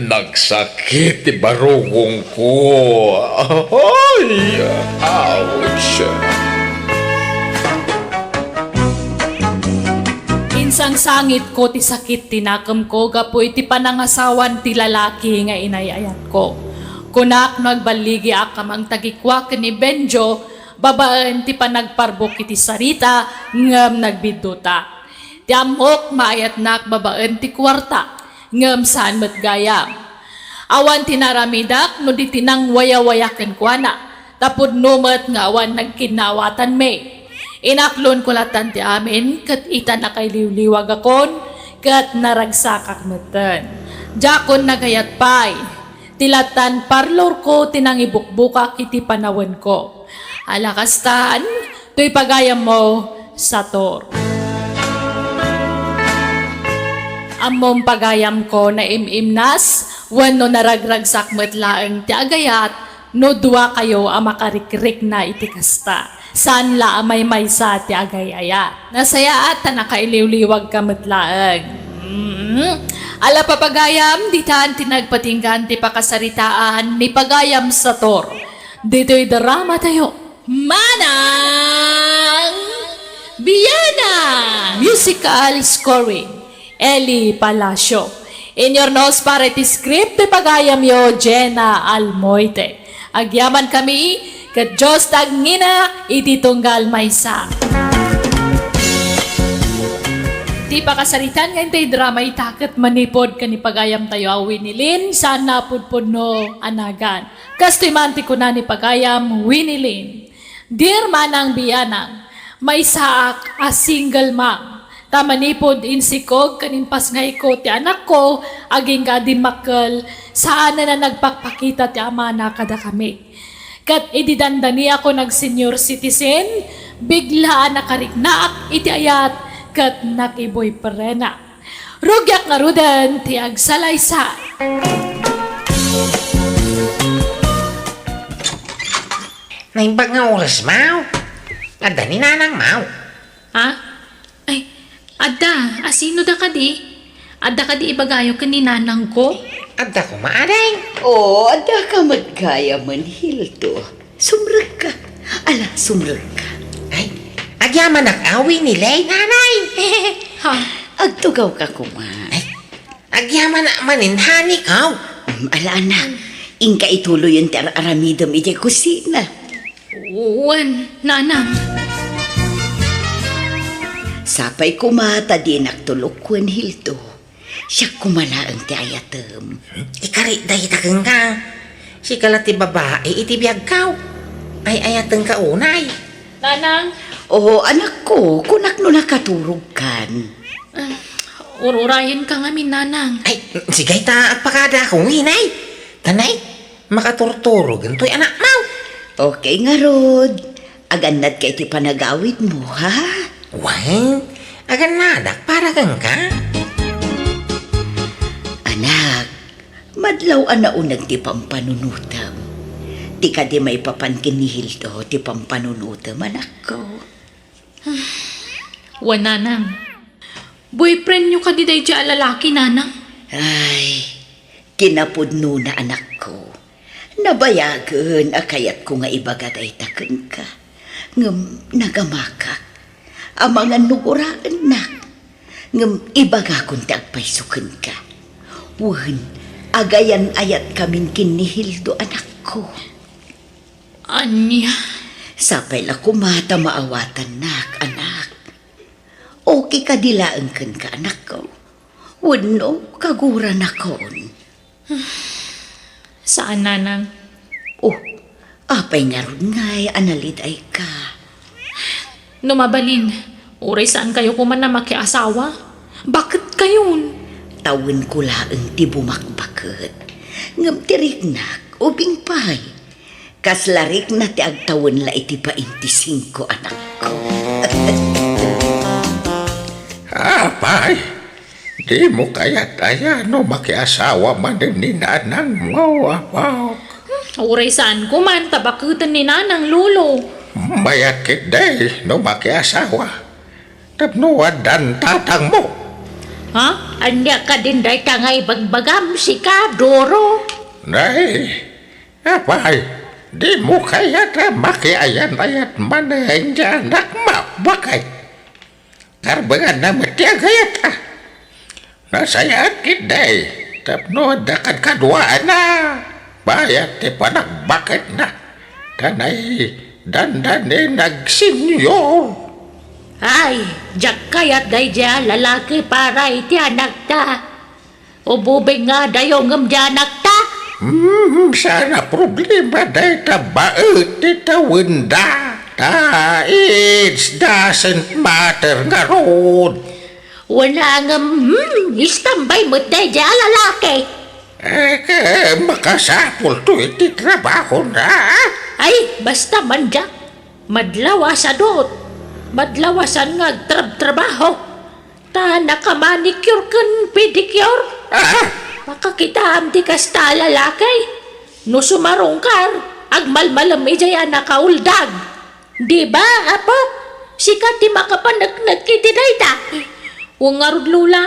Nagsakit ti barugong ko. Ay, ouch.
Insang sangit ko ti sakit tinakam ko, gapo iti panangasawan ti lalaki nga inayayat ko. Kunak nagbaligi akamang tagikwak ni Benjo, babaan ti panagparbok iti sarita, ngam nagbiduta. Ti amok maayat nak babaan ti kwarta, ngam saan matgayam. Awan tinaramidak no di tinang waya-wayakan kwa na, tapod numat nga awan nagkinawatan me. Inaklon ko latan ti amin, kat ita na kay liwliwag akon, kat naragsakak matan. Jakon nagayat pay, tilatan parlor ko tinang ibukbuka kiti panawan ko. Alakastan, to'y pagayam mo, Sator. Amom pagayam ko na imimnas, wano naragragsak matlaang ti agayat, no dua kayo ang makarikrik na itikasta. Saan la amay maysa ti agayayat. Nasaya at nakailiwliwag ka matlaang. Ala papagayam, ditaan tinagpatinggan ti pakasaritaan ni Pagayam Sator. Dito'y drama tayo. Manang Biyana! Musical scoring. Eli Palacio. In your nose para ti script ti Pagayam yo Jenna Almoite. Agyaman kami kat Diyos tagngina iti tunggal maysa. Di pakasaritan nga intay drama itakat manipod ka ni Pagayam tayo Winilin saan napudpod no anagan. Kastimanti ko na ni Pagayam Winilin. Dear Manang Biyanang, may saak a single mom. Tamanipod insikog kanin pasngay ko ti anak ko aging gadimakkel saan na nagpakpakita ti ama na kada kami. Kat ididandani ako nag senior citizen, biglaan nakariknaak iti ayat kat nakiboy perena. Rugyak nga rudan ti agsalaysa.
Naimbag nga oras, Mau. Ada ni Nanang, Mau.
Ha? Ay, Ada, asino da ka di? Ada ka di ibagayo ka ni nanang ko?
Ada ko maaring.
Oo, ada ka magkaya man, Hildo. Sumrag ka. Ala, sumrag ka.
Ay, Agyaman nag-awi nila, nanay.
Ha?
Agtugaw ka kuma.
Agyaman na maninhan ikaw.
Ala na, ingka ituloy yung aramidom ijay kusina.
Uwan, nanang.
Sapay kumata di nagtulukwan hildo. Siya kumalaang ti ayatem.
Ikari dahi takang ka. Si kalati babae iti biyag kaw. Ay ayateng ka unay.
Nanang,
Oo, anak ko, kunak no nakaturog kan.
ururayan ka nga min, nanang.
Ay, sigay ta agpakada akong hinay. Tanay, makaturturo ganto'y anak mau.
Okay nga, Rod. Aganad ka iti panagawid mo, ha?
Wang, agan nadak para kang ka.
Anak, madlaw ana unag ti pampanunutam. Di ka di may papankin ni Hildo ti pampanunutam, anak ko.
Uwan, nanang. Boyfriend nyo ka di day dya lalaki, nanang.
Ay, kinapudno na anak ko. Nabayagan akayat ko nga ibagaday taken ka. Ngam nagamakak. Ang mga nuguraan na. Ngam ibaga kong tagpaisukan ka. Wan, agayan ayat kamin kinihildo anak ko.
Anya.
Sapay la kumata maawatan nak, anak. Okay ka dilaan kan ka, anak ko. Wano, kagura na kon.
Saan, nanang?
Oh, apay nga ron nga'y analid ay ka.
Numabalin, uray saan kayo kuman na makiasawa? Bakit kayon?
Tawin ko laang ti bumakbakit. Ngam tiriknak, ubing pay. Kaslarik na ti agtawin la iti pa 25 anak ko.
Apay, di mo kaya tayo no makiasawa man din ni nanang mo, apaw.
Uray saan kuman, tabakutan ni nanang lulo.
Mayakit day no makiasawa. Tapno wadan tatang mo.
Ha? Anya ka din day tangay bagbagam si ka, Doro.
Nay, apay, di mo kaya ta makiayan-ayat manahin dyan anak mo, bakay? Karbangan na matiagayat ka. Nasayakit day, tapno dakan kadwaan na. Bayat ti panagbakit na. Tanay, dandanin nagsinyor.
Ay, jak kayat day dya lalaki para iti anak ta. Ububing nga dayo ngam dya anak ta.
Sana problema day tabaet ti tawenda. Ta, it doesn't matter nga ron.
Wala ngam, istambay mo day dya lalaki.
Makasapol to iti trabaho na.
Ay, basta man dya. Madlawa sa dot. Madlawasan nga trabaho. Ta nakamanicure kan pedicure. Makakita di kasta lalaki. No sumarungkar, agmalmalam ijay nakauldag. Di ba, apo? Sikat di makapanagnag kiti dayta. Ungarud lula,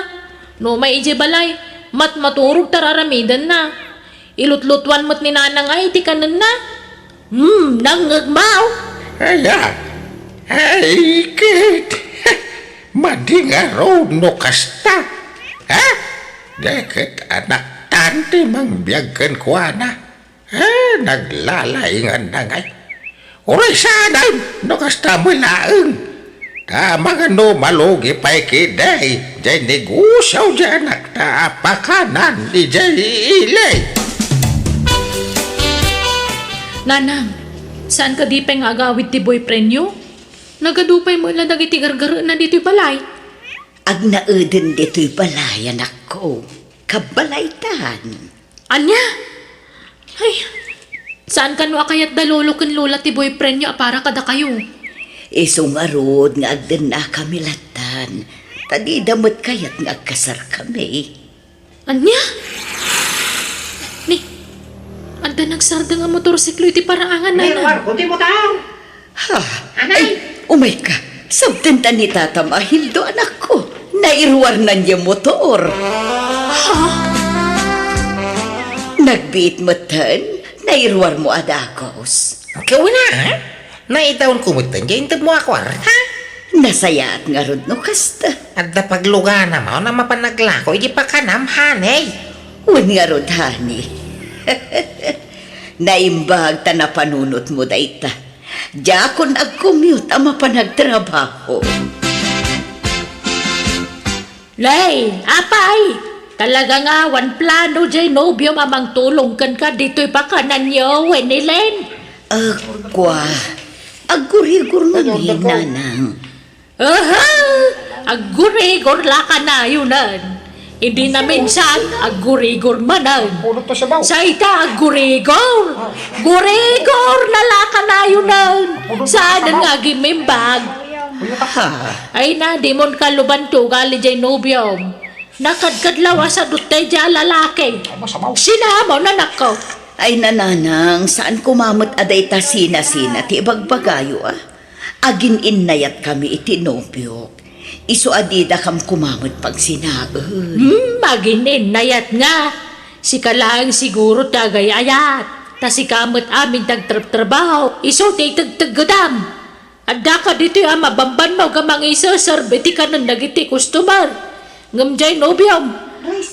no may ijay balay, maturog tararamidan na. Ilutlutwan mo't ni nanang ay ti kanan na. Nangagmaw.
Ay, kit. Madinga road no kasta. Ha? Deket anak tanti mang biyagkan ko na. Naglalaingan na ngay. Uray sanay, no kasta mo laeng. Tama nga no malugi pa'y kiday. Diyay negusyaw dyan nagtaapakanan di diyay ilay.
Nanang, saan ka di pa'y agawid ti boyfriend nyo? Nagadupay mo ilang dagiti gargaro na dito'y balay.
Ag nauden dito'y balay, anak ko. Kabalaytan.
Anya? Ay, saan ka no akayat dalolo kan lola ti boyfriend nyo para kada kayo?
Isungarod nga agden na kami latan. Tadi damot kayat nga agkasar kami.
Anya? Ni, anda nagsarda nga motorsiklo iti paraangan na.
Ha? Ay, umay ka. Sabten ta ni Tata Mahildo, anak ko. Nairwar na niya motor.
Ha?
Nagbiit mo tan, nairwar mo adakos.
Ikaw na, ha? Naitaon kumutan dyan, intad mo ako, ha?
Nasayaat nga rod no kasta.
At da pagluga na mo na mapanaglako, hindi pa ka namhanay.
Wan nga rod, honey. Naimbag ta na panunot mo dayta. Diya kon ag-commute ang mapanagtrabaho.
Lay, apay! Talaga nga, wan plano dyan, nobyo, mamang tulong kan ka, dito'y pakanan niyo, Wenilen.
Agwa. Agurigur na mi, nanang.
Aha! Agurigor la ka na, yunan. Hindi na minsan, agurigor manan. Sa ita, agurigor. Gurigor na la ka na, yunan. Saan nga gimimbag? Ay na, di mon kalubanto gali dyan nobyom. Nakadkadlawa sa dutay dyan lalaki. Sinamo na nako.
Ay nananang, saan kumamot aday ta sina-sina ti bagbagayo Agin innayat kami iti nobyo. Isu adida kam kumamot pag sinaan.
Maginin nayat nga. Si kalang siguro tagayayat. Ta si kamot amin tagtrabaho. Iso ti tagtagadam. Adda ka dito yung mabamban mo gamang isa sarbeti ka ng nagiti customer. Ngamjay nobyom.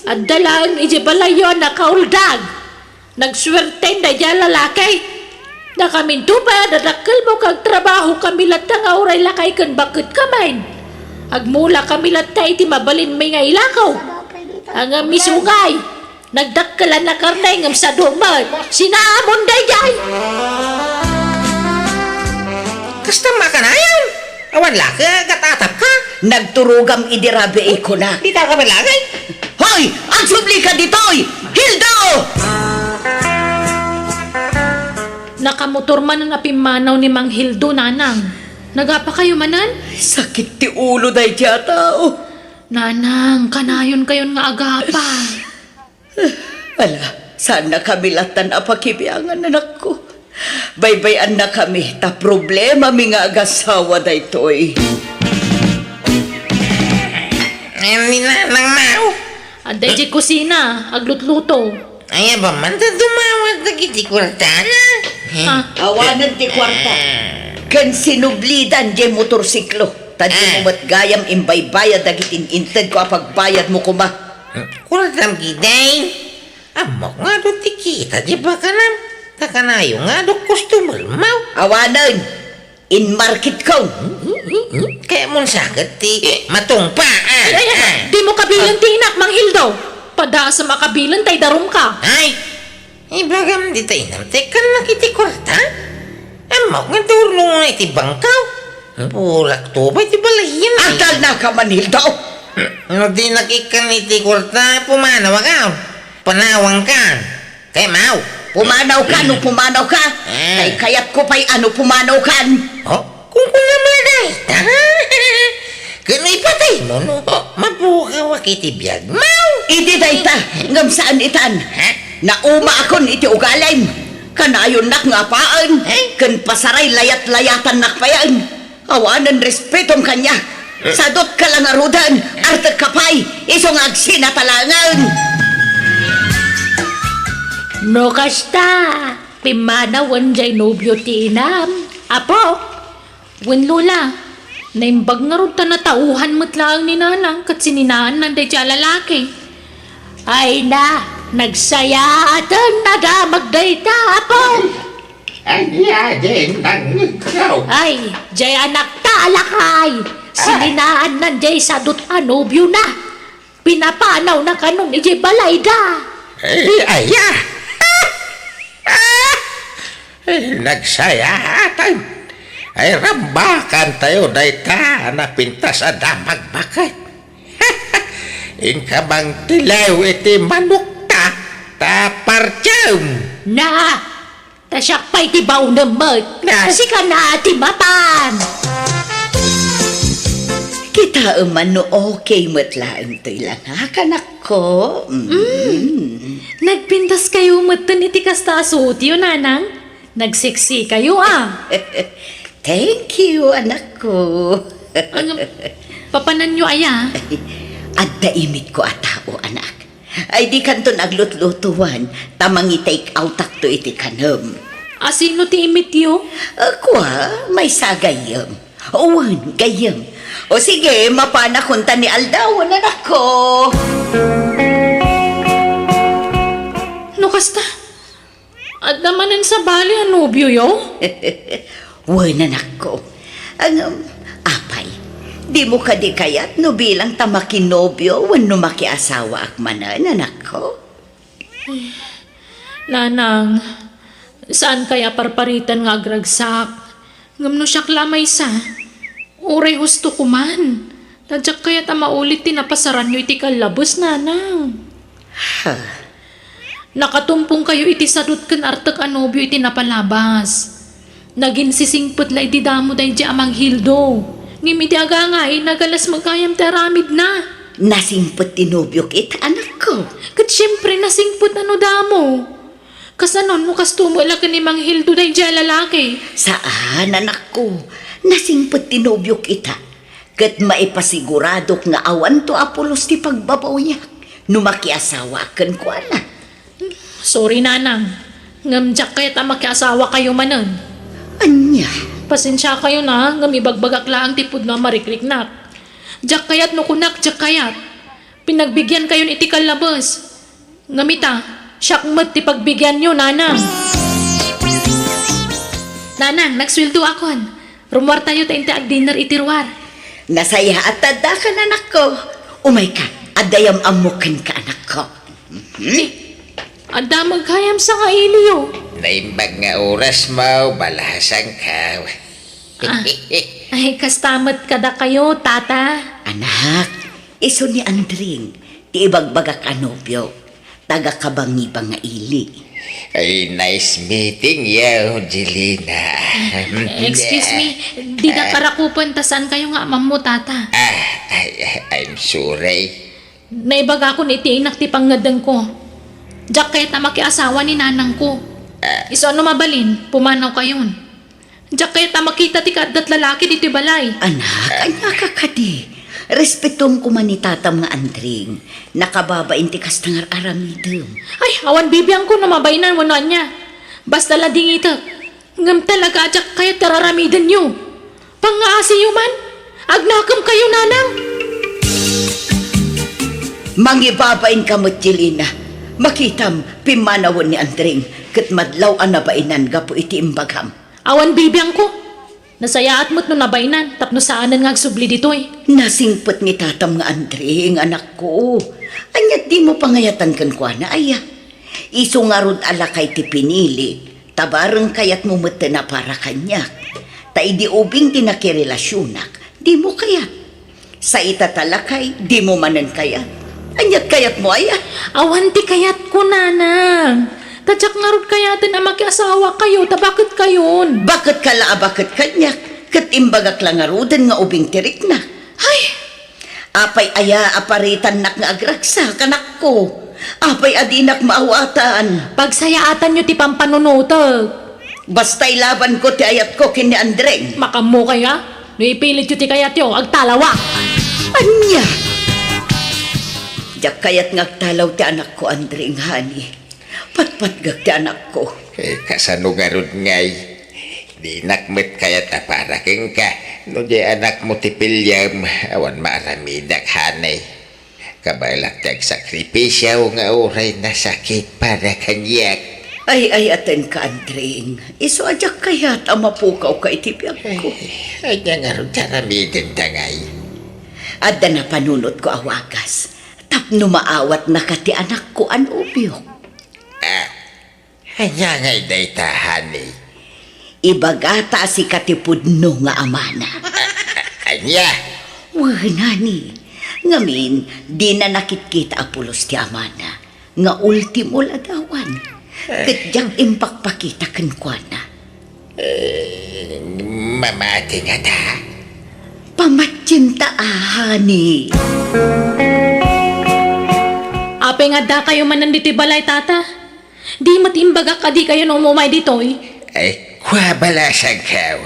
Adda lang ijibalayo na kauldag. Nagswerte na dyan lalaki. Na kami tupa, dadakal mo kag trabaho kami lata nga uray lakay kan bakit kamain. Agmula kami lata iti mabalin may nga ilakaw. Ang misungay. Nagdakkalan na karnay ngam sa duman. Sinaamon day jay.
Kasta makanayan. Awan laka, gatatap ka.
Nagturugam idirabe ko na.
Di ta ka malagay.
Hoy! Ang subli ka ditoy! Hildo!
Nakamotor man ang apimanaw ni Mang Hildo, nanang. Nagapa kayo manan?
Sakit ti ulo day tiya tao.
Nanang, kanayon kayon nga agapa.
Ala, saan na kami latan apakibiangan anak ko? Baybayan na kami, ta problema mi nga agasawa daytoy.
Hindi na nang mau.
Aday di kusina, aglutluto.
Ay ba man ta dumawat na kiti kwartana.
Awanan ti kwarta. Ken sinublidan di motorsiklo. Tadi mo gayam imbaybayad dagitin inted ko apagbayad mo kuma.
Kwartam giday. Amok nga do tikita di ba kanam? Takanayo nga do customer mau.
Awanan, in market ko.
Kaya mo sakit ti matungpa.
Di mo kabilang tinak, Mang Hildo. Pada sa makabilang tay darum ka.
Ay, ibagam di tayo nam tekan na kiti kwarta. Amok nga turno nga iti bangkaw. Pulak to ba iti balayan?
Akal na ka Manildo.
No di nakikan iti kwarta pumanaw ka. Panawang ka. Kaya mau.
Pumanaw ka, no pumanaw ka. Kay kayat ko pa'y ano pumanaw kan.
Oh, kung namalagay. Kano ipatay mo, no? Mabukaw kiti biyag mau.
Idi dayta, ngam saan itan. Nauma akon iti ugalim. Kanayon nak nga paan. Kan pasaray layat-layatan nakpayan. Awanan respetong kanya. Sadot ka lang arudan. Artag kapay. Isong agsinatalangan.
No kasta. Pimanawan jay nobyo ti inam. Apo.
Wen lola, naimbag nga ron ta natauhan matlaang ni nanang kat sininaan nanday siya lalaki.
Ay na. Nagsaya atan nagamagday ta, apo. Ay, jay anak ta alakay. Sininaan nanday sa dut anobyo na. Pinapanaw na kanon ijay balay da.
Ay, nagsayatan. Ay, rambakan tayo dayta na pintas a damag bakit. Inkabang tilaw iti manok ta partyam.
Na, tasyak pa'y tibaw na mat.
Na.
Kasi ka na timatan.
Kita man no okay matlaan to'y lang ha, kanak ko.
Nagpintas kayo matan iti kasta asutyo, nanang. Nagseksi kayo
Thank you, anak ko.
Ang papanan nyo aya.
At daimit ko atao, anak. Ay di kanto naglutlutuan, tamang i-take out to iti kanam.
Asino ti imit yo?
Ako may sagayam. Owan, gayam. O sige, mapanakunta ni Aldaw, anak ko.
No kasta? At namanan sa bali ang nobyo yo?
Wan, anak ko. Apay, di mo ka di kayat no bilang tamakinobyo wano makiasawa akmanan, anak ko.
Nanang, saan kaya parparitan nga agragsak? Ngamno siya klamay sa. Uray husto ko man. Tadyak kaya maulit tinapasaran nyo iti kalabos, nanang. Nakatumpong kayo iti sadot kan artak anobyo iti napalabas. Naging sisingput la iti damo day di amang hildo. Ngimiti aga nga nagalas magkayam taramid na.
Nasingpot tinobyo kita, anak ko.
Kat syempre nasingput ano damo. Kasanon mo kastumo lang ni Mang Hildo day di lalaki.
Saan, anak ko? Nasingpot tinobyo kita. Kat maipasiguradok nga awan to apulos ti pagbabawyak. Numakiasawa kan ko, anak.
Sorry, nanang. Ngamjak kaya't makiasawa kayo manan.
Anya?
Pasensya kayo na, ngamibagbagak lang tipod na marikriknak. Jak kayat no kunak, jak kayat. Pinagbigyan kayo iti kalabas. Ngamita, syakmat ti pagbigyan nyo, nanang. Nanang, nagsweldo akon. Rumwar tayo ta inti ag-dinner itirwar.
Nasaya at tada ka, anak ko. Umay ka, adayam amukan ka, anak ko.
Ada maghayam sa kailiyo.
Naimbag nga oras mo, balahasan ka.
Ay, kastamat kada kayo, tata.
Anak, iso ni Andring, ti ibagbagak anobyo, taga-kabangibang nga ili.
Ay, nice meeting you, Jelina.
Excuse me, di na karakupan tasan kayo nga amam mo, tata.
I'm sorry.
Naibaga ko ni inak ti pangadang ko. Diyak kaya't na makiasawa ni nanang ko. Iso ano mabalin, pumanaw kayon. Diyak kaya't na makita ti kadat lalaki dito balay.
Anak, anya ka kadi. Respetom ko man ni tatam nga Andring. Nakababain ti kastangar aramidem.
Ay, awan bibiyang ko na mabainan wano niya. Basta lading ito. Ngam talaga diyak kaya't tararamidan nyo. Pangaasi nyo man. Agnakam kayo, nanang.
Mangibabain ka mo't Jelina. Makitam, pimanawon ni Andring. Kat madlaw ang nabainan ga po iti imbagam.
Awan bibiyang ko. Nasayaat mo't no nabainan. Tapno saanan nga agsubli dito eh.
Nasingpot ni tatam nga Andring, anak ko. Anyat di mo pangayatan kan kwa na aya. Iso nga rod alakay ti pinili. Tabarang kayat mo mata na para kanyak. Ta idi ubing tinakirelasyonak. Di mo kayat. Sa itatalakay, di mo manan kayat. Anyat kayat mo aya.
Awan ti kayat ko, nanang. Tadyak nga rod kayatin na makiasawa kayo. Ta bakit kayon?
Bakit kala bakit kanyak? Kat imbagak lang nga rodan nga ubing tirik na.
Ay,
Apay aya aparitan nak nga agragsa kanak ko. Apay adinak maawatan.
pagsayaatan nyo ti pampanunutag.
Basta ilaban ko ti ayat ko kini Andreng.
Makamu kaya? No ipilit yun ti kayat yo, agtalawa.
Anya? Diyak kayat ngagtalaw ti anak ko Andreng hani. Patpatgag ti anak ko.
Kasano nga ron ngay. Di nakmet kaya taparaking ka. No di anak mo ti pilyam. Awan maaramidak hanay. Kabalak tag sakripisyaw nga oray na sakit para kanyak.
Ay aten ka Andreng. Iso ajak kayat ang mapukaw ka itipyag ko.
Ay nga ron taramidan tangay.
Adda na panunot ko awagas. Tapno maawat na ka ti anak ko anubyo.
Ay ngay daytahan eh.
Ibagata si katipudno nga amana.
Anya.
Wah, nani. Ngamin, di na nakitkita apulos ti amana. Nga ultimo ladawan. Kadyang impakpakita kenkwana.
Mamati nga ta.
Pamatsinta ahani.
Ape nga da kayo man nandito balay, tata. Di matimbaga ka di kayo nung umumay dito eh.
Ay, kwa balasang kaw.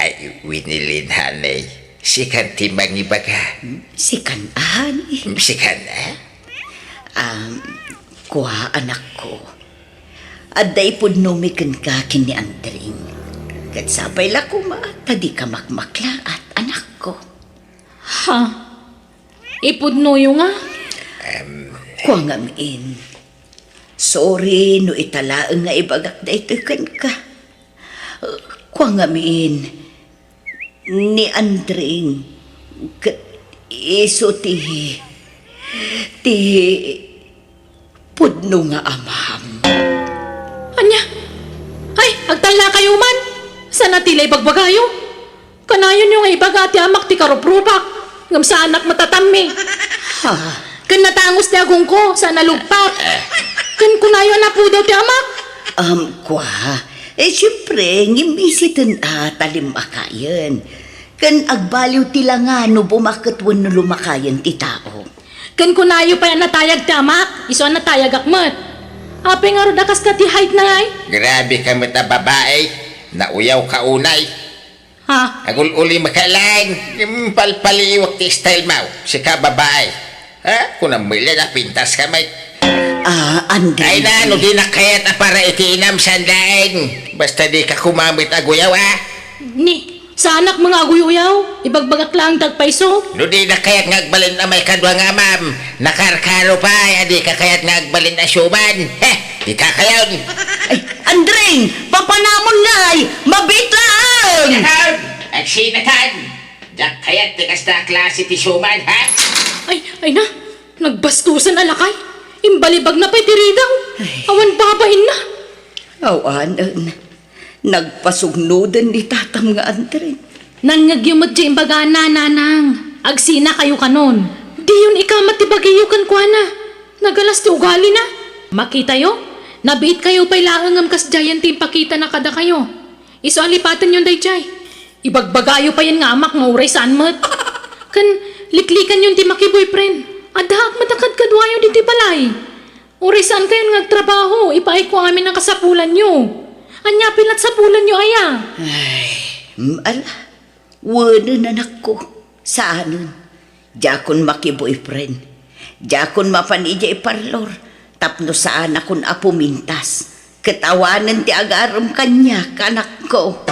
Ay, winilin hanay. Sikan timbang ibaga.
Sikan ahani.
Sikan,
Kuha anak ko. Aday pudnumikan ka kini Andring. Kat sabay la kuma, tadi ka makmakla at anak ko.
Ha? Ipudno yung nga?
Kwa nga min. Sorry no italaang nga ibagak da ito kan ka. Kwa nga min. Ni Andring. Iso ti pudno nga amam.
Anya? Ay, agtala kayo man. Sana tilay bagbagayo. Kanayon yung ibaga ti amak ti karuprubak. Ngam sa anak matatami.
Ha?
Kan natangos ti agong ko sa nalugpak. Kan kunayo na po daw ti amak.
Kwa. Siyempre, ngimisitin talim akayan. Kan agbaliw tila nga no bumakatwan no lumakayan ti tao.
Kan kunayo pa yan natayag ti amak. Iso natayag akmat. Ape nga ro dakas ka ti height na ay.
Grabe ka mata babae. Nauyaw ka unay.
Ha?
Agul-uli makalang. Palpaliwak ti style mo. Si ka babae. Ha? Kung namili na pintas ka may.
Andre.
Ay na, no di na kayat na para itinam sandaing. Basta di ka kumamit aguyaw
Ni, sa anak mga aguyaw, ibagbagak lang tagpaiso.
No di na kayat ngagbalin na may kadwa nga ma'am. Nakarkaro pa, di ka kayat ngagbalin na syuman. Di ka kayon.
Ay, Andring! Papanamon ngay! Mabitlaan!
Yahan! Agsinatan! Dak kayat di kasta klase ti syuman, ha?
Ay na, nagbastusan alakay. Imbalibag na pa'y tirigaw. Awan babain na.
Awanan. Nagpasugnodan ni tatam nga Andring.
Nangagyumot di imbaga na, nanang. Agsina kayo kanon. Di yun ikamat ti bagiyo kan kwa na. Nagalas ti ugali na. Makita yo? Nabiit kayo pa'y laangam kas jayan ti pakita na kada kayo. Iso alipatan yun day jay. Ibagbagayo pa yan nga amak nga uray saan mat. Kan liklikan yun ti maki boyfriend. Adahak matakad kadwayo di ti balay. Uray saan kayo ngagtrabaho. Ipaay ko amin ang kasapulan nyo. Anya pilat sapulan nyo aya.
Ala, wala na nako. Saanon? Jakon maki boyfriend. Jakon mapanija iparlor. Tapno saan akon apumintas. Katawanan ti agaram kanya kanak ko.